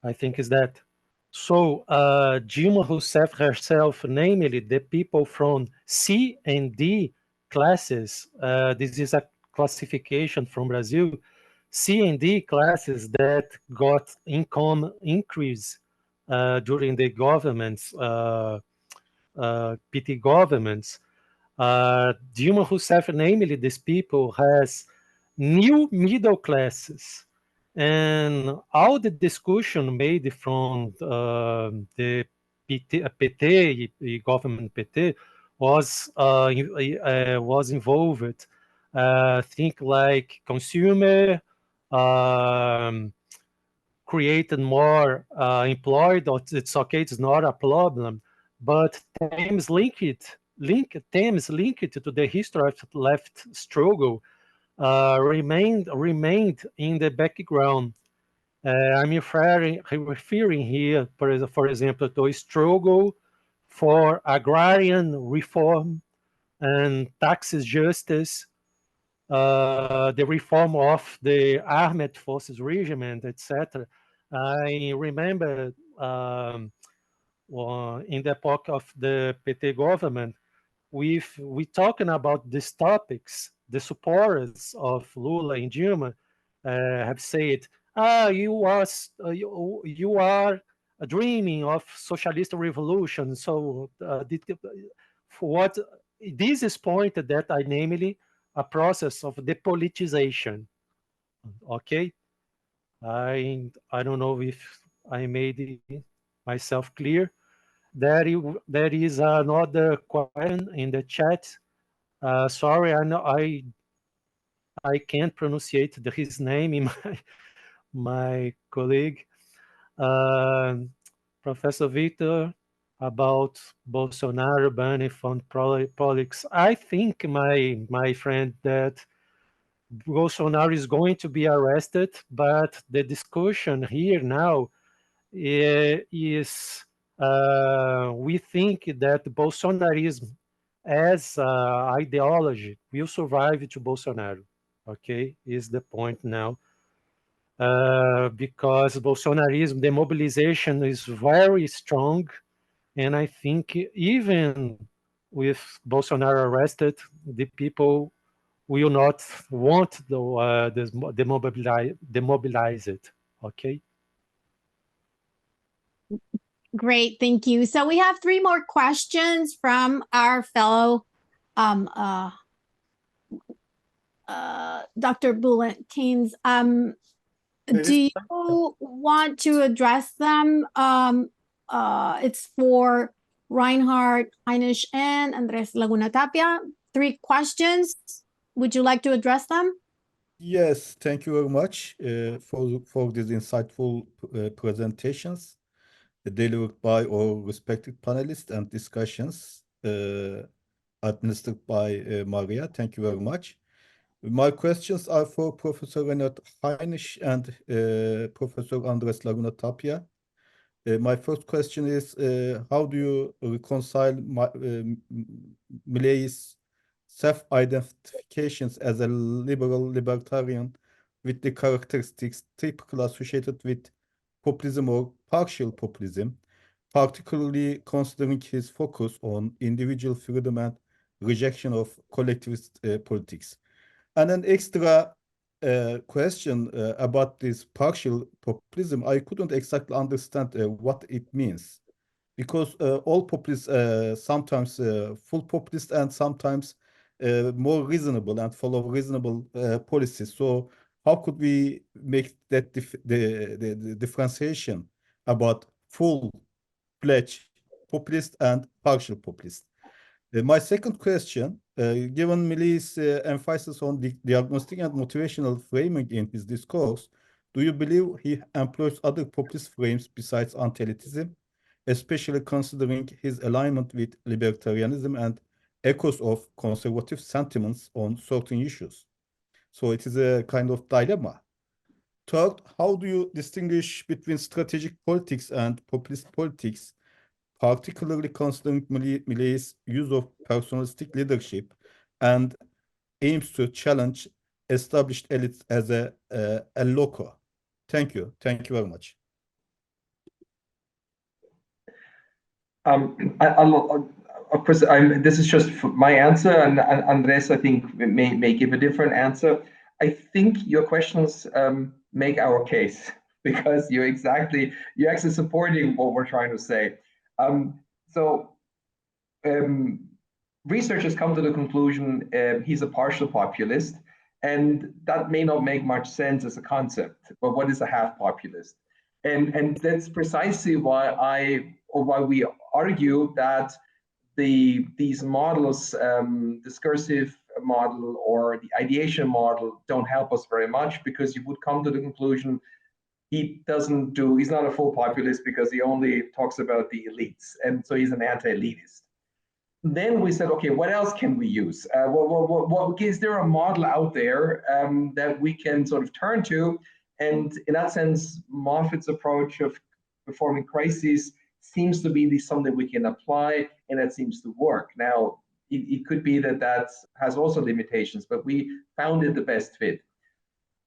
I think is that. So Dilma Rousseff herself, namely the people from C and D classes, this is a classification from Brazil, C and D classes that got income increase during the governments, PT governments. Dilma Rousseff, namely these people, has new middle classes. And all the discussion made from the PT government PT was involved. Think like consumer, created more employed. It's okay, it's not a problem. But themes linked to the history of left struggle remained in the background. I'm referring here, for example, to a struggle for agrarian reform and taxes justice, the reform of the armed forces regiment, etc. I remember in the epoch of the PT government, we talking about these topics. The supporters of Lula and Dilma have said, you are dreaming of socialist revolution. So this is pointed that namely a process of depoliticization. Okay, I don't know if I made myself clear. There is another question in the chat. Sorry, I can't pronunciate his name in my colleague. Professor Victor, about Bolsonaro banning from politics. I think, my friend, that Bolsonaro is going to be arrested, but the discussion here now is we think that Bolsonarism as ideology will survive to Bolsonaro. Okay, is the point now. because Bolsonarism, the mobilization is very strong. And I think even with Bolsonaro arrested, the people will not want demobilize it. Okay. Great, thank you. So we have 3 more questions from our fellow Dr. Bulent Keynes. Do you want to address them? It's for Reinhard, Heinisch, and Andrés Laguna Tapia. 3 questions. Would you like to address them? Yes, thank you very much for these insightful presentations delivered by our respected panelists and discussions administered by Maria. Thank you very much. My questions are for Professor Reinhard Heinisch and Professor Andrés Laguna Tapia. My first question is, how do you reconcile Milei's self-identifications as a liberal libertarian with the characteristics typically associated with populism or partial populism, particularly considering his focus on individual freedom and rejection of collectivist politics? And an extra question about this partial populism, I couldn't exactly understand what it means, because all populists sometimes full populist and sometimes more reasonable and follow reasonable policies. So how could we make that the differentiation about full-fledged populist and partial populist? My second question, given Milei's emphasis on the diagnostic and motivational framing in his discourse, do you believe he employs other populist frames besides anti-elitism, especially considering his alignment with libertarianism and echoes of conservative sentiments on certain issues? So it is a kind of dilemma. Third, how do you distinguish between strategic politics and populist politics, particularly considering Milei's use of personalistic leadership and aims to challenge established elites as a loco? Thank you. Thank you very much. Of course, this is just my answer, and Andrés, I think, may give a different answer. I think your questions make our case, because you're actually supporting what we're trying to say. Researchers come to the conclusion he's a partial populist, and that may not make much sense as a concept. But what is a half populist? And that's precisely why we argue that these models, discursive model or the ideation model, don't help us very much, because you would come to the conclusion he's not a full populist because he only talks about the elites, and so he's an anti-elitist. Then we said, okay, what else can we use? Is there a model out there that we can sort of turn to? And in that sense, Moffat's approach of performing crises seems to be something we can apply, and that seems to work. Now, it could be that has also limitations, but we found it the best fit.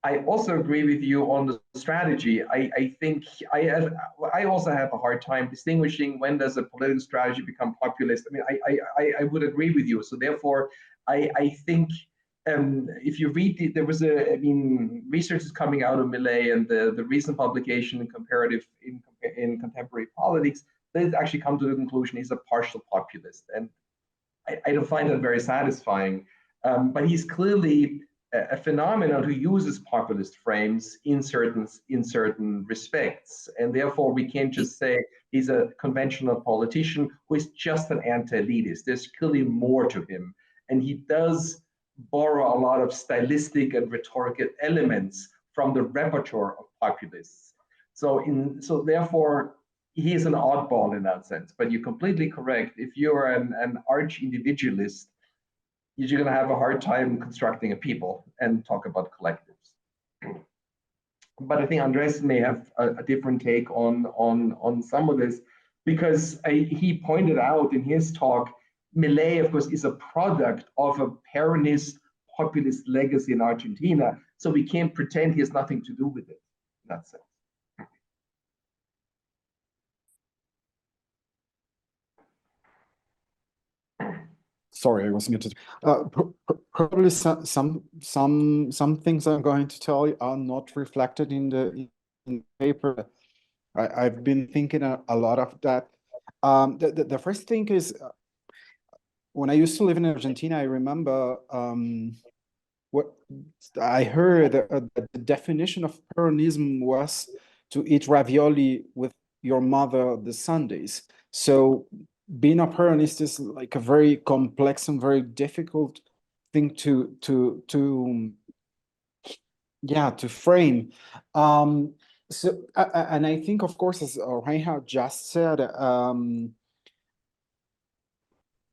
I also agree with you on the strategy. I think I also have a hard time distinguishing when does a political strategy become populist. I mean, I would agree with you. So therefore, I think if you read research is coming out of Milei and the recent publication in Comparative in Contemporary Politics, they actually come to the conclusion he's a partial populist, and I don't find that very satisfying. But he's clearly a phenomenon who uses populist frames in certain respects, and therefore we can't just say he's a conventional politician who is just an anti-elitist. There's clearly more to him, and he does borrow a lot of stylistic and rhetorical elements from the repertoire of populists. So therefore he is an oddball in that sense. But you're completely correct. If you're an arch-individualist, you're going to have a hard time constructing a people and talk about collectives. But I think Andrés may have a different take on some of this, because he pointed out in his talk, Milei, of course, is a product of a Peronist populist legacy in Argentina, so we can't pretend he has nothing to do with it. that sense. Sorry, I was muted. Probably some things I'm going to tell you are not reflected in the paper. I've been thinking a lot of that. The first thing is, when I used to live in Argentina, I remember what I heard, the definition of Peronism was to eat ravioli with your mother the Sundays. So being a Peronist is like a very complex and very difficult thing to frame. So and I think, of course, as Reinhard just said,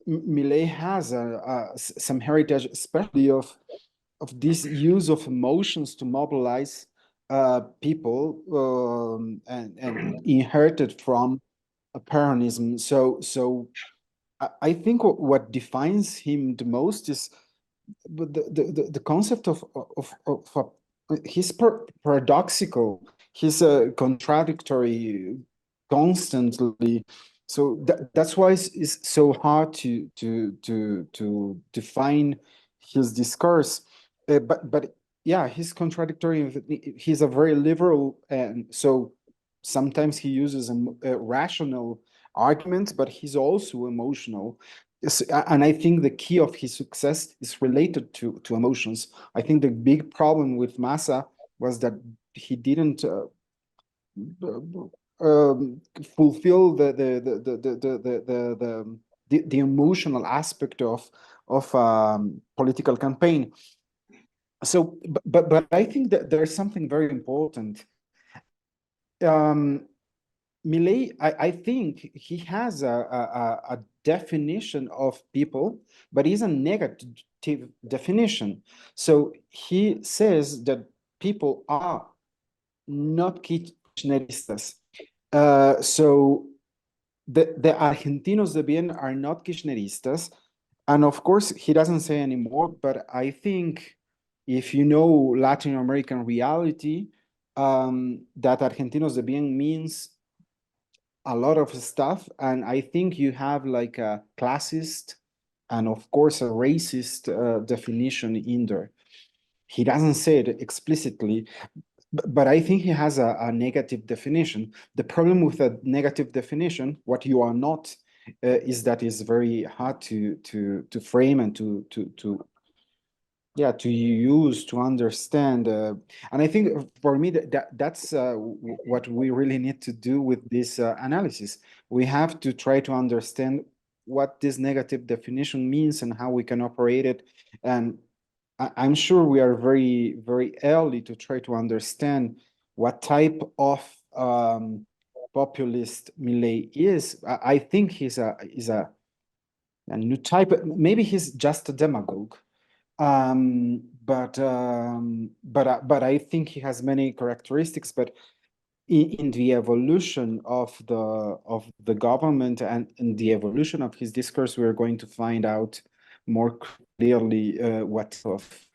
Milei has some heritage, especially of this use of emotions to mobilize people, and inherited from Peronism. So I think what defines him the most is the concept of he's paradoxical, he's contradictory constantly. So that's why it's so hard to define his discourse. But yeah, he's contradictory. He's a very liberal, and so sometimes he uses rational arguments, but he's also emotional. And I think the key of his success is related to emotions. I think the big problem with Massa was that he didn't fulfill the emotional aspect of political campaign. So, but I think that there's something very important. Milei, I think he has a definition of people, but it's a negative definition. So he says that people are not kirchneristas. So the Argentinos de Bien are not kirchneristas. And of course, he doesn't say anymore, but I think if you know Latin American reality, that Argentinos de Bien means a lot of stuff. And I think you have like a classist and of course a racist definition in there. He doesn't say it explicitly, but I think he has a negative definition. The problem with a negative definition, what you are not, is that it's very hard to frame and to use, to understand. And I think for me that's what we really need to do with this analysis. We have to try to understand what this negative definition means and how we can operate it. And I'm sure we are very, very early to try to understand what type of populist Milei is. I think he's a new type. Maybe he's just a demagogue. But I think he has many characteristics. But in the evolution of the government and in the evolution of his discourse, we're going to find out more clearly what of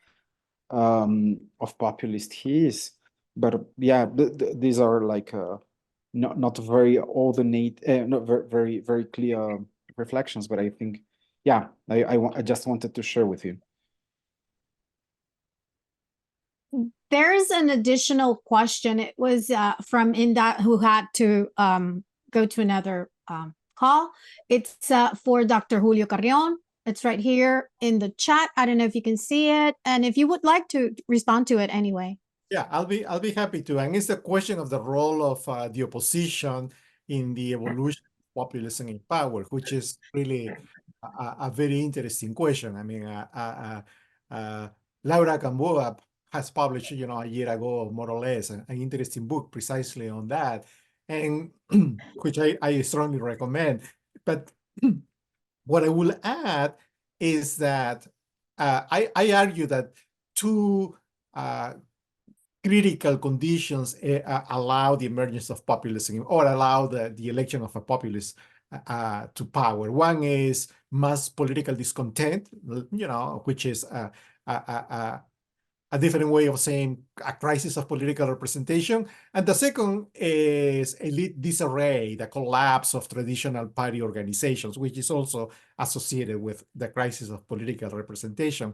populist he is. But yeah, these are like not very ordinate, not very clear reflections. But I think, yeah, I just wanted to share with you. There's an additional question. It was from Inda, who had to go to another call. It's for Dr. Julio Carrión. It's right here in the chat. I don't know if you can see it, and if you would like to respond to it anyway. Yeah, I'll be happy to. And it's the question of the role of the opposition in the evolution of populism in power, which is really a very interesting question. I mean, Laura Gamboa has published, a year ago, more or less, an interesting book precisely on that, and which I strongly recommend. But what I will add is that I argue that two critical conditions allow the emergence of populism, or allow the election of a populist to power. One is mass political discontent, which is a different way of saying a crisis of political representation. And the second is elite disarray, the collapse of traditional party organizations, which is also associated with the crisis of political representation.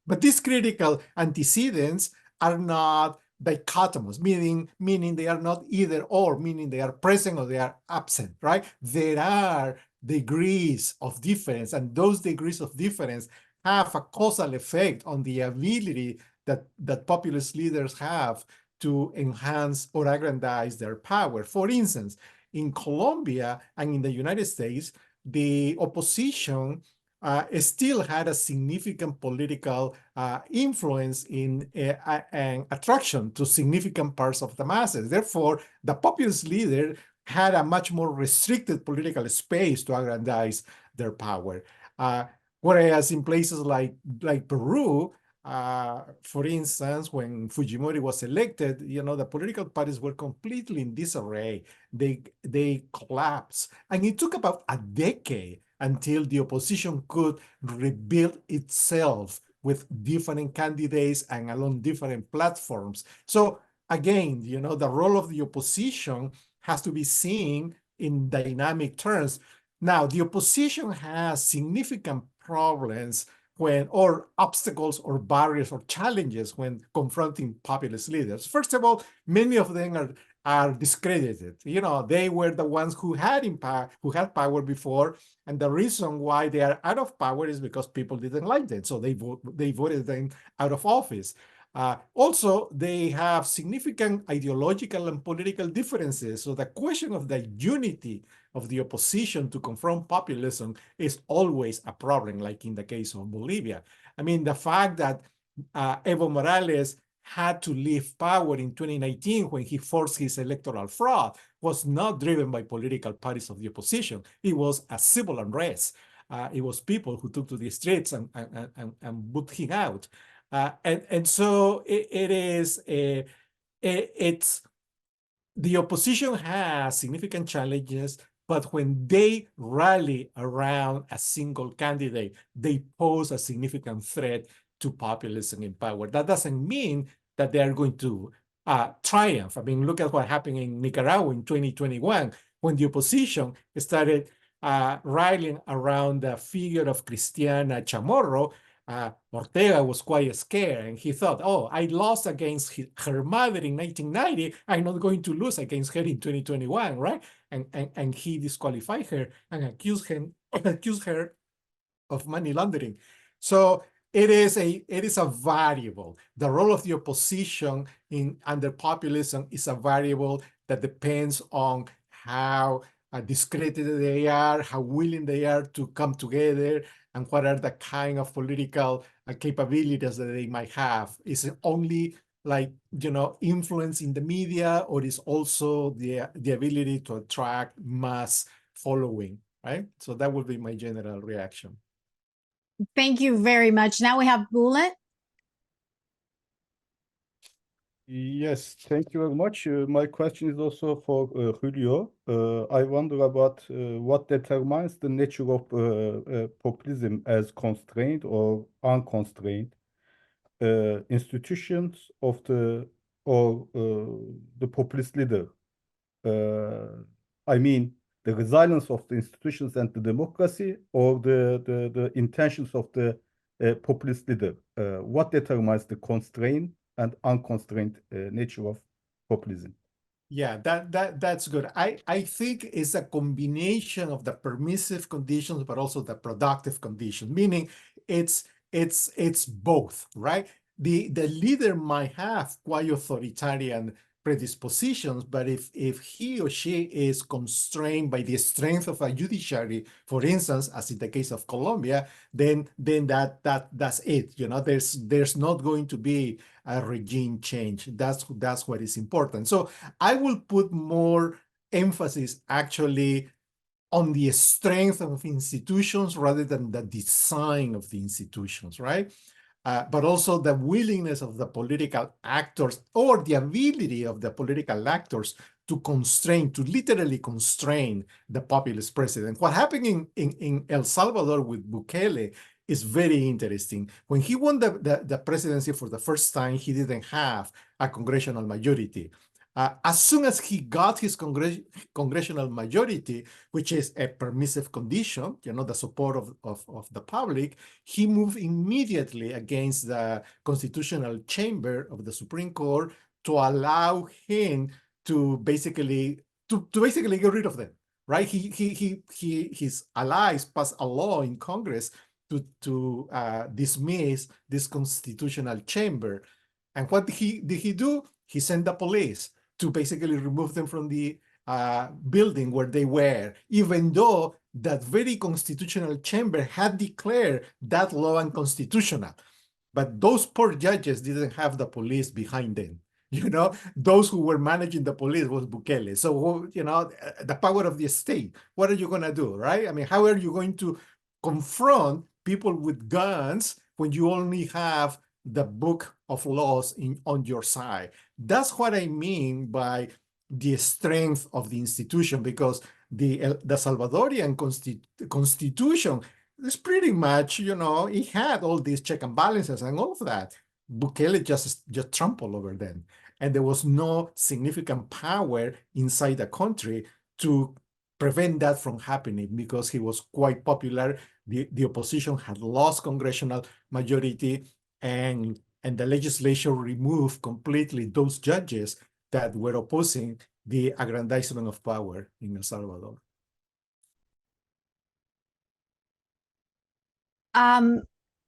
But these critical antecedents are not dichotomous, meaning they are not either or, meaning they are present or they are absent, right? There are degrees of difference, and those degrees of difference have a causal effect on the ability that populist leaders have to enhance or aggrandize their power. For instance, in Colombia and in the United States, the opposition still had a significant political influence in and attraction to significant parts of the masses. Therefore, the populist leader had a much more restricted political space to aggrandize their power. Whereas in places like Peru, for instance, when Fujimori was elected, the political parties were completely in disarray. They collapsed. And it took about a decade until the opposition could rebuild itself with different candidates and along different platforms. So again, the role of the opposition has to be seen in dynamic terms. Now, the opposition has significant problems or obstacles or barriers or challenges when confronting populist leaders. First of all, many of them are discredited. They were the ones who had power before, and the reason why they are out of power is because people didn't like them, so they voted them out of office. Also, they have significant ideological and political differences. So the question of the unity of the opposition to confront populism is always a problem, like in the case of Bolivia. I mean, the fact that Evo Morales had to leave power in 2019 when he forced his electoral fraud was not driven by political parties of the opposition. It was a civil unrest. It was people who took to the streets and put him out. And so it's the opposition has significant challenges, but when they rally around a single candidate, they pose a significant threat to populism in power. That doesn't mean that they are going to triumph. I mean, look at what happened in Nicaragua in 2021 when the opposition started rallying around the figure of Cristiana Chamorro. Ortega was quite scared, and he thought, oh, I lost against her mother in 1990. I'm not going to lose against her in 2021, right? And he disqualified her and accused her of money laundering. So it is a variable. The role of the opposition under populism is a variable that depends on how discredited they are, how willing they are to come together, and what are the kind of political capabilities that they might have. Is it only influence in the media, or is also the ability to attract mass following, right? So that would be my general reaction. Thank you very much. Now we have Bullet. Yes, thank you very much. My question is also for Julio. I wonder about what determines the nature of populism as constrained or unconstrained institutions of the populist leader. I mean, the resilience of the institutions and the democracy, or the intentions of the populist leader. What determines the constrained and unconstrained nature of populism? Yeah, that's good. I think it's a combination of the permissive conditions, but also the productive conditions, meaning it's both, right? The leader might have quite authoritarian predispositions, but if he or she is constrained by the strength of a judiciary, for instance, as in the case of Colombia, then that's it. There's not going to be a regime change. That's what is important. So I will put more emphasis actually on the strength of institutions rather than the design of the institutions, right? But also the willingness of the political actors, or the ability of the political actors to literally constrain the populist president. What happened in El Salvador with Bukele is very interesting. When he won the presidency for the first time, he didn't have a congressional majority. As soon as he got his congressional majority, which is a permissive condition, the support of the public, he moved immediately against the constitutional chamber of the Supreme Court to allow him to basically get rid of them. Right? His allies passed a law in Congress to dismiss this constitutional chamber. And what did he do? He sent the police to basically remove them from the building where they were, even though that very constitutional chamber had declared that law unconstitutional. But those poor judges didn't have the police behind them. Those who were managing the police was Bukele. So, the power of the state, what are you going to do, right? I mean, how are you going to confront people with guns when you only have the book of laws on your side? That's what I mean by the strength of the institution, because the Salvadorian constitution is pretty much, it had all these check and balances and all of that. Bukele just trampled over them. And there was no significant power inside the country to prevent that from happening, because he was quite popular. The opposition had lost congressional majority, and the legislature removed completely those judges that were opposing the aggrandizement of power in El Salvador.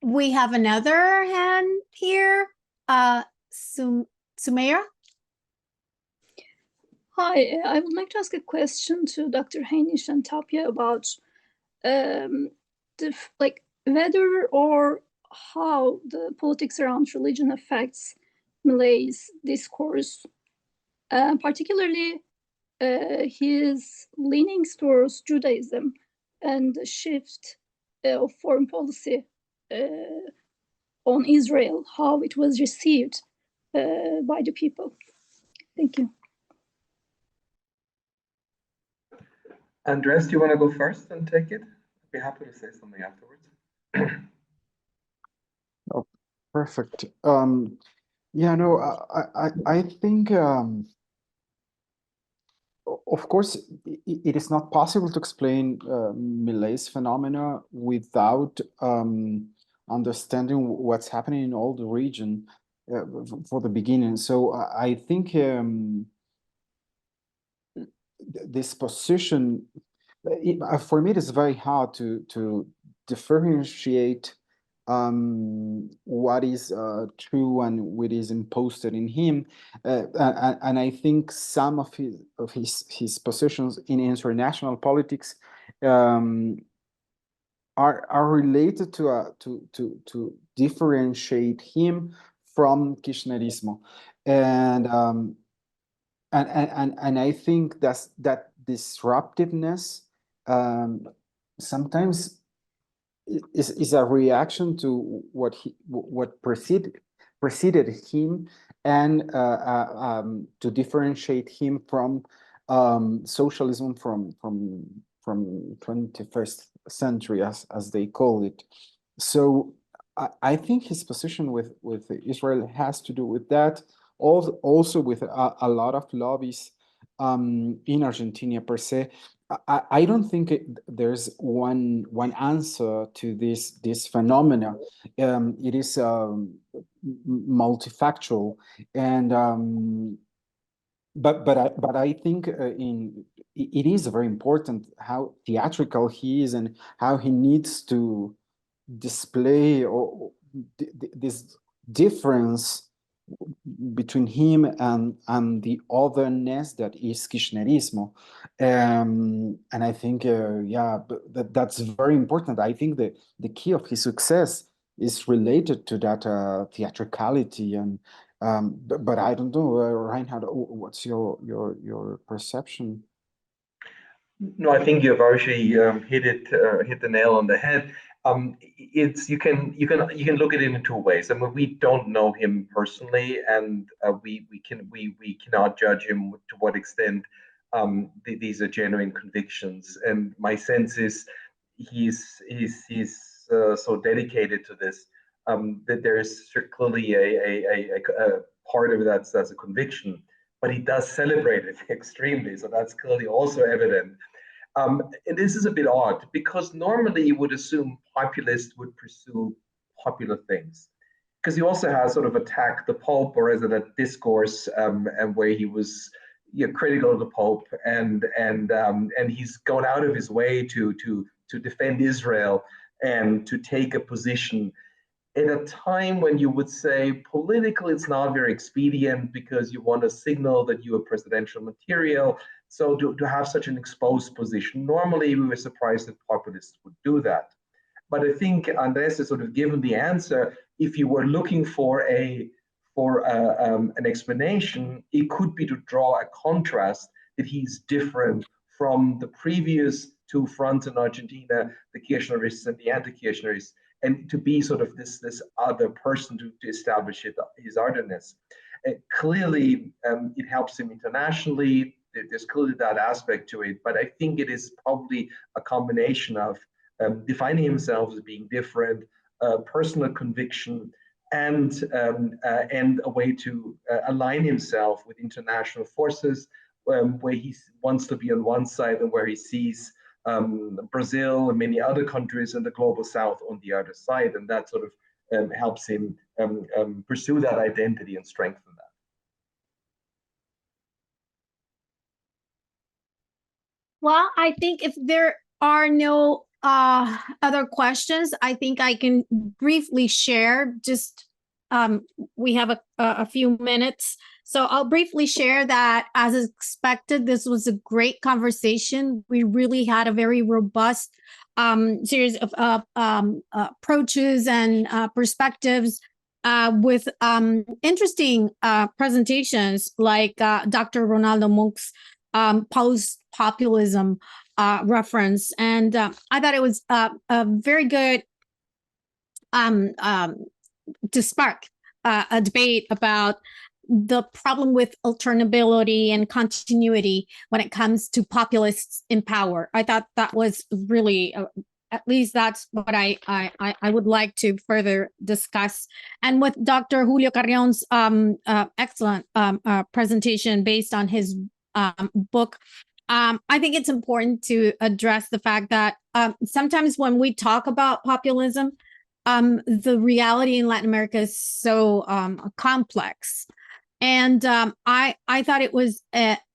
We have another hand here. Sumaira? Hi, I would like to ask a question to Dr. Heinisch and Tapia about whether or how the politics around religion affects Milei's discourse, particularly his leanings towards Judaism and the shift of foreign policy on Israel, how it was received by the people. Thank you. Andrés, do you want to go first and take it? I'd be happy to say something afterwards. Oh, perfect. Yeah, no, I think, of course, it is not possible to explain Milei's phenomena without understanding what's happening in all the region for the beginning. So I think this position, for me, it is very hard to differentiate what is true and what is imposed in him, and I think some of his positions in international politics are related to differentiate him from Kirchnerismo, and I think that disruptiveness sometimes is a reaction to what preceded him, and to differentiate him from socialism from 21st century, as they call it. So I think his position with Israel has to do with that, also with a lot of lobbies in Argentina per se. I don't think there's one answer to this phenomena. It is multifactorial, and but I think it is very important how theatrical he is and how he needs to display this difference between him and the otherness that is Kirchnerismo, and I think yeah, that's very important. I think the key of his success is related to that theatricality, and but I don't know, Reinhard, what's your perception? No, I think you've actually hit the nail on the head. It's you can look at it in two ways. I mean, we don't know him personally, and we cannot judge him to what extent these are genuine convictions. And my sense is he's so dedicated to this, that there is clearly a part of it that's a conviction, but he does celebrate it extremely. So that's clearly also evident. And this is a bit odd because normally you would assume populists would pursue popular things, because he also has sort of attacked the Pope, or as in a discourse, and where he was critical of the Pope, and he's gone out of his way to defend Israel and to take a position at a time when you would say politically it's not very expedient because you want to signal that you are presidential material. So to have such an exposed position, normally we were surprised that populists would do that. But I think Andrés has sort of given the answer. If you were looking for an explanation, it could be to draw a contrast that he's different from the previous two fronts in Argentina, the Kirchnerists and the anti-Kirchnerists, and to be sort of this other person to establish his otherness. Clearly, it helps him internationally. There's clearly that aspect to it, but I think it is probably a combination of defining himself as being different, personal conviction, and a way to align himself with international forces, where he wants to be on one side and where he sees Brazil and many other countries in the global south on the other side, and that sort of helps him pursue that identity and strengthen that. Well, I think if there are no other questions, I think I can briefly share. Just we have a few minutes. So I'll briefly share that, as expected, this was a great conversation. We really had a very robust series of approaches and perspectives with interesting presentations like Dr. Ronaldo Munck's post-populism reference. And I thought it was a very good to spark a debate about the problem with alternability and continuity when it comes to populists in power. I thought that was really, at least that's what I would like to further discuss. And with Dr. Julio Carrión's excellent presentation based on his book, I think it's important to address the fact that sometimes when we talk about populism, the reality in Latin America is so complex. And I thought it was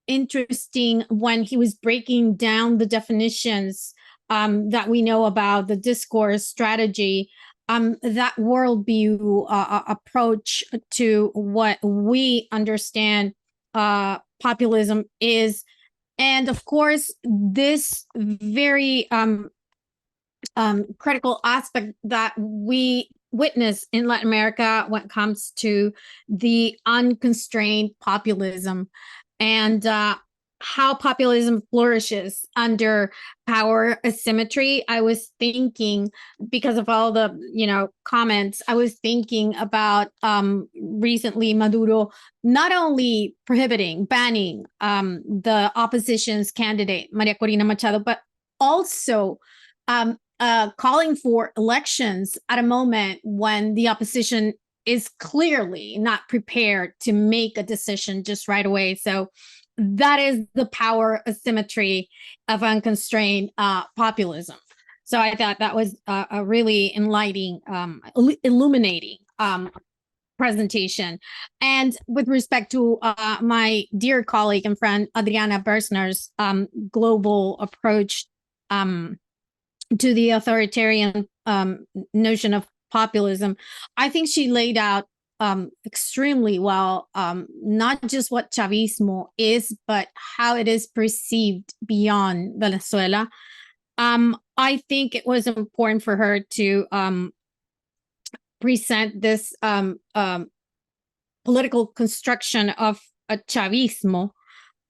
interesting when he was breaking down the definitions that we know about the discourse strategy, that worldview approach to what we understand populism is. And of course, this very critical aspect that we witness in Latin America when it comes to the unconstrained populism and how populism flourishes under power asymmetry. I was thinking, because of all the comments, I was thinking about recently Maduro not only banning the opposition's candidate Maria Corina Machado, but also calling for elections at a moment when the opposition is clearly not prepared to make a decision just right away. So that is the power asymmetry of unconstrained populism. So I thought that was a really enlightening, illuminating presentation. And with respect to my dear colleague and friend Adriana Boersner's global approach to the authoritarian notion of populism, I think she laid out extremely well, not just what Chavismo is, but how it is perceived beyond Venezuela. I think it was important for her to present this political construction of a Chavismo,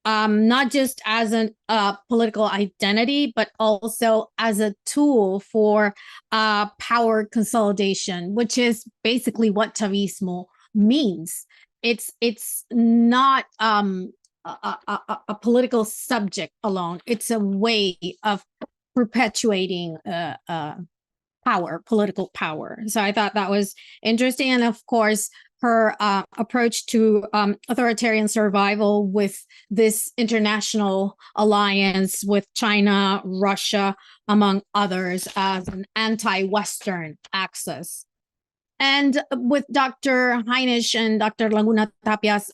not just as a political identity, but also as a tool for power consolidation, which is basically what Chavismo means. It's not a political subject alone. It's a way of perpetuating power, political power. So I thought that was interesting. And of course, her approach to authoritarian survival with this international alliance with China, Russia, among others, as an anti-Western axis. And with Dr. Heinisch and Dr. Laguna Tapia's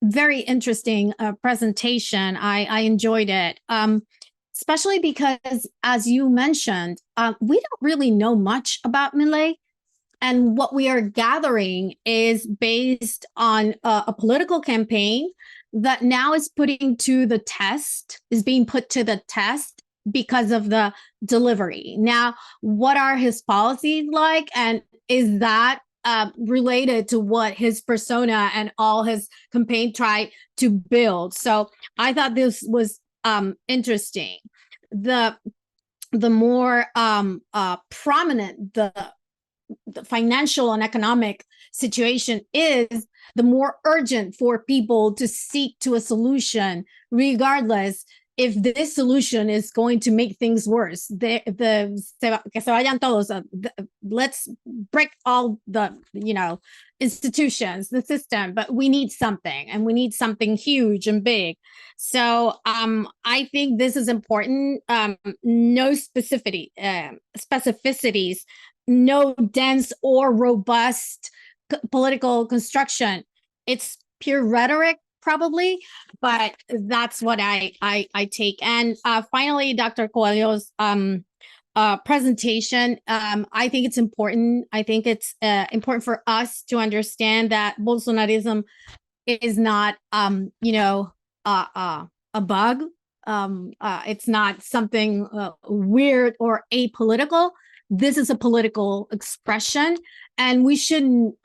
very interesting presentation, I enjoyed it, especially because, as you mentioned, we don't really know much about Milei. And what we are gathering is based on a political campaign that now is being put to the test because of the delivery. Now, what are his policies like? And is that related to what his persona and all his campaign tried to build? So I thought this was interesting. The more prominent the financial and economic situation is, the more urgent for people to seek to a solution, regardless if this solution is going to make things worse. Que se vayan todos. Let's break all the, institutions, the system, but we need something, and we need something huge and big. So I think this is important. No specificities, no dense or robust political construction. It's pure rhetoric, probably, but that's what I take. And finally, Dr. Coelho's presentation, I think it's important. I think it's important for us to understand that Bolsonarism is not, a bug. It's not something weird or apolitical. This is a political expression, and we shouldn't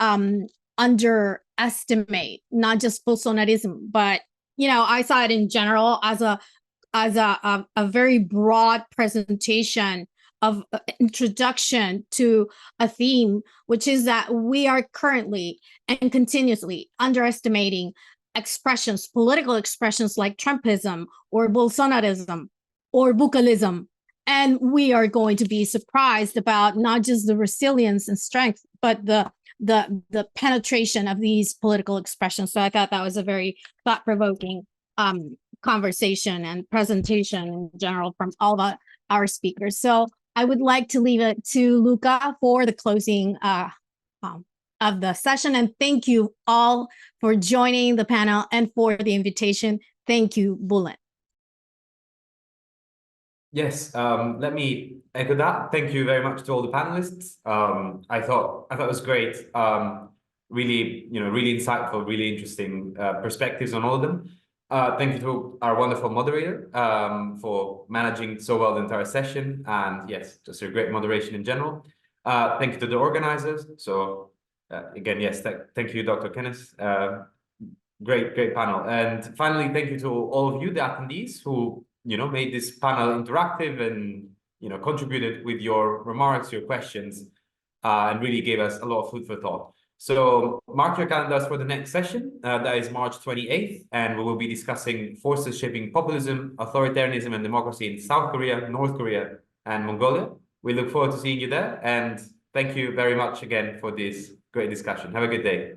underestimate not just Bolsonarism, but I saw it in general as a very broad presentation of introduction to a theme, which is that we are currently and continuously underestimating expressions, political expressions like Trumpism or Bolsonarism or Bucalism. And we are going to be surprised about not just the resilience and strength, but the penetration of these political expressions. So I thought that was a very thought-provoking conversation and presentation in general from all of our speakers. So I would like to leave it to Luca for the closing of the session. And thank you all for joining the panel and for the invitation. Thank you, Bullet. Yes, let me echo that. Thank you very much to all the panelists. I thought it was great. Really, really insightful, really interesting perspectives on all of them. Thank you to our wonderful moderator for managing so well the entire session, and yes, just a great moderation in general. Thank you to the organizers. So again, yes, thank you, Dr. Kenneth. Great panel. And finally, thank you to all of you, the attendees, who made this panel interactive and contributed with your remarks, your questions, and really gave us a lot of food for thought. So mark your calendars for the next session. That is March 28th, and we will be discussing forces shaping populism, authoritarianism, and democracy in South Korea, North Korea, and Mongolia. We look forward to seeing you there, and thank you very much again for this great discussion. Have a good day.